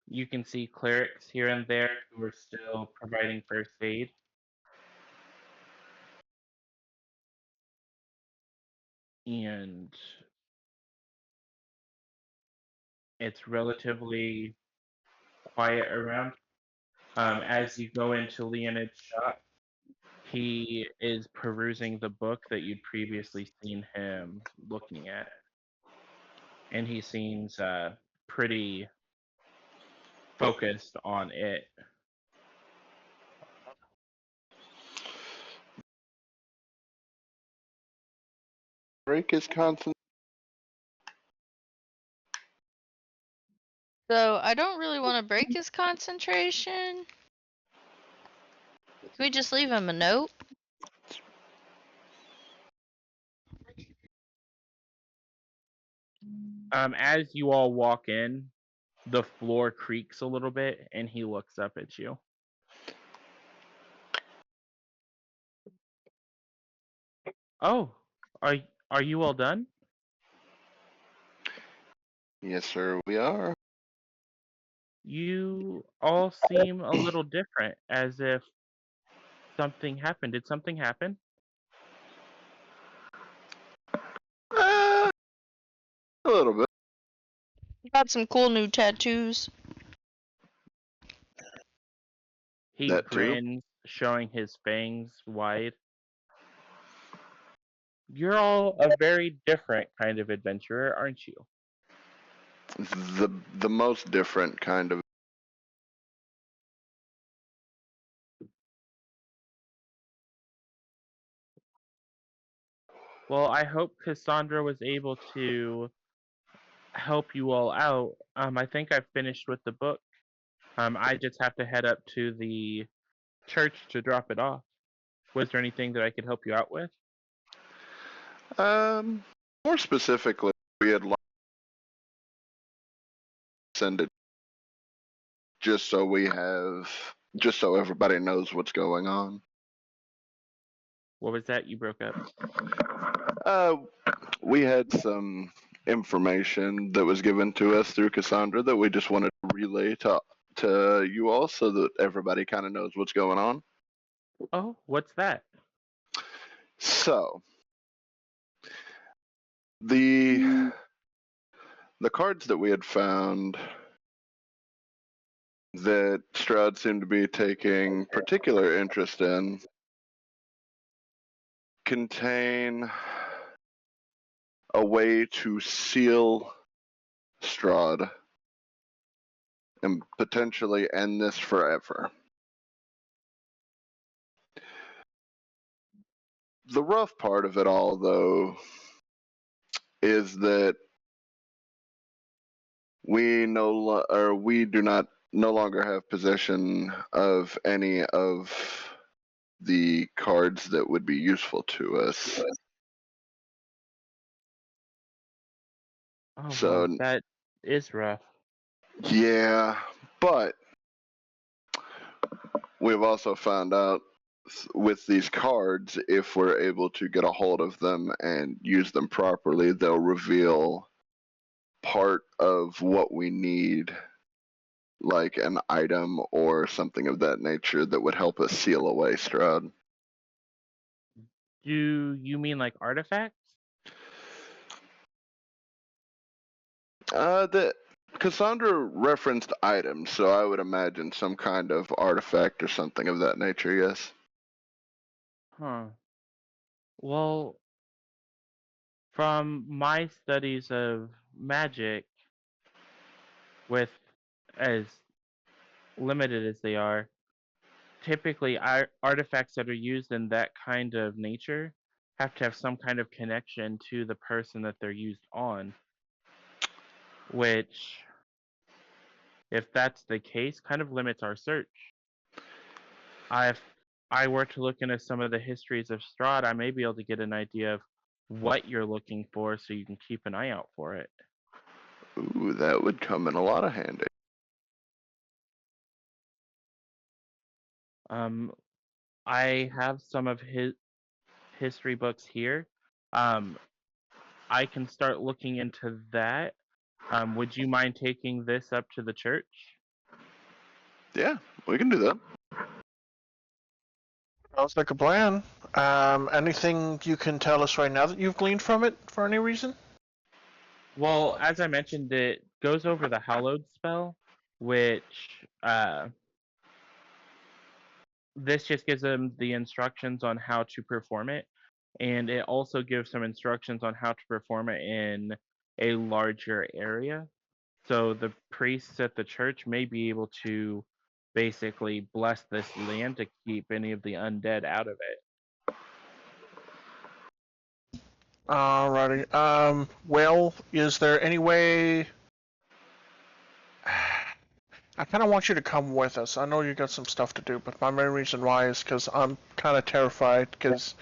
You can see clerics here and there who are still providing first aid. And it's relatively quiet around. As you go into Leonid's shop, he is perusing the book that you'd previously seen him looking at. And he seems pretty focused on it. Break his constant. So I don't really want to break his concentration. Can we just leave him a note? As you all walk in, the floor creaks a little bit, and he looks up at you. Oh, are you all done? Yes, sir, we are. You all seem a little different, as if something happened. Did something happen? A little bit. Got some cool new tattoos. He That too. grins, showing his fangs wide. You're all a very different kind of adventurer, aren't you? The most different kind of. Well, I hope Cassandra was able to help you all out. I think I've finished with the book. I just have to head up to the church to drop it off. Was there anything that I could help you out with? More specifically, we had send it just so everybody knows what's going on. What was that? You broke up. We had some information that was given to us through Cassandra that we just wanted to relay to you all so that everybody kind of knows what's going on. Oh, what's that? So, the cards that we had found that Strahd seemed to be taking particular interest in contain a way to seal Strahd and potentially end this forever. The rough part of it all, though, is that we do not no longer have possession of any of the cards that would be useful to us. Oh, So well, that is rough. yeah, but we've also found out with these cards, if we're able to get a hold of them and use them properly, they'll reveal part of what we need, like an item or something of that nature that would help us seal away Strahd. Do you mean like artifacts? The Cassandra referenced items, so I would imagine some kind of artifact or something of that nature, yes. Huh. Well, from my studies of magic, with as limited as they are, typically artifacts that are used in that kind of nature have to have some kind of connection to the person that they're used on, which, if that's the case, kind of limits our search. If I were to look into some of the histories of Strahd, I may be able to get an idea of what you're looking for so you can keep an eye out for it. Ooh, that would come in a lot of handy. I have some of his history books here. I can start looking into that. Would you mind taking this up to the church? Yeah, we can do that. Sounds like a plan. Anything you can tell us right now that you've gleaned from it for any reason? Well, as I mentioned, it goes over the hallowed spell, which this just gives them the instructions on how to perform it, and it also gives some instructions on how to perform it in a larger area. So the priests at the church may be able to basically bless this land to keep any of the undead out of it. Alrighty. Well, is there any way... I kind of want you to come with us. I know you got some stuff to do, but my main reason why is because I'm kind of terrified, because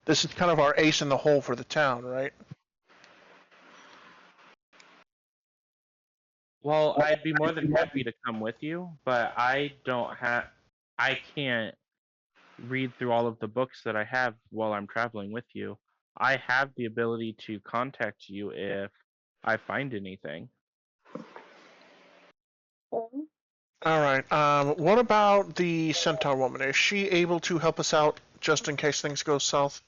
this is kind of our ace in the hole for the town, right? Well, I'd be more than happy to come with you, but I can't read through all of the books that I have while I'm traveling with you. I have the ability to contact you if I find anything. Alright, what about the centaur woman? Is she able to help us out just in case things go south?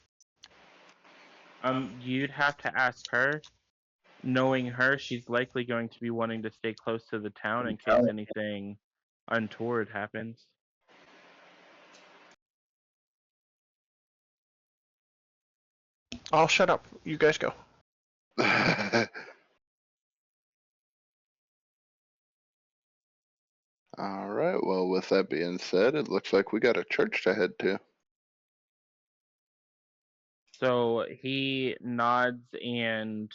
You'd have to ask her. Knowing her, she's likely going to be wanting to stay close to the town in case anything untoward happens. I'll shut up. You guys go. Alright, well, with that being said, it looks like we got a church to head to. So he nods and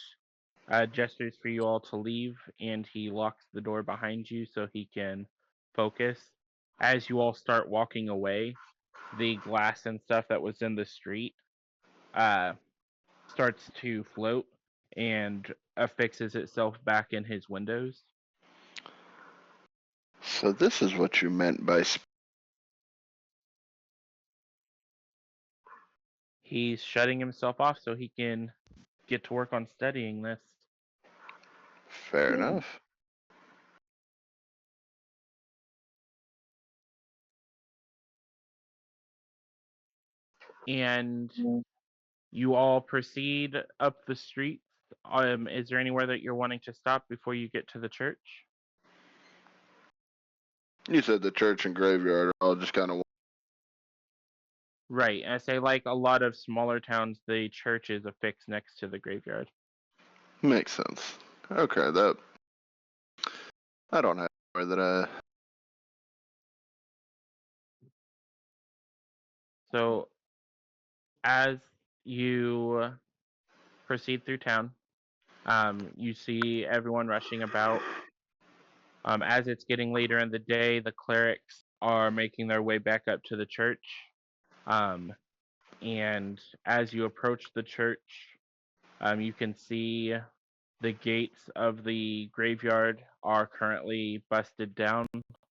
gestures for you all to leave, and he locks the door behind you so he can focus. As you all start walking away, the glass and stuff that was in the street starts to float and affixes itself back in his windows. So this is what you meant by He's shutting himself off so he can get to work on studying this. fair enough. And you all proceed up the street. Is there anywhere that you're wanting to stop before you get to the church? You said the church and graveyard are all just kind of Right. I say like a lot of smaller towns, the church is affixed next to the graveyard. makes sense. Okay, that I don't have more that So as you proceed through town, you see everyone rushing about. As it's getting later in the day, the clerics are making their way back up to the church. And as you approach the church, you can see the gates of the graveyard are currently busted down,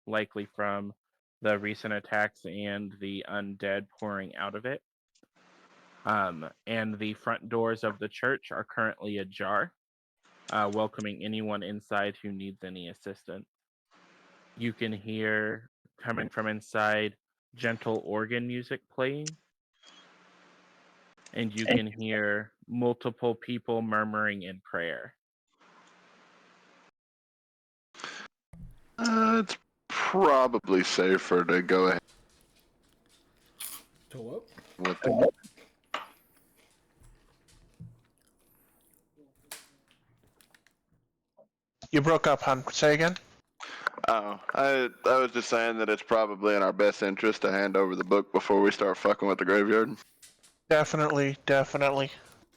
likely from the recent attacks and the undead pouring out of it. And the front doors of the church are currently ajar, welcoming anyone inside who needs any assistance. You can hear, coming from inside, gentle organ music playing, and you can hear multiple people murmuring in prayer. it's probably safer to go ahead To what? with the. You broke up, hon. Say again. Oh, I was just saying that it's probably in our best interest to hand over the book before we start fucking with the graveyard. Definitely, definitely.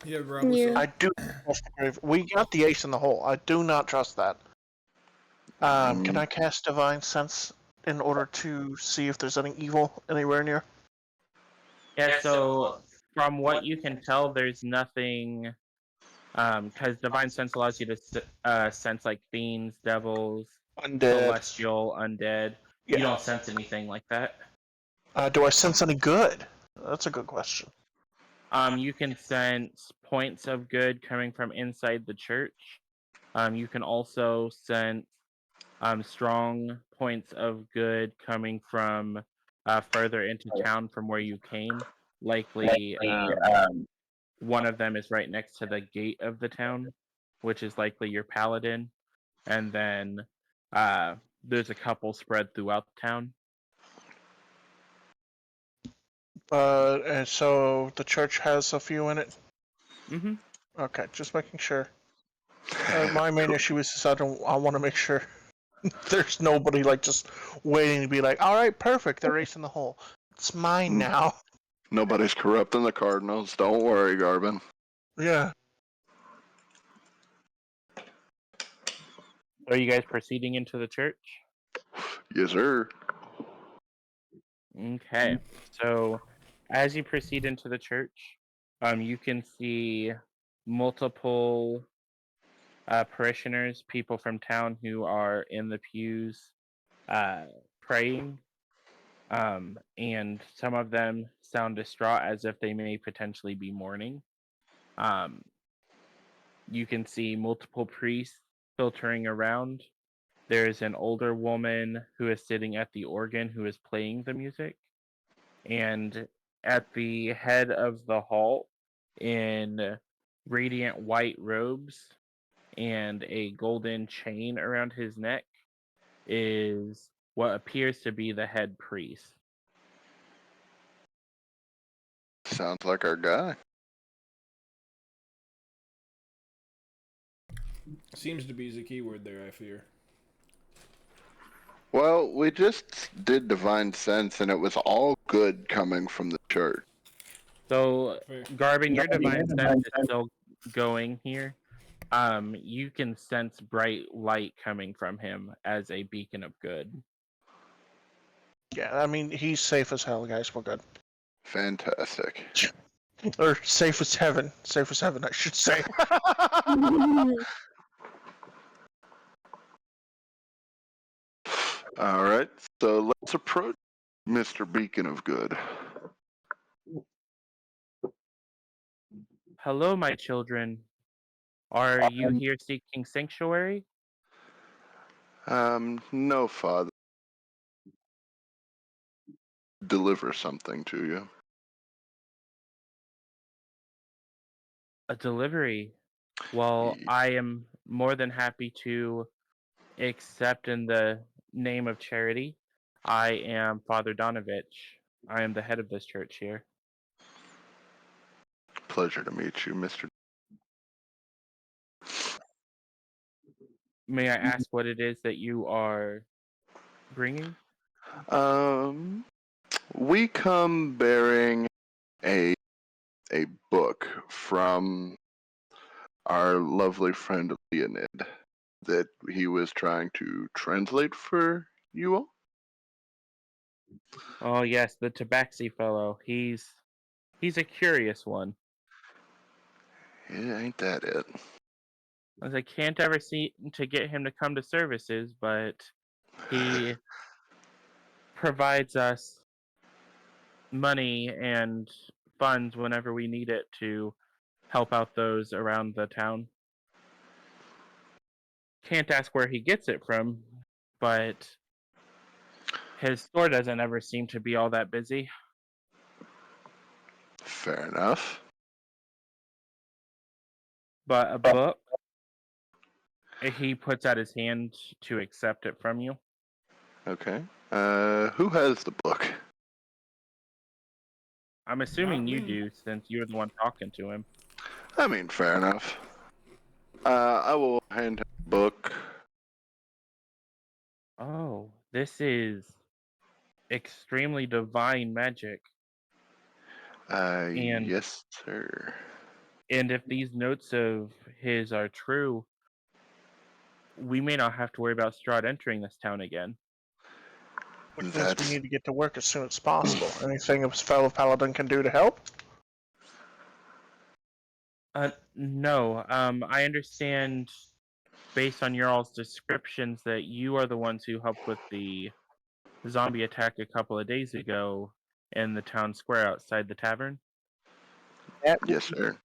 Yeah, Rob, what's Yeah. up? I do trust the grave. We got the ace in the hole. I do not trust that. Can I cast Divine Sense in order to see if there's any evil anywhere near? Yeah, so from what you can tell, there's nothing, because Divine Sense allows you to sense like fiends, devils, Undead. celestial, undead. You Yeah. don't sense anything like that. Do I sense any good? That's a good question. You can sense points of good coming from inside the church. You can also sense strong points of good coming from further into town from where you came. Likely, one of them is right next to the gate of the town, which is likely your paladin. And then there's a couple spread throughout the town. And so the church has a few in it? Mm-hmm. Okay, just making sure. My main issue is I want to make sure there's nobody like just waiting to be like, all right, perfect, they're racing the hole. It's mine now. Nobody's corrupting the Cardinals. Don't worry, Garvin. Yeah. Are you guys proceeding into the church? Yes, sir. Okay. So as you proceed into the church, you can see multiple parishioners, people from town who are in the pews praying. And some of them sound distraught as if they may potentially be mourning. You can see multiple priests filtering around. There's an older woman who is sitting at the organ who is playing the music. And at the head of the hall, in radiant white robes and a golden chain around his neck, is what appears to be the head priest. Sounds like our guy. Seems to be the keyword there, I fear. Well, we just did Divine Sense, and it was all good coming from the church. So, Fair. Garvin, your divine sense is still going here. You can sense bright light coming from him as a beacon of good. Yeah, I mean, he's safe as hell, guys. We're good. Fantastic. Or safe as heaven. Safe as heaven, I should say. All right, so let's approach Mr. Beacon of Good. Hello, my children. Are you here seeking sanctuary? No, Father. Deliver something to you. A delivery. Well, I am more than happy to accept in the name of charity. I am Father Donovich. I am the head of this church here. Pleasure to meet you, Mr. May I ask what it is that you are bringing? We come bearing a book from our lovely friend Leonid that he was trying to translate for you all. Oh yes, the Tabaxi fellow. He's a curious one. Yeah, ain't that it? As I can't ever seem to get him to come to services, but he provides us money and funds whenever we need it to help out those around the town. Can't ask where he gets it from, but his store doesn't ever seem to be all that busy. Fair enough. But a book, he puts out his hand to accept it from you. Okay. Who has the book? I'm assuming Not you me. do, since you're the one talking to him. I mean, fair enough. I will hand him the book. Oh, this is extremely divine magic. And Yes, sir. and if these notes of his are true, we may not have to worry about Strahd entering this town again. Which means That's we need to get to work as soon as possible. Anything a fellow paladin can do to help? No. I understand, based on your all's descriptions, that you are the ones who helped with the zombie attack a couple of days ago in the town square outside the tavern. yes, sir.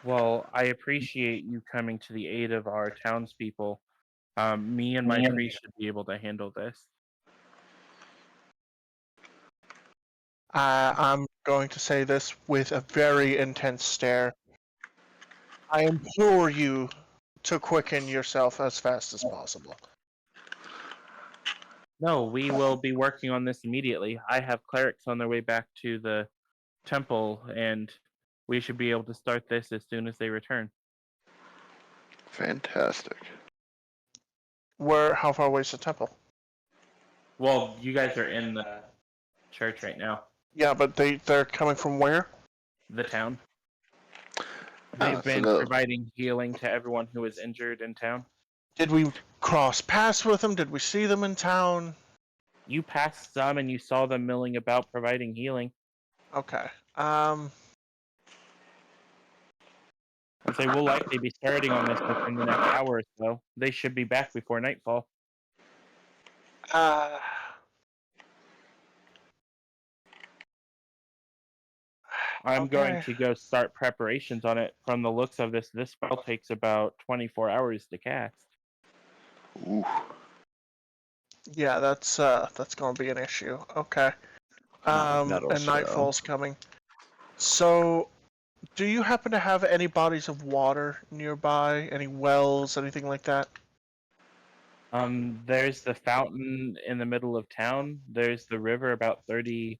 Well, I appreciate you coming to the aid of our townspeople. Me and my priest should be able to handle this. I'm going to say this with a very intense stare. I implore you to quicken yourself as fast as possible. No, we will be working on this immediately. I have clerics on their way back to the temple, and we should be able to start this as soon as they return. Fantastic. How far away is the temple? Well, you guys are in the church right now, Yeah, but they're coming from where? the town. Ah, They've so been the- providing healing to everyone who is injured in town. Did we cross paths with them? Did we see them in town? You passed some and you saw them milling about providing healing. Okay. I'd say we'll likely be starting on this within the next hour or so. They should be back before nightfall. I'm going Okay. to go start preparations on it. From the looks of this spell takes about 24 hours to cast. Ooh. Yeah, that's gonna be an issue. Okay. That'll And show. nightfall's coming. So, do you happen to have any bodies of water nearby? Any wells, anything like that? There's the fountain in the middle of town. There's the river about 30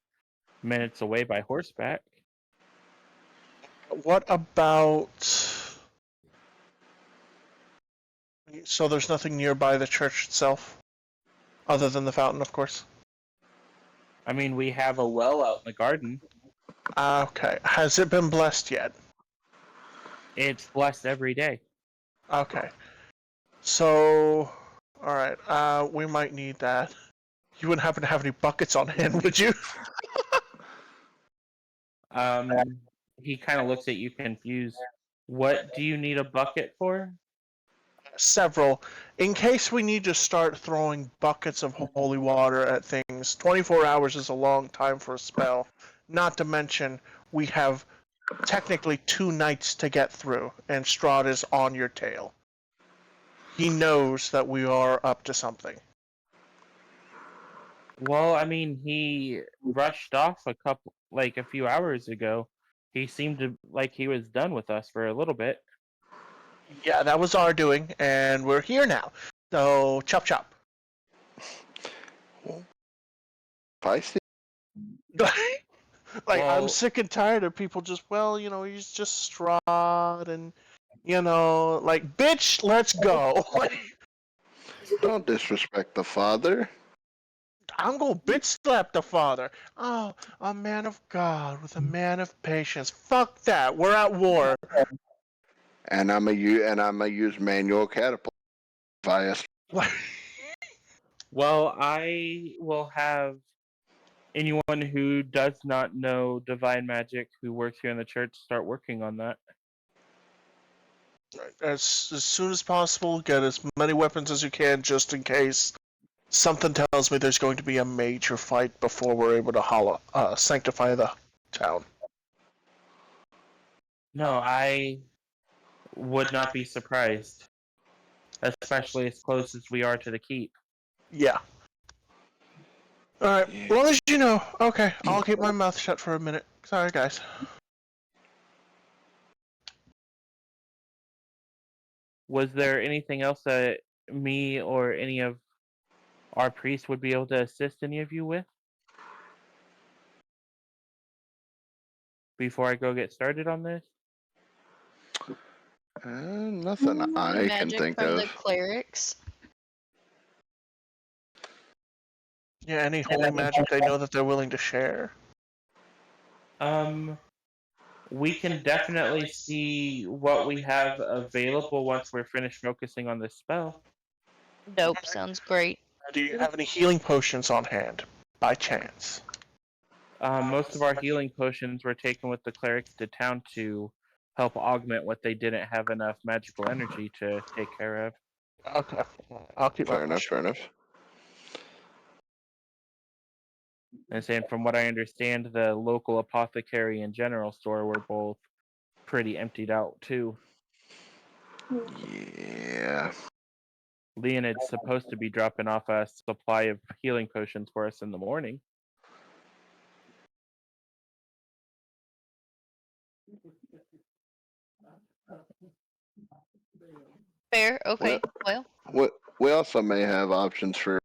minutes away by horseback. What about... So there's nothing nearby the church itself? Other than the fountain, of course? I mean, we have a well out in the garden. Okay. Has it been blessed yet? It's blessed every day. Okay. So... Alright, we might need that. You wouldn't happen to have any buckets on hand, would you? He kind of looks at you confused. What do you need a bucket for? Several. In case we need to start throwing buckets of holy water at things, 24 hours is a long time for a spell. Not to mention, we have technically 2 nights to get through, and Strahd is on your tail. He knows that we are up to something. Well, I mean, he rushed off a few hours ago. He seemed to like he was done with us for a little bit. Yeah, that was our doing, and we're here now. So, chop chop. Feisty. Like, I'm Well- sick and tired of people just, well, he's just Strahd, and, like, bitch, let's go. Don't disrespect the father. I'm gonna bitch slap the father. Oh, a man of God with a man of patience. Fuck that. We're at war. And I'm gonna use manual catapult via. Well, I will have anyone who does not know divine magic who works here in the church start working on that. As soon as possible, get as many weapons as you can, just in case. Something tells me there's going to be a major fight before we're able to sanctify the town. No, I would not be surprised, especially as close as we are to the keep. Yeah. Alright, as long as you know. Okay, I'll keep my mouth shut for a minute. Sorry, guys. Was there anything else that me or any of our priests would be able to assist any of you with before I go get started on this? Nothing I can Magic think from of. the clerics. Yeah, any holy magic they know that they're willing to share? We can definitely see what we have available once we're finished focusing on this spell. Dope, sounds great. Do you have any healing potions on hand, by chance? Most of our healing potions were taken with the clerics to town to help augment what they didn't have enough magical energy to take care of. Okay, I'll keep my Fair enough. mouth Fair enough. And saying, from what I understand, the local apothecary and general store were both pretty emptied out too. Yeah. Leonid's supposed to be dropping off a supply of healing potions for us in the morning. Fair, okay, well. We also may have options for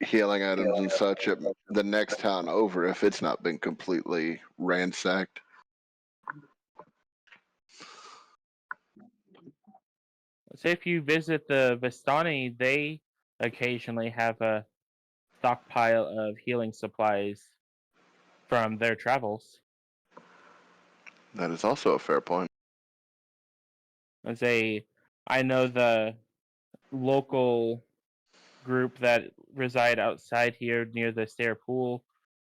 healing items and such at the next town over if it's not been completely ransacked. Say if you visit the Vistani, they occasionally have a stockpile of healing supplies from their travels. That is also a fair point. I know the local group that reside outside here near the stair pool.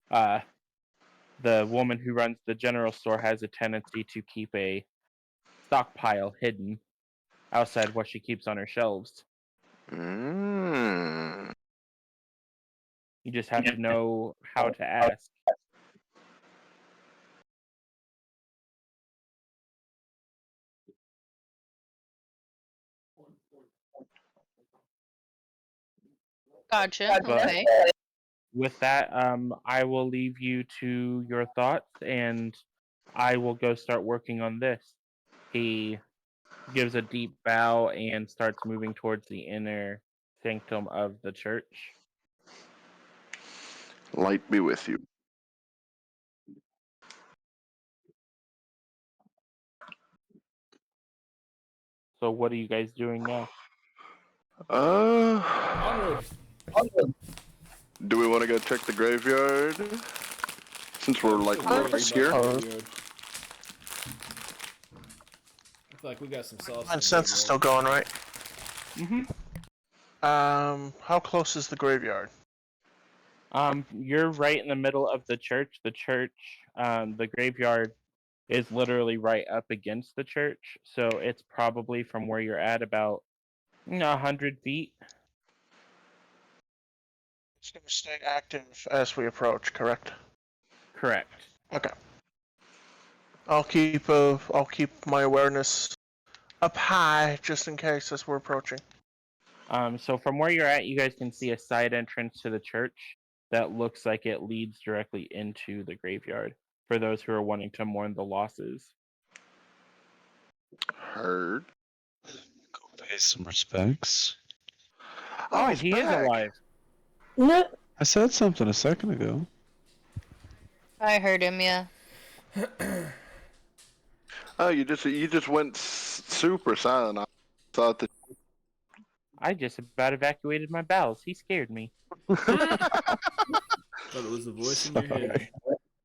The woman who runs the general store has a tendency to keep a stockpile hidden outside what she keeps on her shelves. Mm. You just have to know how to ask. Gotcha, But okay. with that, I will leave you to your thoughts, and I will go start working on this. He gives a deep bow and starts moving towards the inner sanctum of the church. Light be with you. So what are you guys doing now? Onward. Do we want to go check the graveyard? Since we're like Still right curious here. about the graveyard. I feel like we got some sauce. My sense is still going, right? Mm-hmm. How close is the graveyard? You're right in the middle of the church. The graveyard is literally right up against the church, so it's probably from where you're at about 100 feet. It's going to stay active as we approach, correct? Correct. Okay. I'll keep my awareness up high just in case as we're approaching. So from where you're at, you guys can see a side entrance to the church that looks like it leads directly into the graveyard for those who are wanting to mourn the losses. Heard. Go pay some respects. Oh, he's he is back. alive. No, I said something a second ago. I heard him, yeah. Oh, you just went super silent. I thought that. I just about evacuated my bowels. He scared me. Thought it was the voice in your head. Sorry.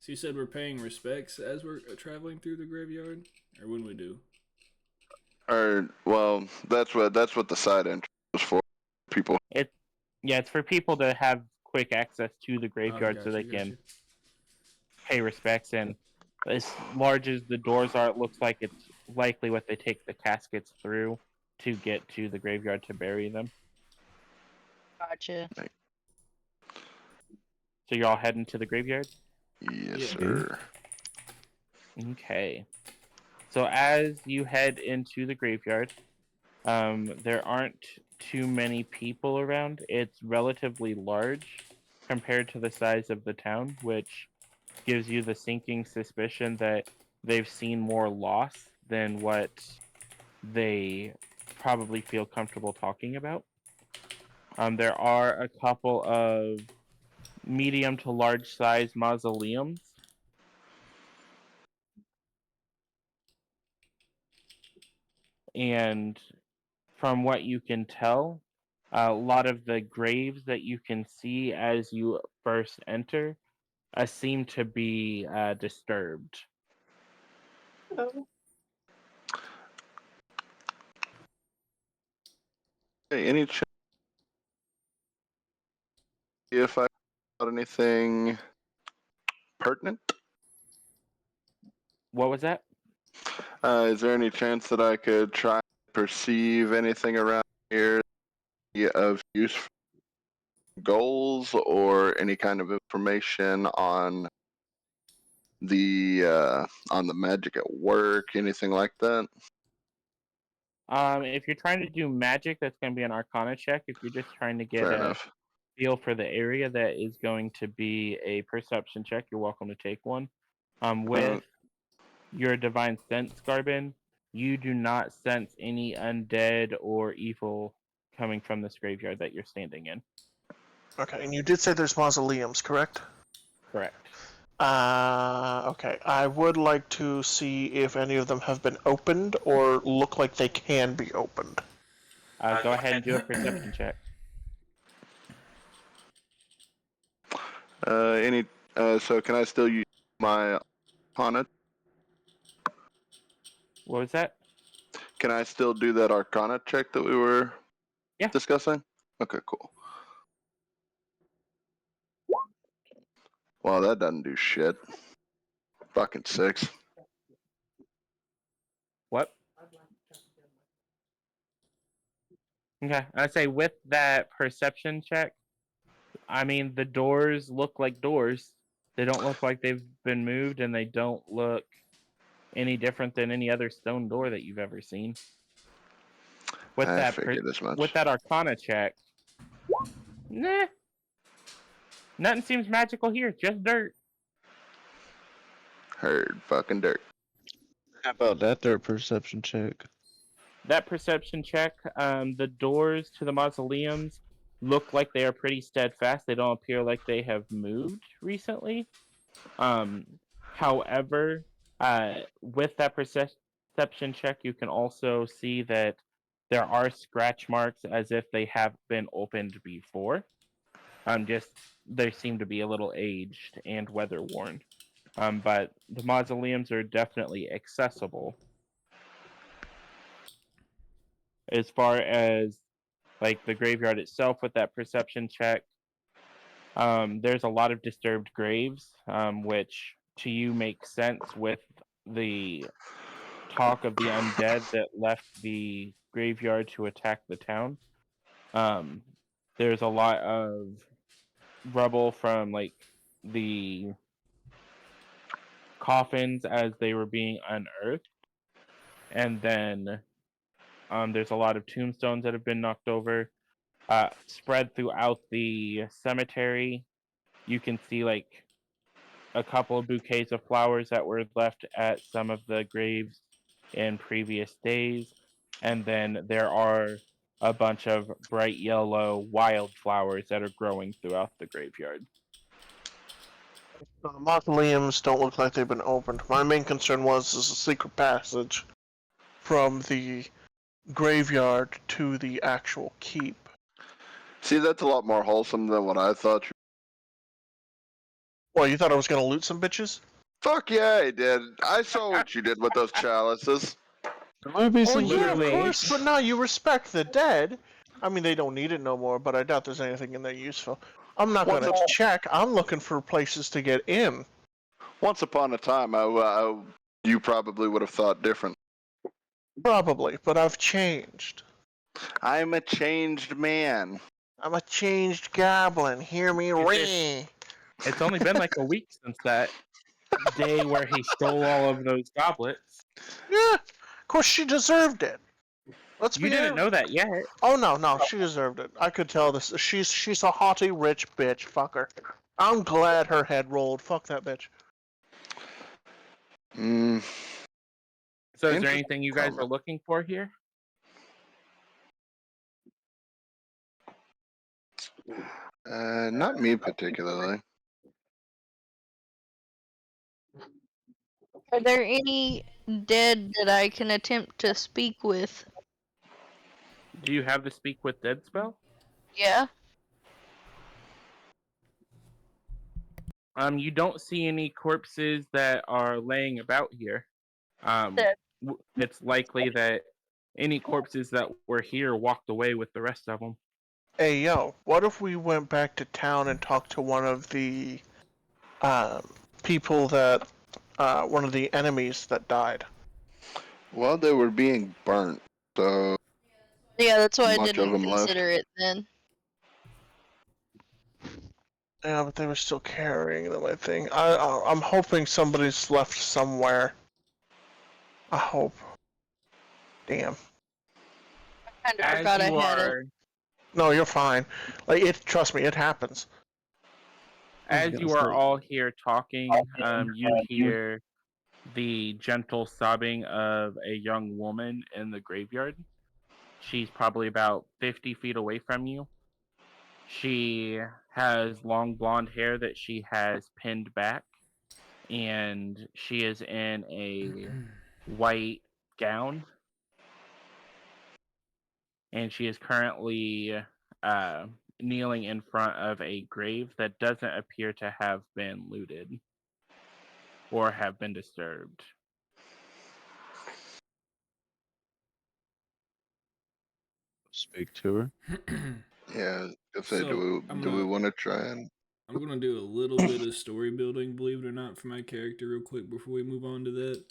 So you said we're paying respects as we're traveling through the graveyard, or when we do? Or well, that's what the side entrance was for. People. It's for people to have quick access to the Oh, graveyard so they got can you. pay respects. And as large as the doors are, it looks like it's likely what they take the caskets through to get to the graveyard to bury them. Gotcha. So you're all heading to the graveyard? Yes, Yeah. sir. Okay. So as you head into the graveyard, there aren't too many people around. It's relatively large compared to the size of the town, which gives you the sinking suspicion that they've seen more loss than what they probably feel comfortable talking about. There are a couple of medium to large size mausoleums. And from what you can tell, a lot of the graves that you can see as you first enter seem to be disturbed. Oh. Hey, any chance if I got anything pertinent? What was that? Is there any chance that I could try to perceive anything around here of use for goals or any kind of information on the magic at work, anything like that? If you're trying to do magic, that's going to be an Arcana check. If you're just trying to get Fair a enough. feel for the area, that is going to be a Perception check. You're welcome to take one. With your Divine Sense, Garbin, you do not sense any undead or evil coming from this graveyard that you're standing in. Okay, and you did say there's mausoleums, correct? Correct. Okay. I would like to see if any of them have been opened or look like they can be opened. Go ahead and do a Perception check. So can I still use my Arcana? What was that? Can I still do that Arcana check that we were discussing? Okay, cool. Wow, that doesn't do shit. Fucking 6. What? Okay, I'd say with that Perception check, I mean, the doors look like doors. They don't look like they've been moved, and they don't look any different than any other stone door that you've ever seen. With I that, figured as much. with that Arcana check, nah, nothing seems magical here. Just dirt. Heard fucking dirt. How about that dirt perception check? That Perception check, the doors to the mausoleums look like they are pretty steadfast. They don't appear like they have moved recently. However, with that perception check, you can also see that there are scratch marks as if they have been opened before. Just they seem to be a little aged and weather worn. But the mausoleums are definitely accessible. As far as like the graveyard itself, with that perception check, there's a lot of disturbed graves, which to you makes sense with the talk of the undead that left the graveyard to attack the town. There's a lot of rubble from like the coffins as they were being unearthed, and then there's a lot of tombstones that have been knocked over. Spread throughout the cemetery, you can see like a couple of bouquets of flowers that were left at some of the graves in previous days. And then there are a bunch of bright yellow wildflowers that are growing throughout the graveyard. The mausoleums don't look like they've been opened. My main concern was is a secret passage from the graveyard to the actual keep. See, that's a lot more wholesome than what I thought. Well, you thought I was gonna loot some bitches? Fuck yeah, I did. I saw what you did with those chalices. There might be Oh some yeah, of Literally. course, but now you respect the dead. I mean, they don't need it no more, but I doubt there's anything in there useful. I'm not Once gonna check. I'm looking for places to get in. Once upon a time, you probably would have thought different. Probably, but I've changed. I'm a changed man. I'm a changed goblin. Hear me ring. It's only been like a week since that day where he stole all of those goblets. Yeah, of course she deserved it. Let's You be didn't know that yet. Oh no, she deserved it. I could tell this. She's a haughty rich bitch. Fuck her. I'm glad her head rolled. Fuck that bitch. Mm, So is there Interesting anything you guys are comment. looking for here? Not me particularly. Are there any dead that I can attempt to speak with? Do you have the speak with dead spell? Yeah. You don't see any corpses that are laying about here. That- It's likely that any corpses that were here walked away with the rest of them. Hey yo, what if we went back to town and talked to one of the people that one of the enemies that died? Well, they were being burnt, so Yeah, that's why I much of didn't them left. consider it then. Yeah, but they were still carrying them. I think. I'm hoping somebody's left somewhere. I hope. Damn. I kind of As forgot I you had it. are, No, you're fine. Like it. Trust me, it happens. as you are all here talking, you hear the gentle sobbing of a young woman in the graveyard. She's probably about 50 feet away from you. She has long blonde hair that she has pinned back, and she is in a white gown, and she is currently uh, kneeling in front of a grave that doesn't appear to have been looted or have been disturbed. Speak to her. Yeah, if they So, do we want to try and? I'm gonna do a little bit of story building, believe it or not, for my character real quick before we move on to that.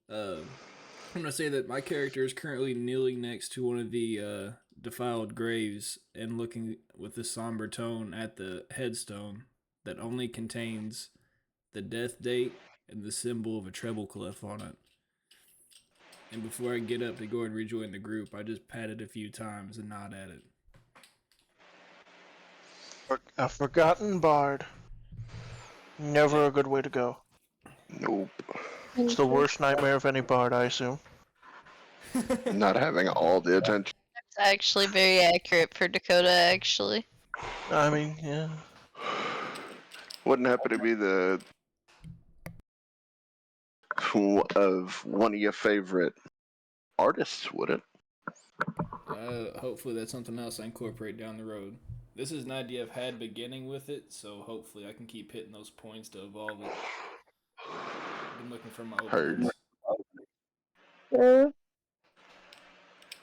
I'm gonna say that my character is currently kneeling next to one of the defiled graves and looking with a somber tone at the headstone that only contains the death date and the symbol of a treble clef on it. And before I get up to go and rejoin the group, I just pat it a few times and nod at it. A forgotten bard. Never a good way to go. Nope. It's the worst nightmare of any bard, I assume. Not having all the attention. It's actually very accurate for Dakota, actually. I mean, yeah. Wouldn't happen to be the of one of your favorite artists, would it? Hopefully that's something else I incorporate down the road. This is an idea I've had beginning with it, so hopefully I can keep hitting those points to evolve it. I've been looking for my Heard. openings.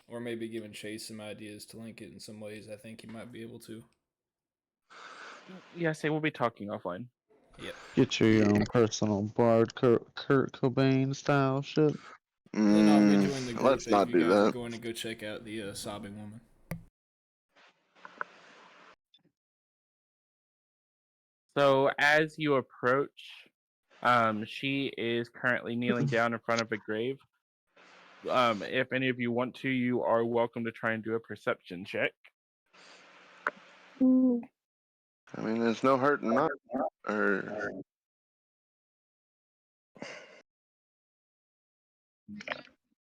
Or maybe giving Chase some ideas to link it in some ways I think he might be able to. Yes, we'll be talking offline. Yep. Get your own personal Bard Kurt Cobain style shit. Then I'll rejoin the group Let's as not you do guys are that. going to go check out the sobbing woman. So as you approach, she is currently kneeling down in front of a grave. If any of you want to, you are welcome to try and do a perception check. I mean, there's no hurt in not. Or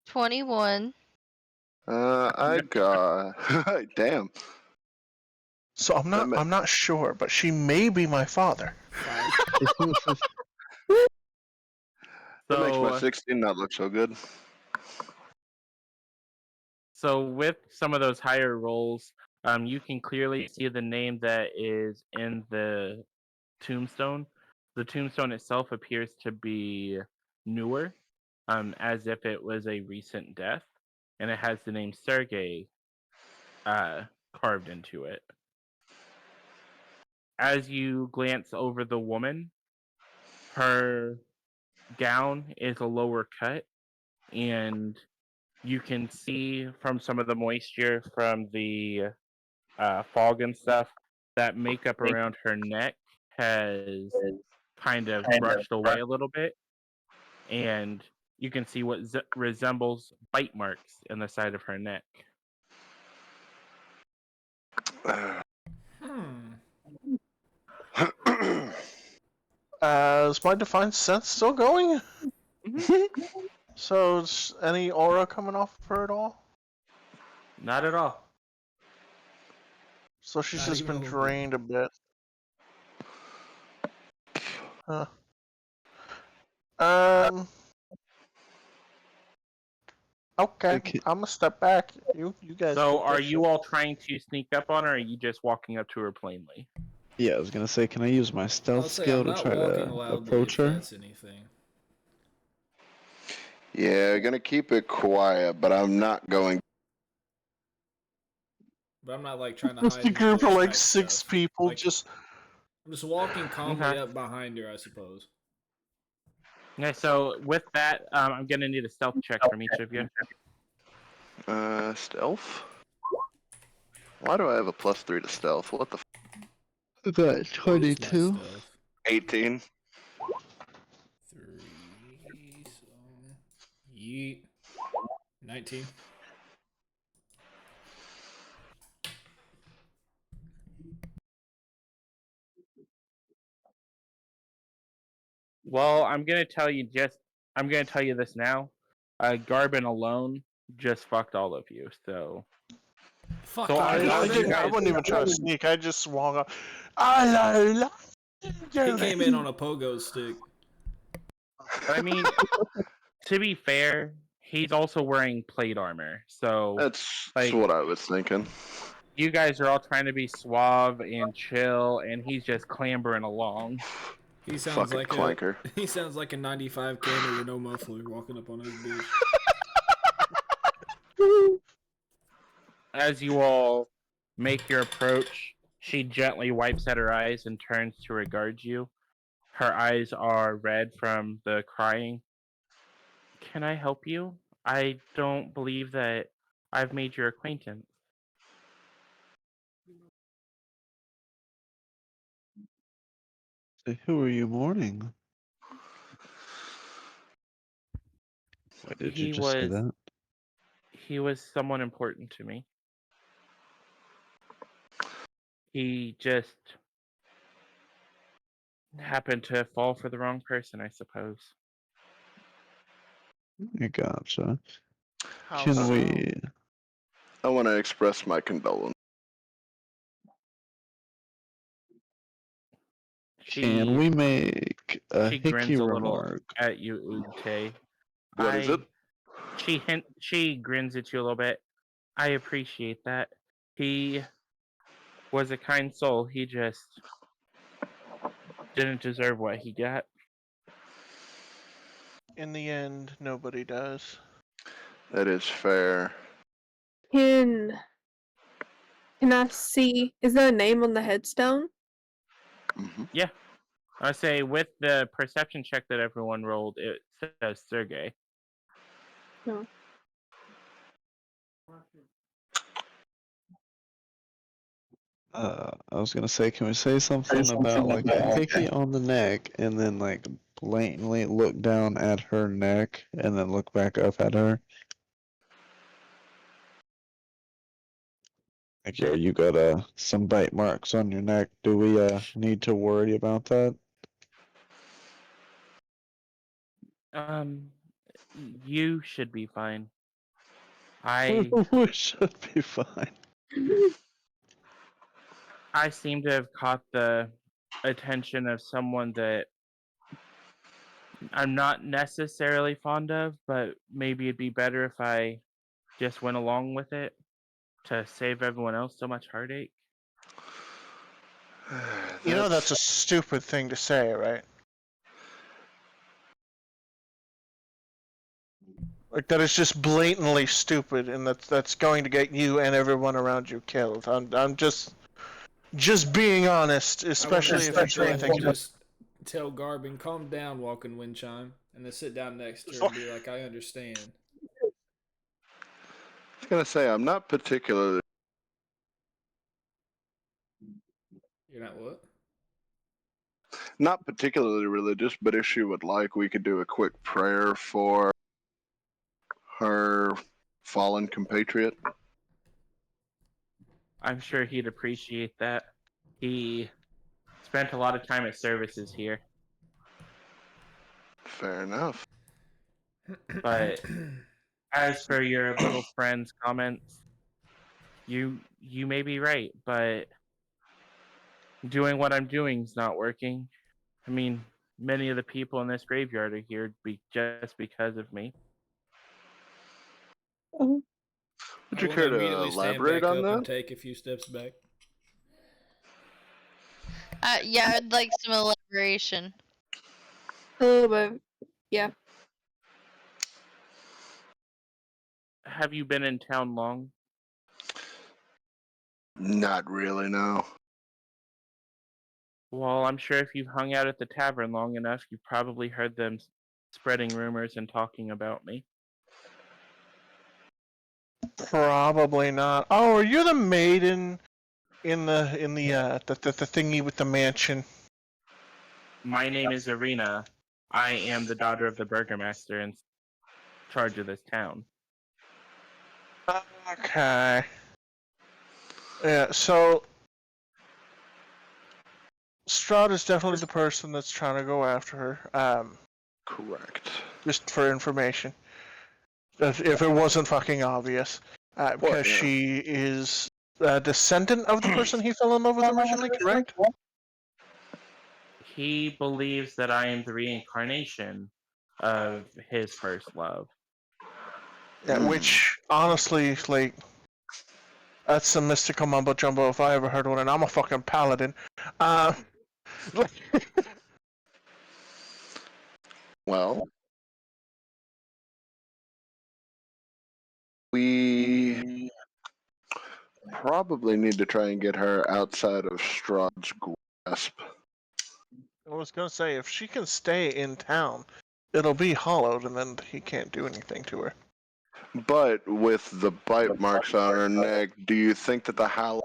21. I got. Damn. So I'm not sure, but she may be my father. 5. That makes my So, 16 not look so good. so with some of those higher rolls, you can clearly see the name that is in the tombstone. The tombstone itself appears to be newer, as if it was a recent death, and it has the name Sergei carved into it. As you glance over the woman, her gown is a lower cut, and you can see from some of the moisture from the fog and stuff that makeup around her neck has kind of brushed away a little bit, and you can see what resembles bite marks in the side of her neck. Is my divine sense still going? So, is any aura coming off of her at all? Not at all. So she's Not just even been a little drained a bit. Huh. Okay, Okay. I'm gonna step back. You guys. So, get are this you shit. all trying to sneak up on her, or are you just walking up to her plainly? Yeah, I was gonna say, can I use my stealth I'll say skill I'm to not try walking to loudly approach if her? that's anything. Yeah, gonna keep it quiet, but I'm not going. But I'm not like trying to Just hide a in the group of bush like type 6 stuff. people. Like, Just I'm just walking calmly Okay. up behind her, I suppose. Okay, so with that, I'm gonna need a stealth check from each of you. Stealth? Why do I have a +3 to stealth? What the I got Where's my 22. stuff? 18? 3. So, yeet. 19. Well, I'm gonna tell you this now. Garbin alone just fucked all of you. So Fuck So you, I- I Garbin. I wouldn't even try to sneak. I just walk up. Hello, He came in on a pogo stick. I mean, to be fair, he's also wearing plate armor. So That's like what I was thinking. you guys are all trying to be suave and chill, and he's just clambering along. He sounds Fucking clanker. He sounds like a 95 canner with no muffler walking up on his bitch. As you all make your approach, she gently wipes at her eyes and turns to regard you. Her eyes are red from the crying. Can I help you? I don't believe that I've made your acquaintance. Say, who are you mourning? Why did you He just say was that? he was someone important to me. He just happened to fall for the wrong person, I suppose. I gotcha. How Can so? we? I want to express my condolence. Can we make a She hickey grins a little remark? at you, Ute. What is it? She grins at you a little bit. I appreciate that. He was a kind soul. He just didn't deserve what he got. In the end, nobody does. That is fair. Can I see? Is there a name on the headstone? hmm Yeah. I say with the perception check that everyone rolled, it says Sergey. No. I was gonna say, can we say something about like a hickey on the neck, and then like blatantly look down at her neck, and then look back up at her? Like, yo, you got some bite marks on your neck. Do we need to worry about that? You should be fine. We should be fine. I seem to have caught the attention of someone that I'm not necessarily fond of, but maybe it'd be better if I just went along with it to save everyone else so much heartache. You know that's a stupid thing to say, right? Like that is just blatantly stupid, and that's going to get you and everyone around you killed. I'm just being honest, especially if it's anything to just tell Garbin, calm down, walking wind chime, and then sit down next to her and be like, I understand. I was gonna say I'm not particularly. You're not what? Not particularly religious, but if she would like, we could do a quick prayer for her fallen compatriot. I'm sure he'd appreciate that. He spent a lot of time at services here, Fair enough. but as for your little friend's comments, you may be right, but doing what I'm doing is not working. I mean, many of the people in this graveyard are here just because of me. Would you care to elaborate on and that? take a few steps back. Yeah, I'd like some elaboration. A little bit. Yeah. Have you been in town long? Not really, no. Well, I'm sure if you've hung out at the tavern long enough, you've probably heard them spreading rumors and talking about me. Probably not. Oh, are you the maiden in the thingy with the mansion? My name is Irina. I am the daughter of the burgomaster in charge of this town. Okay. Yeah, so Strahd is definitely the person that's trying to go after her. Correct. Just for information. If it wasn't fucking obvious. Because yeah. she is a descendant of the person he fell in love with originally, correct? He believes that I am the reincarnation of his first love. Yeah, which, honestly, like, that's some mystical mumbo jumbo if I ever heard one, and I'm a fucking paladin. Well, we probably need to try and get her outside of Strahd's grasp. I was gonna say, if she can stay in town, it'll be hollowed, and then he can't do anything to her. But with the bite marks on her neck, do you think that the Hallow...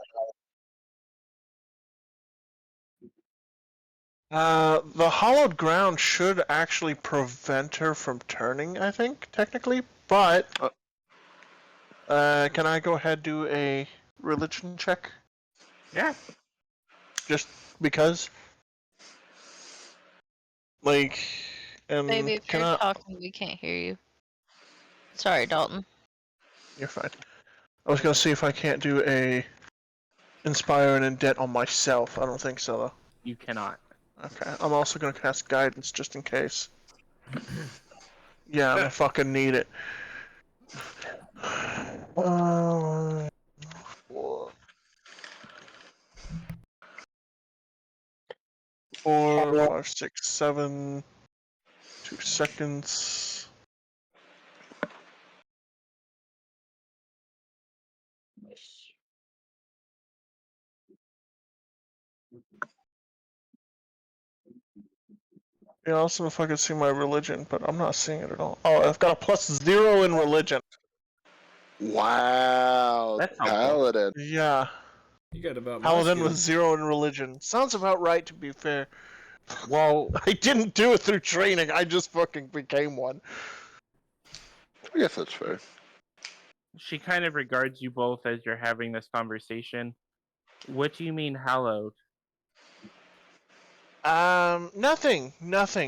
The hollowed ground should actually prevent her from turning, I think, technically, but... can I go ahead and do a religion check? Yeah. Just because? Like, Baby, if can you're I... talking, we can't hear you. Sorry, Dalton. You're fine. I was gonna see if I can't do a inspire and indent on myself. I don't think so, though. You cannot. Okay. I'm also gonna cast guidance just in case. Yeah, I'm gonna fucking need it. 4, 5, 6, 7. 2 seconds. Yeah, also if I could see my religion, but I'm not seeing it at all. Oh, I've got a +0 in religion. Wow, That's helpful. paladin. Yeah. You got about Paladin with 0 in religion. Sounds about right, to be fair. Well, I didn't do it through training, I just fucking became one. I guess that's fair. she kind of regards you both as you're having this conversation. What do you mean hallowed? Nothing.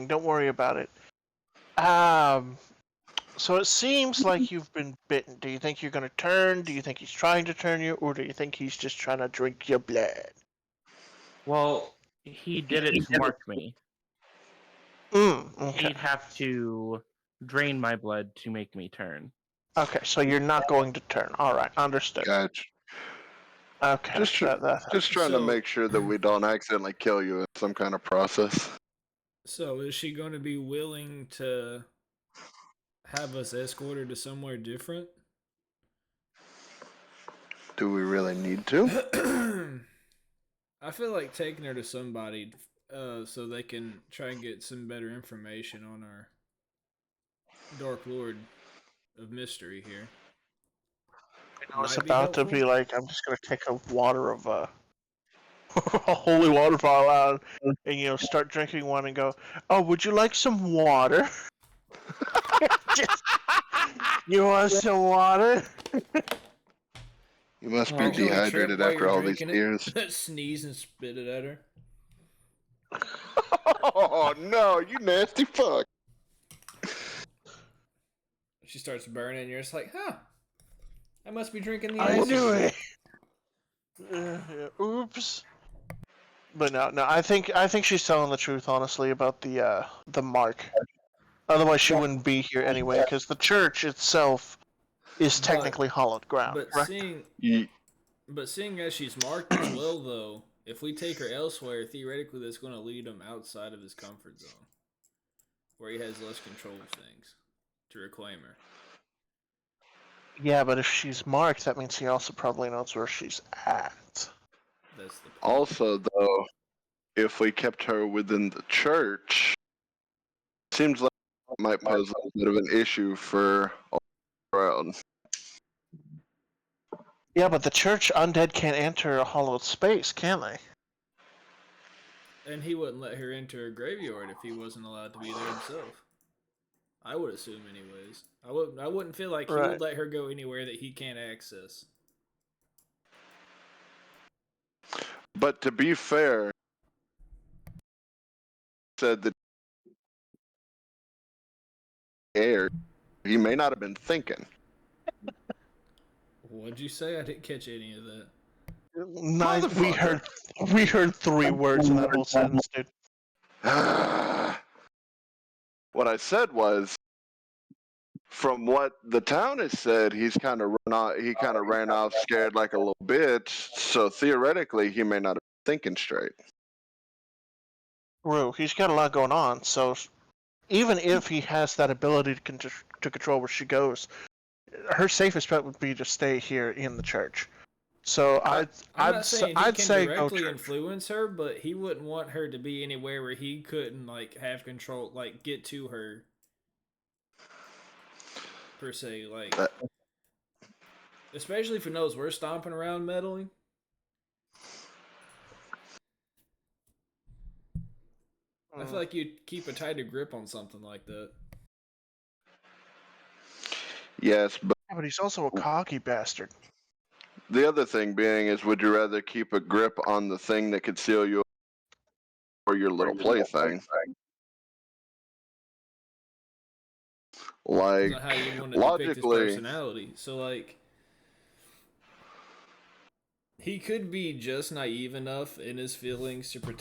Don't worry about it. So it seems like you've been bitten. Do you think you're gonna turn? Do you think he's trying to turn you, or do you think he's just trying to drink your blood? Well, he did it to mark me. Okay. He'd have to drain my blood to make me turn. Okay, so you're not going to turn. All right, understood. Gotcha. Okay. Just trying to So- make sure that we don't accidentally kill you in some kind of process. So is she going to be willing to have us escorted to somewhere different? Do we really need to? I feel like taking her to somebody so they can try and get some better information on our Dark Lord of Mystery here. I was Might be about to helpful. be like, I'm just gonna take a water of a holy water bottle out and start drinking one and go, oh, would you like some water? You want some water? You must be You're gonna trip dehydrated while after you're all these drinking years. it, sneeze and spit it at her. Oh no, you nasty fuck. She starts burning, and you're just like, huh, I must be drinking the I ice. knew it. Oops. But no, I think she's telling the truth, honestly, about the mark. Otherwise, she wouldn't be here anyway, because the church itself is technically hollowed ground. But Correct? seeing as she's marked as well, though, if we take her elsewhere, theoretically that's going to lead him outside of his comfort zone, where he has less control of things, to reclaim her. Yeah, but if she's marked, that means he also probably knows where she's at. That's the point. Also, though, if we kept her within the church, seems like it might pose a bit of an issue for all around. Yeah, but the church undead can't enter a hollowed space, can they? And he wouldn't let her enter a graveyard if he wasn't allowed to be there himself. I would assume, anyways. I wouldn't feel like he Right. would let her go anywhere that he can't access. But to be fair, said that air, he may not have been thinking. What'd you say? I didn't we any of that. We heard 3 words in that whole sentence, dude. What I said was, from what the town has said, he's kind of ran off scared like a little bitch. So theoretically, he may not have been thinking straight. Rue, he's got a lot going on, so even if he has that ability to control where she goes, her safest bet would be to stay here in the church. So I'm not saying he I'd can say go directly church. influence her, but he wouldn't want her to be anywhere where he couldn't have control, get to her per se, especially if he knows we're stomping around meddling. I feel like you'd keep a tighter grip on something like that. Yes, but Yeah, but he's also a cocky bastard. the other thing being is, would you rather keep a grip on the thing that could seal you or your little plaything? Like, That's not how you want to depict his logically, personality. So, he could be just naive enough in his feelings to be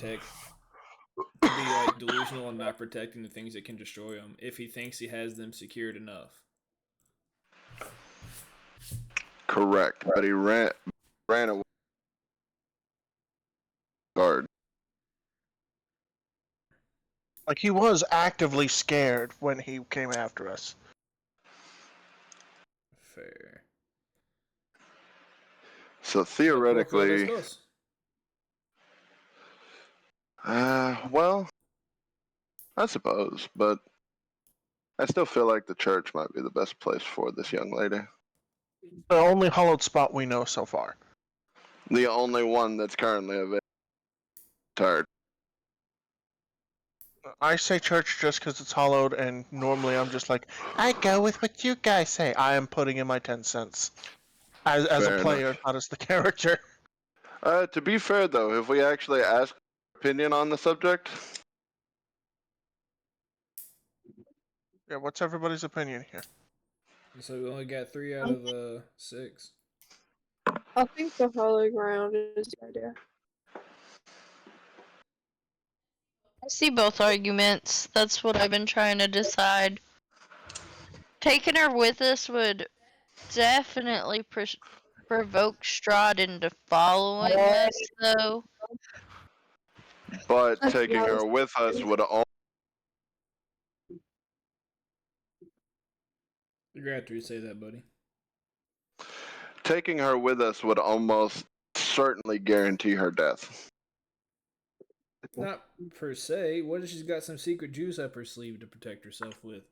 delusional and not protecting the things that can destroy him if he thinks he has them secured enough. correct, but he ran away. Guard. Like, he was actively scared when he came after us. Fair. So theoretically, well, I suppose, but I still feel like the church might be the best place for this young lady. The only hollowed spot we know so far. The only one that's currently available. Tired. I say church just because it's hollowed, and normally I'm just like, I go with what you guys say. I am putting in my 10 cents. As Fair a player, enough. not as the character. To be fair, though, have we actually asked opinion on the subject? Yeah, what's everybody's opinion here? So we only got 3 out of 6. I think the hollow ground is the idea. I see both arguments. That's what I've been trying to decide. Taking her with us would definitely provoke Strahd into following us, though. But That's taking what I her was with us thinking. would You're gonna have to say that, buddy. taking her with us would almost certainly guarantee her death. Not per se. What if she's got some secret juice up her sleeve to protect herself with?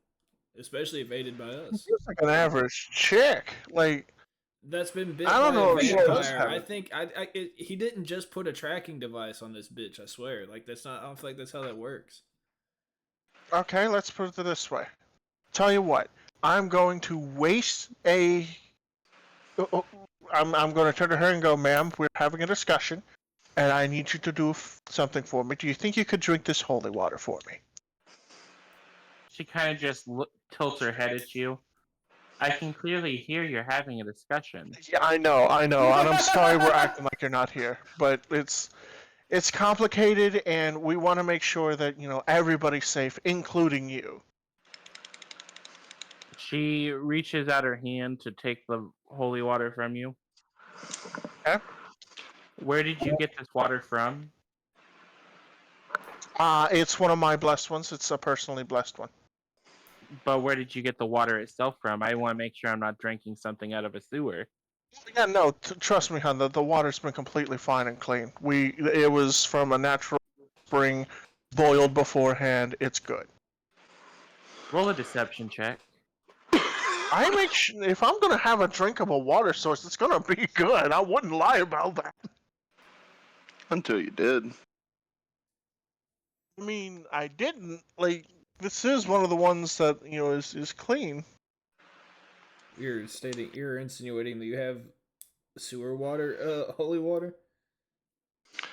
Especially if aided by us. She's like an average chick. Like, That's been bit I by don't know a if she does vampire. have I it. think he didn't just put a tracking device on this bitch. I swear. Like that's not. I don't feel like that's how that works. okay, let's put it this way. Tell you what, I'm going to waste a. I'm going to turn to her and go, ma'am, we're having a discussion, and I need you to do something for me. Do you think you could drink this holy water for me? She kind of just tilts her head at you. I can clearly hear you're having a discussion. Yeah, I know, and I'm sorry we're acting like you're not here, but it's complicated, and we want to make sure that everybody's safe, including you. She reaches out her hand to take the holy water from you. Okay. Where did you get this water from? It's one of my blessed ones. It's a personally blessed one. But where did you get the water itself from? I want to make sure I'm not drinking something out of a sewer. Yeah, no, trust me, hon. The water's been completely fine and clean. It was from a natural spring, boiled beforehand. It's good. Roll a deception check. If I'm gonna have a drinkable water source, it's gonna be good. I wouldn't lie about that. Until you did. I mean, I didn't. Like, this is one of the ones that is clean. You're insinuating that you have sewer water, holy water.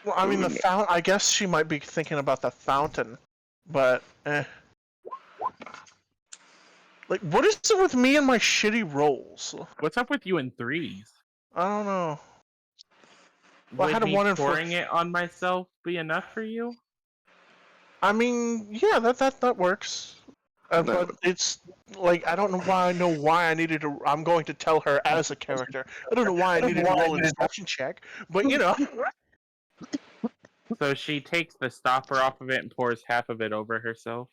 Well, I mean, the fountain. I guess she might be thinking about the fountain, but like, what is it with me and my shitty rolls? What's up with you in threes? I don't know. Well, I Would had me one in pouring it on myself be enough for you? I mean, yeah, that works. But it's like I don't know why I needed to. I'm going to tell her as a character. I don't know why I needed to roll a deception check, but So she takes the stopper off of it and pours half of it over herself.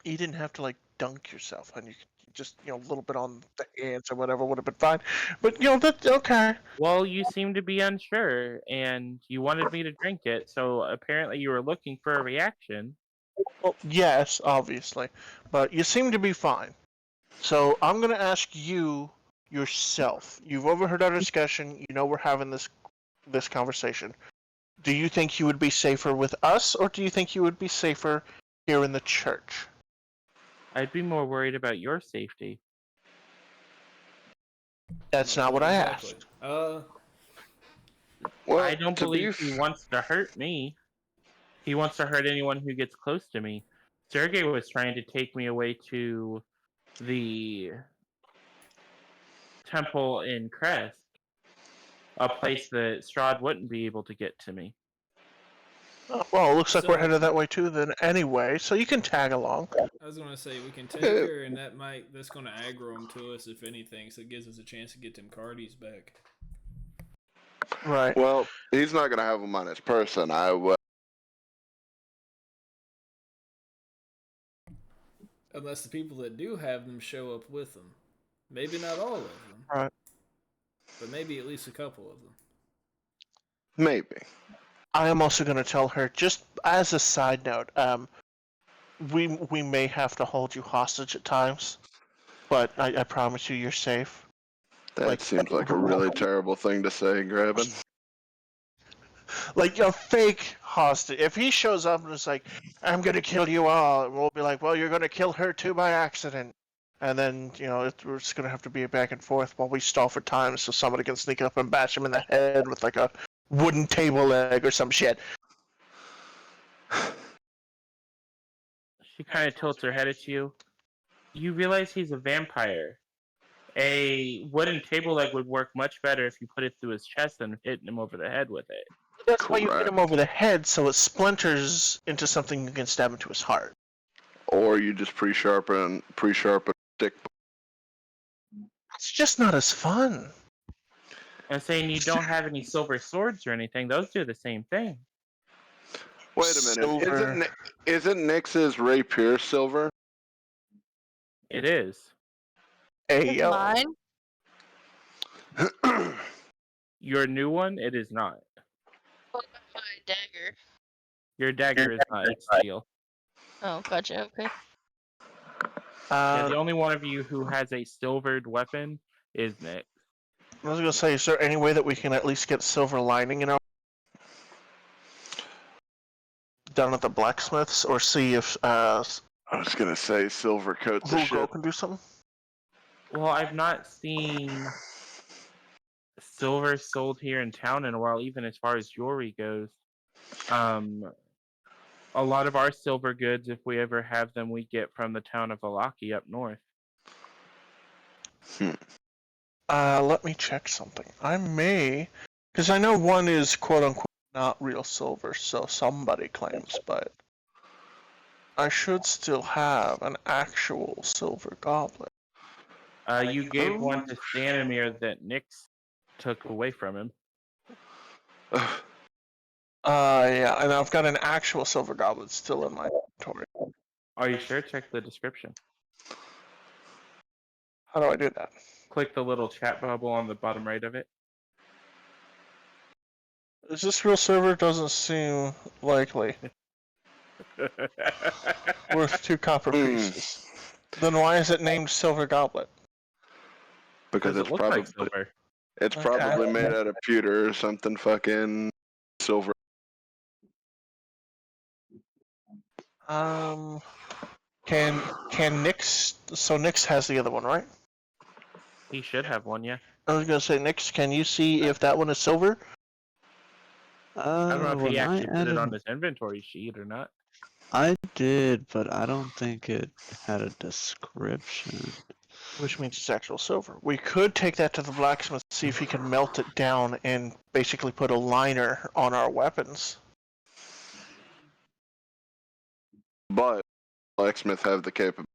You didn't have to like dunk yourself, and you could just a little bit on the hands or whatever would have been fine. But that's okay. Well, you seem to be unsure, and you wanted me to drink it, so apparently you were looking for a reaction. Well, yes, obviously, but you seem to be fine. So I'm gonna ask you yourself. You've overheard our discussion. You know we're having this conversation. Do you think you would be safer with us, or do you think you would be safer here in the church? I'd be more worried about your safety. That's not what I asked. Well, I don't believe he wants to hurt me. He wants to hurt anyone who gets close to me. Sergey was trying to take me away to the temple in Crest, a place that Strahd wouldn't be able to get to me. Well, it looks like we're So- headed that way too. Then anyway, so you can tag along. I was gonna say we can take her, and that's gonna aggro him to us if anything. So it gives us a chance to get them cardies back. Right. Well, he's not gonna have him on his person. I will. Unless the people that do have them show up with them. Maybe not all of them. Right. But maybe at least a couple of them. Maybe. I am also going to tell her, just as a side note, we may have to hold you hostage at times, but I promise you you're safe. That seems like a really terrible thing to say, Grabbin. Like a fake hostage. If he shows up and is like, I'm going to kill you all, we'll be like, well, you're going to kill her too by accident. And then, we're just going to have to be a back and forth while we stall for time so somebody can sneak up and bash him in the head with like a wooden table leg or some shit. She kind of tilts her head at you. You realize he's a vampire. A wooden table leg would work much better if you put it through his chest than hitting him over the head with it. That's why you hit him Correct. over the head, so it splinters into something you can stab into his heart. Or you just pre-sharpen a stick. It's just not as fun. I'm saying you don't have any silver swords or anything. Those do the same thing. Wait a minute. Silver. Isn't Nyx's rapier silver? It is. Hey, It's yo. mine. Your new one, it is not. What about my dagger? Your dagger is not. It's steel. Oh, gotcha. Okay. Yeah, the only one of you who has a silvered weapon is Nyx. I was gonna say, is there any way that we can at least get silver lining in our down at the blacksmiths, or see if I was gonna say silver coats the Google shit. can do something? Well, I've not seen silver sold here in town in a while, even as far as jewelry goes. A lot of our silver goods, if we ever have them, we get from the town of Valaki up north. Let me check something. I may, because I know one is quote unquote not real silver, so somebody claims, but I should still have an actual silver goblet. You gave one to Stanimir that Nyx took away from him. Yeah, and I've got an actual silver goblet still in my inventory. Are you sure? Check the description. How do I do that? Click the little chat bubble on the bottom right of it. Is this real silver? Doesn't seem likely. Worth 2 copper pieces. Then why is it named silver goblet? Because it it's looks probably like silver. it's Okay. probably made out of pewter or something fucking silver. Can Nyx? So Nyx has the other one, right? He should have one, yeah. I was gonna say, Nyx, can you see if that one is silver? I don't know if When he I actually put it added, on his inventory sheet or not. I did, but I don't think it had a description. Which means it's actual silver. We could take that to the blacksmith, see if he can melt it down and basically put a liner on our weapons. But blacksmith have the capability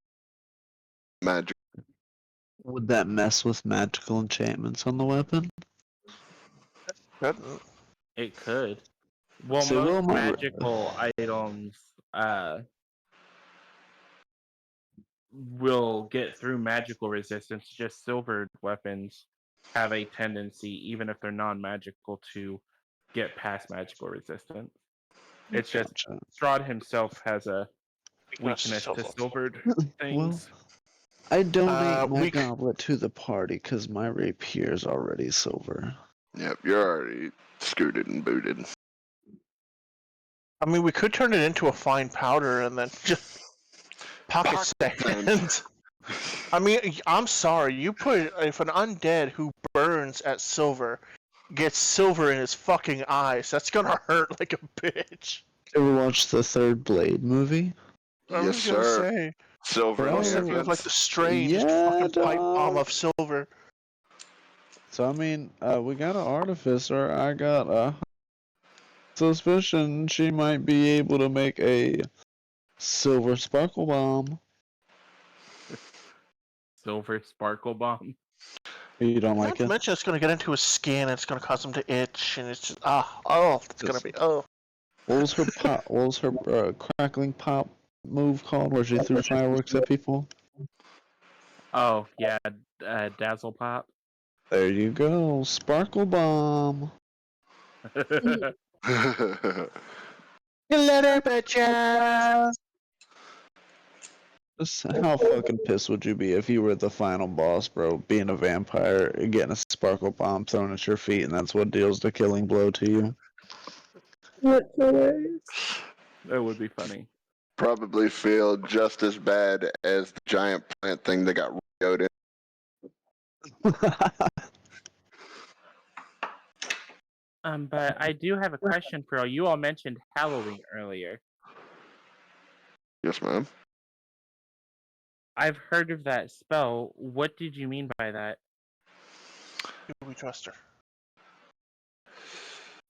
of magic. Would that mess with magical enchantments on the weapon? Couldn't. It could. Well, See, most well, my- magical items will get through magical resistance. Just silvered weapons have a tendency, even if they're non-magical, to get past magical resistance. It's just Gotcha. Strahd himself has a weakness Silver. to silvered Well, things. I donate my we c- goblet to the party because my rapier is already silver. Yep, you're already scooted and booted. I mean, we could turn it into a fine powder and then just pocket sand. I mean, I'm sorry. You put if an undead who burns at silver gets silver in his fucking eyes, that's gonna hurt like a bitch. Ever watch the Third Blade movie? I Yes, was gonna sir. say, Silver in most the if you have like the heavens. strangest Yeah, fucking pipe bomb dog. of silver. So I mean, we got an artificer. I got a suspicion she might be able to make a silver sparkle bomb. Silver sparkle bomb. You don't Not like to it? mention it's gonna get into his skin, and it's gonna cause him to itch, and it's just it's gonna be What was her pop? What was her crackling pop move called? Where she threw fireworks at people? Oh yeah, dazzle pop. There you go, sparkle bomb. glitter bitches. How fucking pissed would you be if you were the final boss, bro? Being a vampire, getting a sparkle bomb thrown at your feet, and that's what deals the killing blow to you. That's hilarious. That would be funny. Probably feel just as bad as the giant plant thing that got Ryo'd in. But I do have a question for you. You all mentioned Halloween earlier. Yes, ma'am. I've heard of that spell. What did you mean by that? Do we trust her?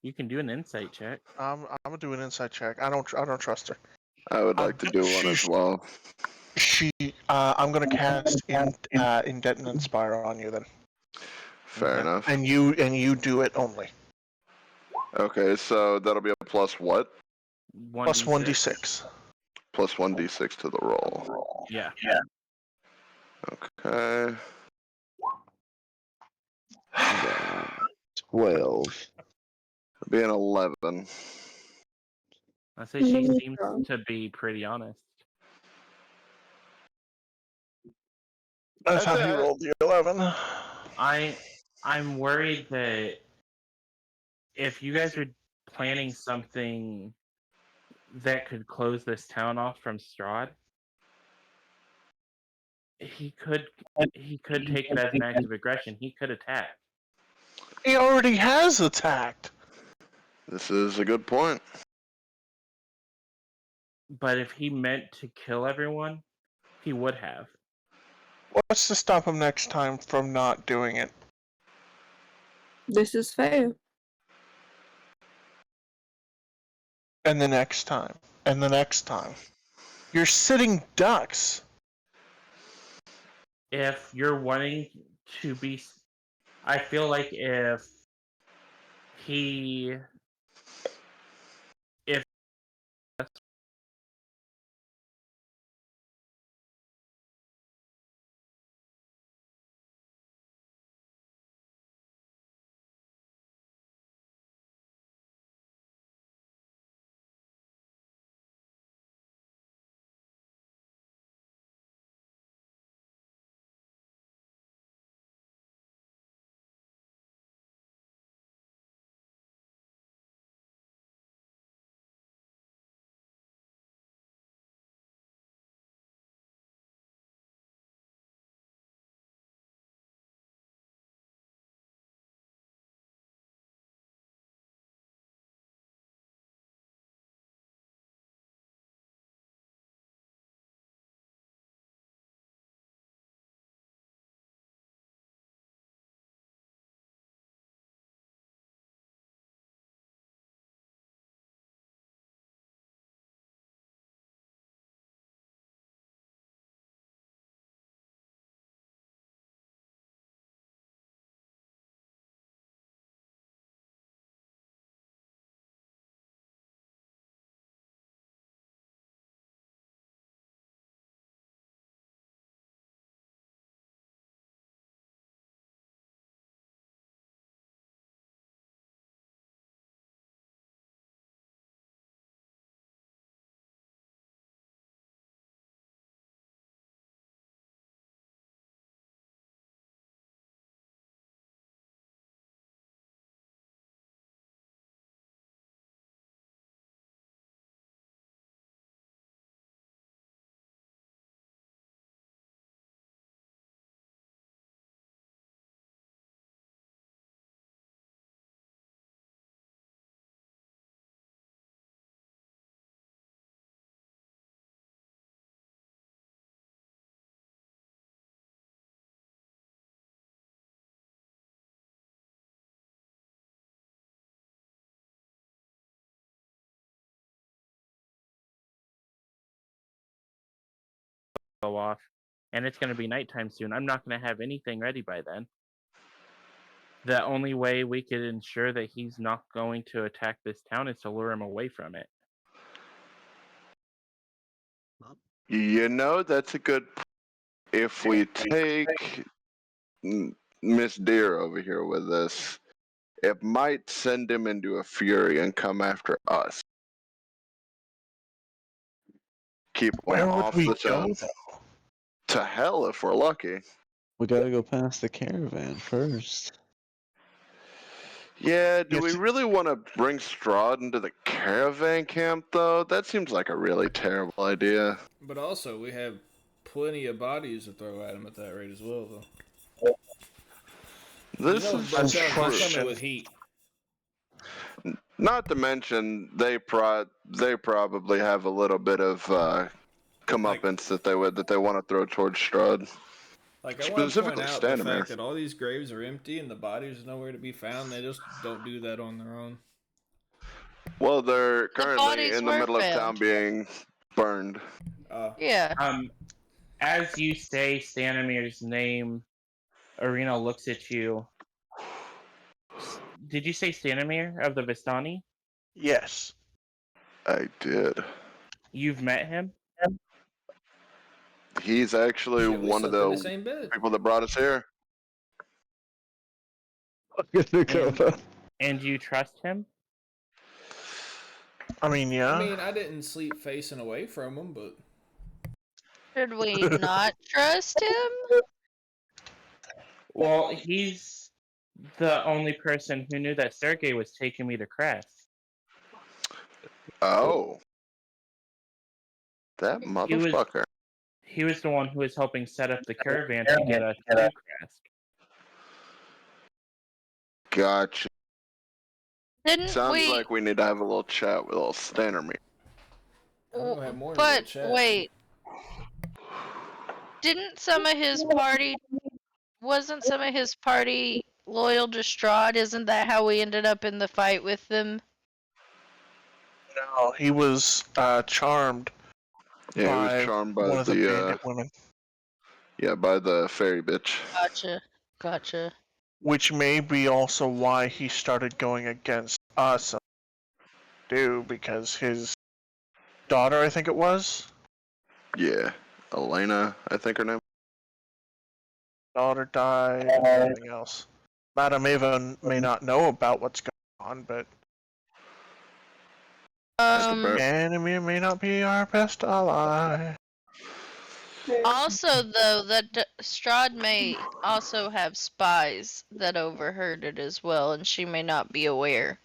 You can do an insight check. I'm gonna do an insight check. I don't trust her. I would like to do one as well. I'm gonna cast Indent and Inspire on you then. Fair Okay. enough. And you do it only. Okay, so that'll be a plus what? Plus 1d6. Plus 1d6 to the roll. Yeah. Okay. 12. It'll be an 11. I say she Really seems strong. to be pretty honest. That's how he rolled the 11. I'm worried that if you guys are planning something that could close this town off from Strahd, he could take it as an act of aggression. He could attack. He already has attacked. This is a good point. But if he meant to kill everyone, he would have. What's to stop him next time from not doing it? This is fair. And the next time. And the next time. You're sitting ducks. If you're wanting to be, I feel like if he, if go off, and it's going to be nighttime soon, I'm not going to have anything ready by then. The only way we could ensure that he's not going to attack this town is to lure him away from it. You know, that's a good. If we take Miss Deer over here with us, it might send him into a fury and come after us. Keep him Where off would we the go, town. though? To hell if we're lucky. We gotta go past the caravan first. Yeah, do Yes. we really want to bring Strahd into the caravan camp, though? That seems like a really terrible idea. But also, we have plenty of bodies to throw at him at that rate as well, though. This you know, is those true. guys coming with heat. Not to mention, they probably have a little bit of comeuppance that they want to throw towards Strahd. Like, I want to point Specifically out the Stanimir. fact that all these graves are empty and the bodies are nowhere to be found. They just don't do that on their own. Well, they're currently bodies in the were middle of town found. being burned. Yeah. As you say Stanimir's name, Arena looks at you. Did you say Stanimir of the Vistani? Yes. I did. You've met him? He's actually Shit, we one of slept in the the same bed. people that brought us here. And you trust him? I mean, yeah. I mean, I didn't sleep facing away from him, but Should we not trust him? Well, he's the only person who knew that Sergei was taking me to Crest. Oh. That motherfucker. He was the one who was helping set up the caravan to get us to Crest. Gotcha. Didn't Sounds we? like we need to have a little chat with old Stanimir. I'm gonna have more But in the chat. wait, didn't some of his party? Wasn't some of his party loyal to Strahd? Isn't that how we ended up in the fight with them? No, he was charmed. Yeah, he was charmed by one of the the bandit women, yeah, by the fairy bitch. Gotcha. which may be also why he started going against us. Because his daughter, I think it was, Yeah. Elena, I think her name. daughter died and everything else. Madame Eva may not know about what's going on, but Stanimir may not be our best ally. Also, though, that Strahd may also have spies that overheard it as well, and she may not be aware.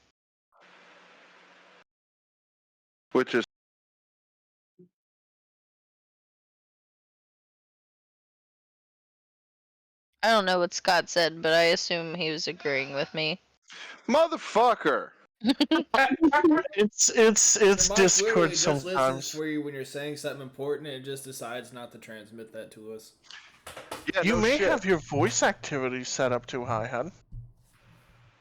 Which is I don't know what Scott said, but I assume he was agreeing with me. motherfucker. It's The mic Discord literally just listens sometimes. for you when you're saying something important, and it just decides not to transmit that to us. Yeah, You no may shit. have your voice activity set up too high, hun.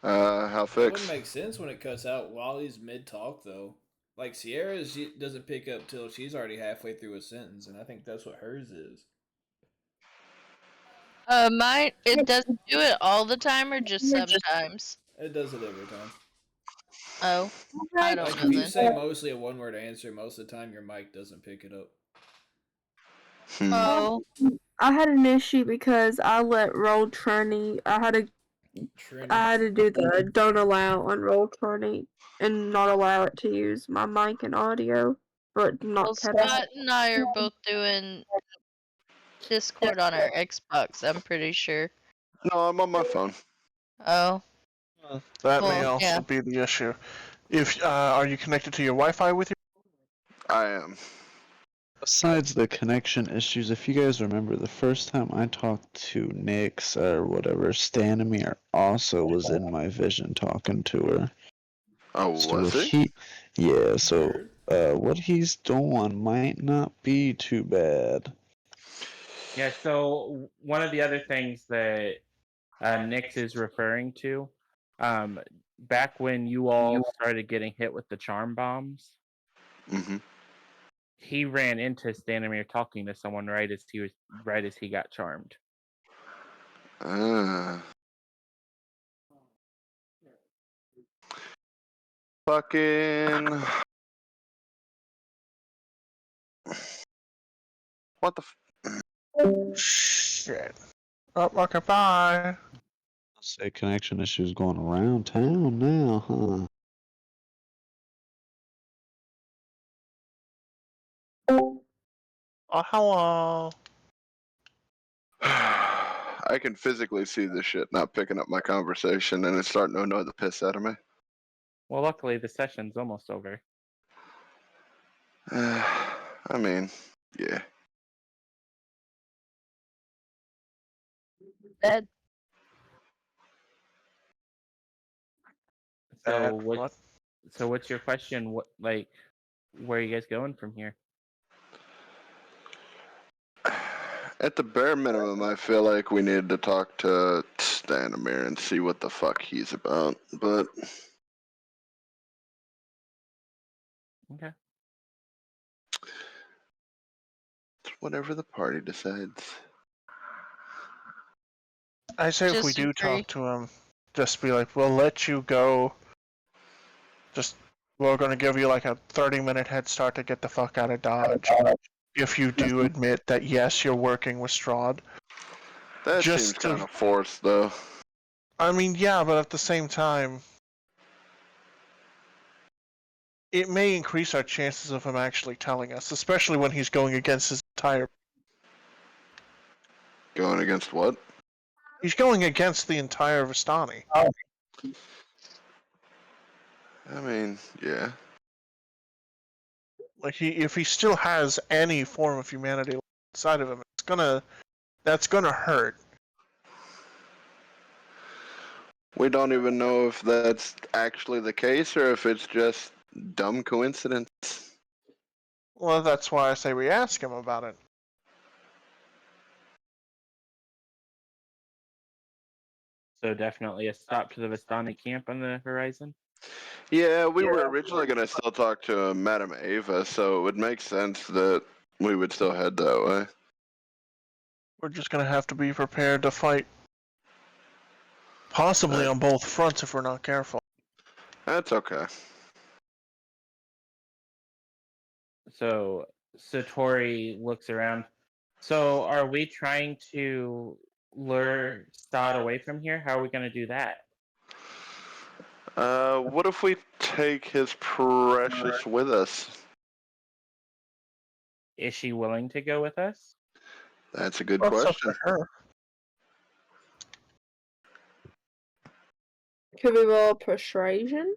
How That fix? would make sense when it cuts out while he's mid-talk, though. Like, Sierra's doesn't pick up till she's already halfway through a sentence, and I think that's what hers is. It doesn't do it all the time or just sometimes? It does it every time. Oh, I don't Like, know if you then. say mostly a one-word answer, most of the time your mic doesn't pick it up. Oh. I had an issue because I let roll Trinity. I had to do the don't allow on roll Trinity and not allow it to use my mic and audio, but not Well, cut out. Scott and I are both doing Discord on our Xbox, I'm pretty sure. No, I'm on my phone. Oh. That may Well, also yeah. be the issue. If are you connected to your Wi-Fi with you? I am. Besides the connection issues, if you guys remember, the first time I talked to Nyx or whatever, Stanimir also was in my vision talking to her. Oh, So was he? Yeah, so what he's doing might not be too bad. Yeah, so one of the other things that Nyx is referring to, back when you all started getting hit with the charm bombs, he ran into Stanimir talking to someone right as he got charmed. Fucking. What the Shit. Oh, okay, bye. Say connection issues going around town now, huh? Oh, hello. I can physically see this shit not picking up my conversation, and it's starting to annoy the piss out of me. Well, luckily the session's almost over. I mean, yeah. So what's your question? Where are you guys going from here? At the bare minimum, I feel like we need to talk to Stanimir and see what the fuck he's about. But Okay. it's whatever the party decides. I say if we Just do agree. talk to him, just be like, we'll let you go. Just, we're going to give you like a 30-minute head start to get the fuck out of Dodge. If you do admit that, yes, you're working with Strahd. That Just seems to- kind of forced, though. I mean, yeah, but at the same time, it may increase our chances of him actually telling us, especially when he's going against his entire. Going against what? He's going against the entire Vistani. I mean, yeah. Like if he still has any form of humanity inside of him, that's gonna hurt. We don't even know if that's actually the case or if it's just dumb coincidence. Well, that's why I say we ask him about it. So definitely a stop to the Vistani camp on the horizon. Yeah, we were originally going to still talk to Madame Ava, so it would make sense that we would still head that way. We're just gonna have to be prepared to fight, possibly on both fronts if we're not careful. That's okay. So Satori looks around. So are we trying to lure Strahd away from here? How are we going to do that? What if we take his precious with us? Is she willing to go with us? That's a good That's up question. to her. Could we roll persuasion?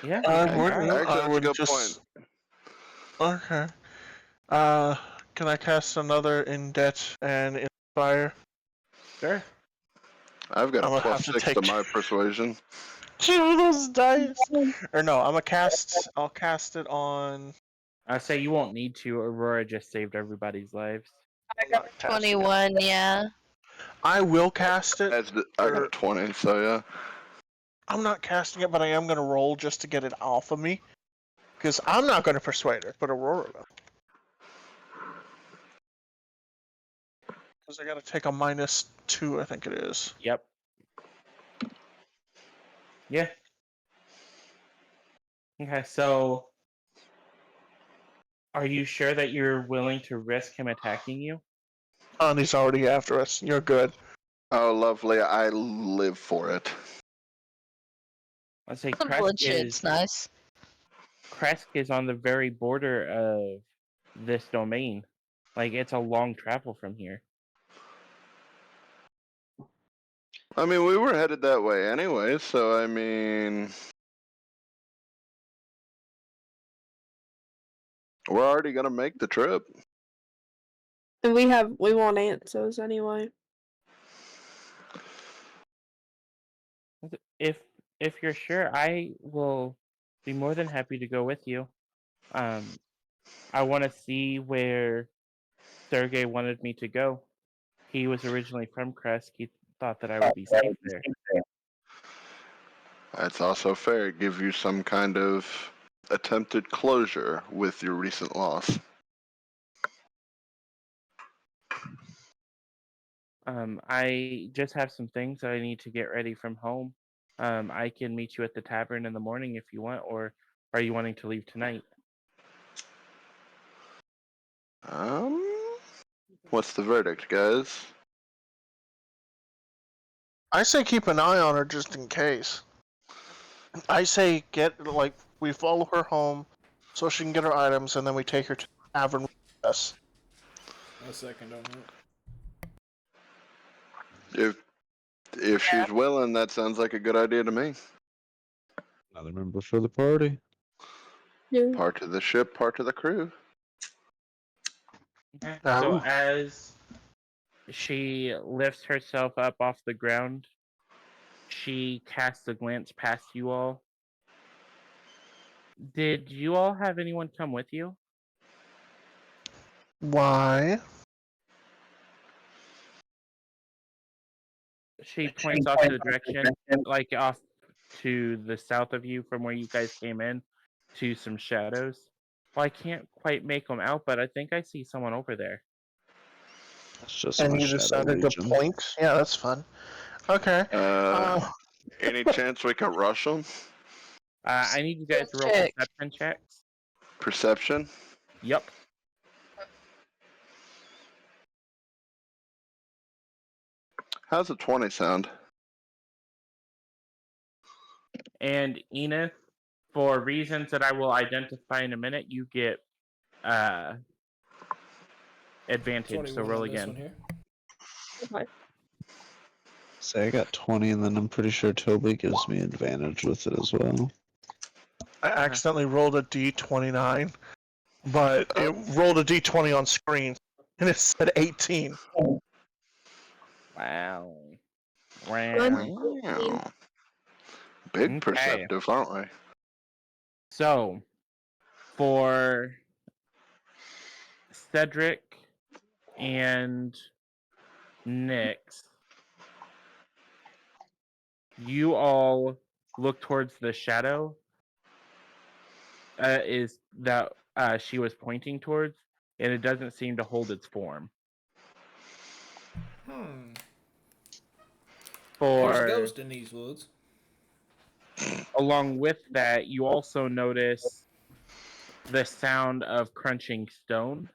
Yeah. Actually, I that's a would good just. point. Okay. Can I cast another in debt and inspire? Sure. I've got I'm a gonna have to +6 to take my persuasion. 2 of those dice. Or no, I'll cast it on. I say you won't need to. Aurora just saved everybody's lives. I'm not casting it. 21, yeah. I will cast it. I got a 20, so yeah. I'm not casting it, but I am gonna roll just to get it off of me. Because I'm not gonna persuade her, but Aurora will. Because I gotta take a -2, I think it is. Yep. Yeah. Okay, so are you sure that you're willing to risk him attacking you? And he's already after us. You're good. Oh, lovely. I live for it. Let's say Some bloodshod's nice. Kresk is on the very border of this domain. Like, it's a long travel from here. I mean, we were headed that way anyway, so I mean... We're already gonna make the trip. And we want answers anyway. If you're sure, I will be more than happy to go with you. I want to see where Sergey wanted me to go. He was originally from Kresk. He thought that I would be safe there. That's also fair. Give you some kind of attempted closure with your recent loss. I just have some things that I need to get ready from home. I can meet you at the tavern in the morning if you want, or are you wanting to leave tonight? What's the verdict, guys? I say keep an eye on her just in case. I say we follow her home so she can get her items, and then we take her to the tavern with us. A second on that. If she's willing, that sounds like a good idea to me. Another member for the party. Yeah. Part of the ship, part of the crew. Okay. So as she lifts herself up off the ground, she casts a glance past you all. Did you all have anyone come with you? Why? she points off to the direction, like off to the south of you from where you guys came in, to some shadows. Well, I can't quite make them out, but I think I see someone over there. That's just And my you shadow decided to legion. point? Yeah, that's fun. Okay. Any chance we can rush them? I need you guys to roll Check. perception checks. Perception? Yep. How's a 20 sound? And Enith, for reasons that I will identify in a minute, you get advantage. So 21 roll on this one again. here. Okay. Say I got 20, and then I'm pretty sure Toby gives me advantage with it as well. I accidentally rolled a d29, but it rolled a d20 on screen, and it said 18. Wow. Wow. Big Okay. perceptive, aren't we? So, for Cedric and Nyx, you all look towards the shadow is that she was pointing towards, and it doesn't seem to hold its form. There's a For ghost in these woods. along with that, you also notice the sound of crunching stone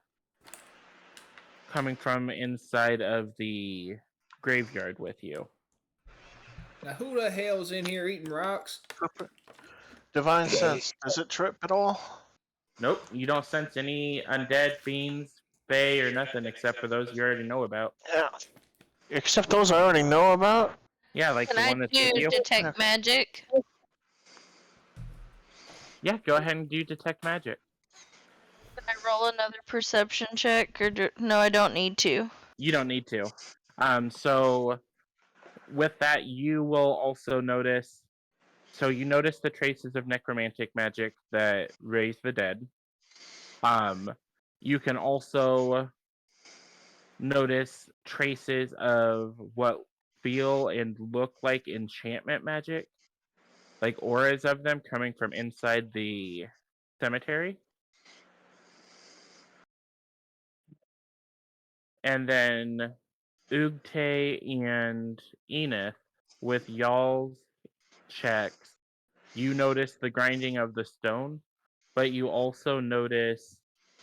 coming from inside of the graveyard with you. Now, who the hell's in here eating rocks? Divine sense. Does it trip at all? Nope, you don't sense any undead, fiends, fae, or nothing except for those you already know about. Yeah. Except those I already know about. Yeah, like Can the I one that's do with you. detect magic? Yeah, go ahead and do detect magic. Can I roll another perception check, or no? I don't need to. You don't need to. So with that, you will also notice. So you notice the traces of necromantic magic that raise the dead. You can also notice traces of what feel and look like enchantment magic, like auras of them coming from inside the cemetery. And then Ugte and Enith, with y'all's checks, you notice the grinding of the stone, but you also notice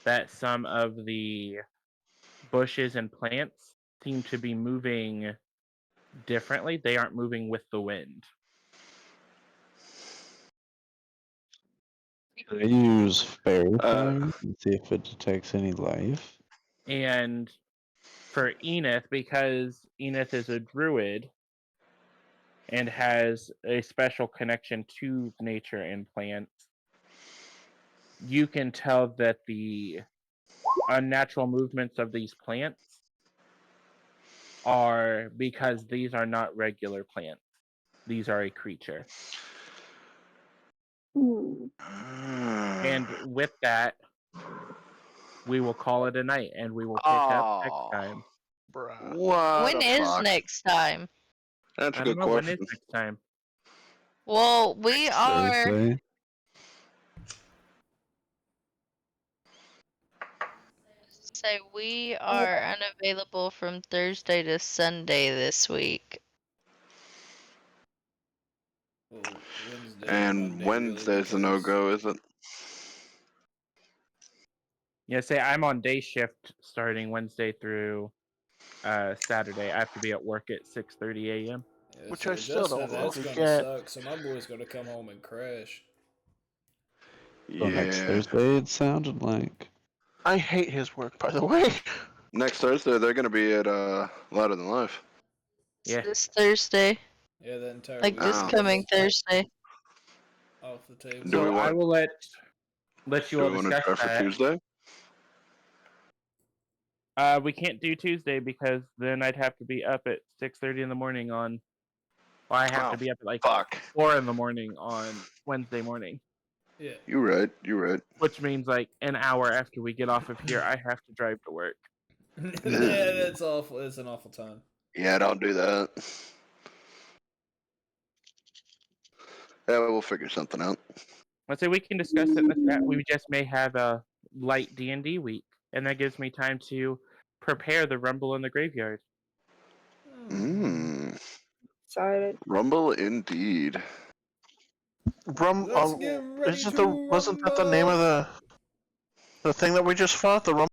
that some of the bushes and plants seem to be moving differently. They aren't moving with the wind. Can I use fairy fire and see if it detects any life? And for Enith, because Enith is a druid and has a special connection to nature and plants, you can tell that the unnatural movements of these plants are because these are not regular plants. These are a creature. Ooh. And with that, we will call it a night, and we will pick up next time. Bruh. What When the is fuck? next time? That's a I good don't know when question. is next time. Well, we are. Thursday? Say we are unavailable from Thursday to Sunday this week. Well, Wednesday, And Monday, Wednesday's a really, no-go, is it? Yeah, say I'm on day shift starting Wednesday through Saturday. I have to be at work at 6:30 a.m. Yeah, Which so I still Justin, don't that's fully gonna get. suck. So my boy's gonna come home and crash. So next Yeah. Thursday it sounded like. I hate his work, by the way. Next Thursday, they're going to be at Louder Than Life. Yeah. This Thursday, Yeah, that entire like this Oh. coming Thursday. off the table. Do we So I want? will let you Do all we want to discuss try for that. Tuesday? We can't do Tuesday because then I'd have to be up at 6:30 in the morning on. Well, I have Oh, to be up at like fuck. 4 in the morning on Wednesday morning, Yeah. You're right. You're right. which means like an hour after we get off of here, I have to drive to work. Yeah, that's awful. It's an awful time. Yeah, don't do that. Yeah, we'll figure something out. Let's say we can discuss it in the chat. We just may have a light D&D week, and that gives me time to prepare the rumble in the graveyard. Excited. Rumble indeed. Let's get ready Wasn't to that the name rumble. of the thing that we just fought? The Rumble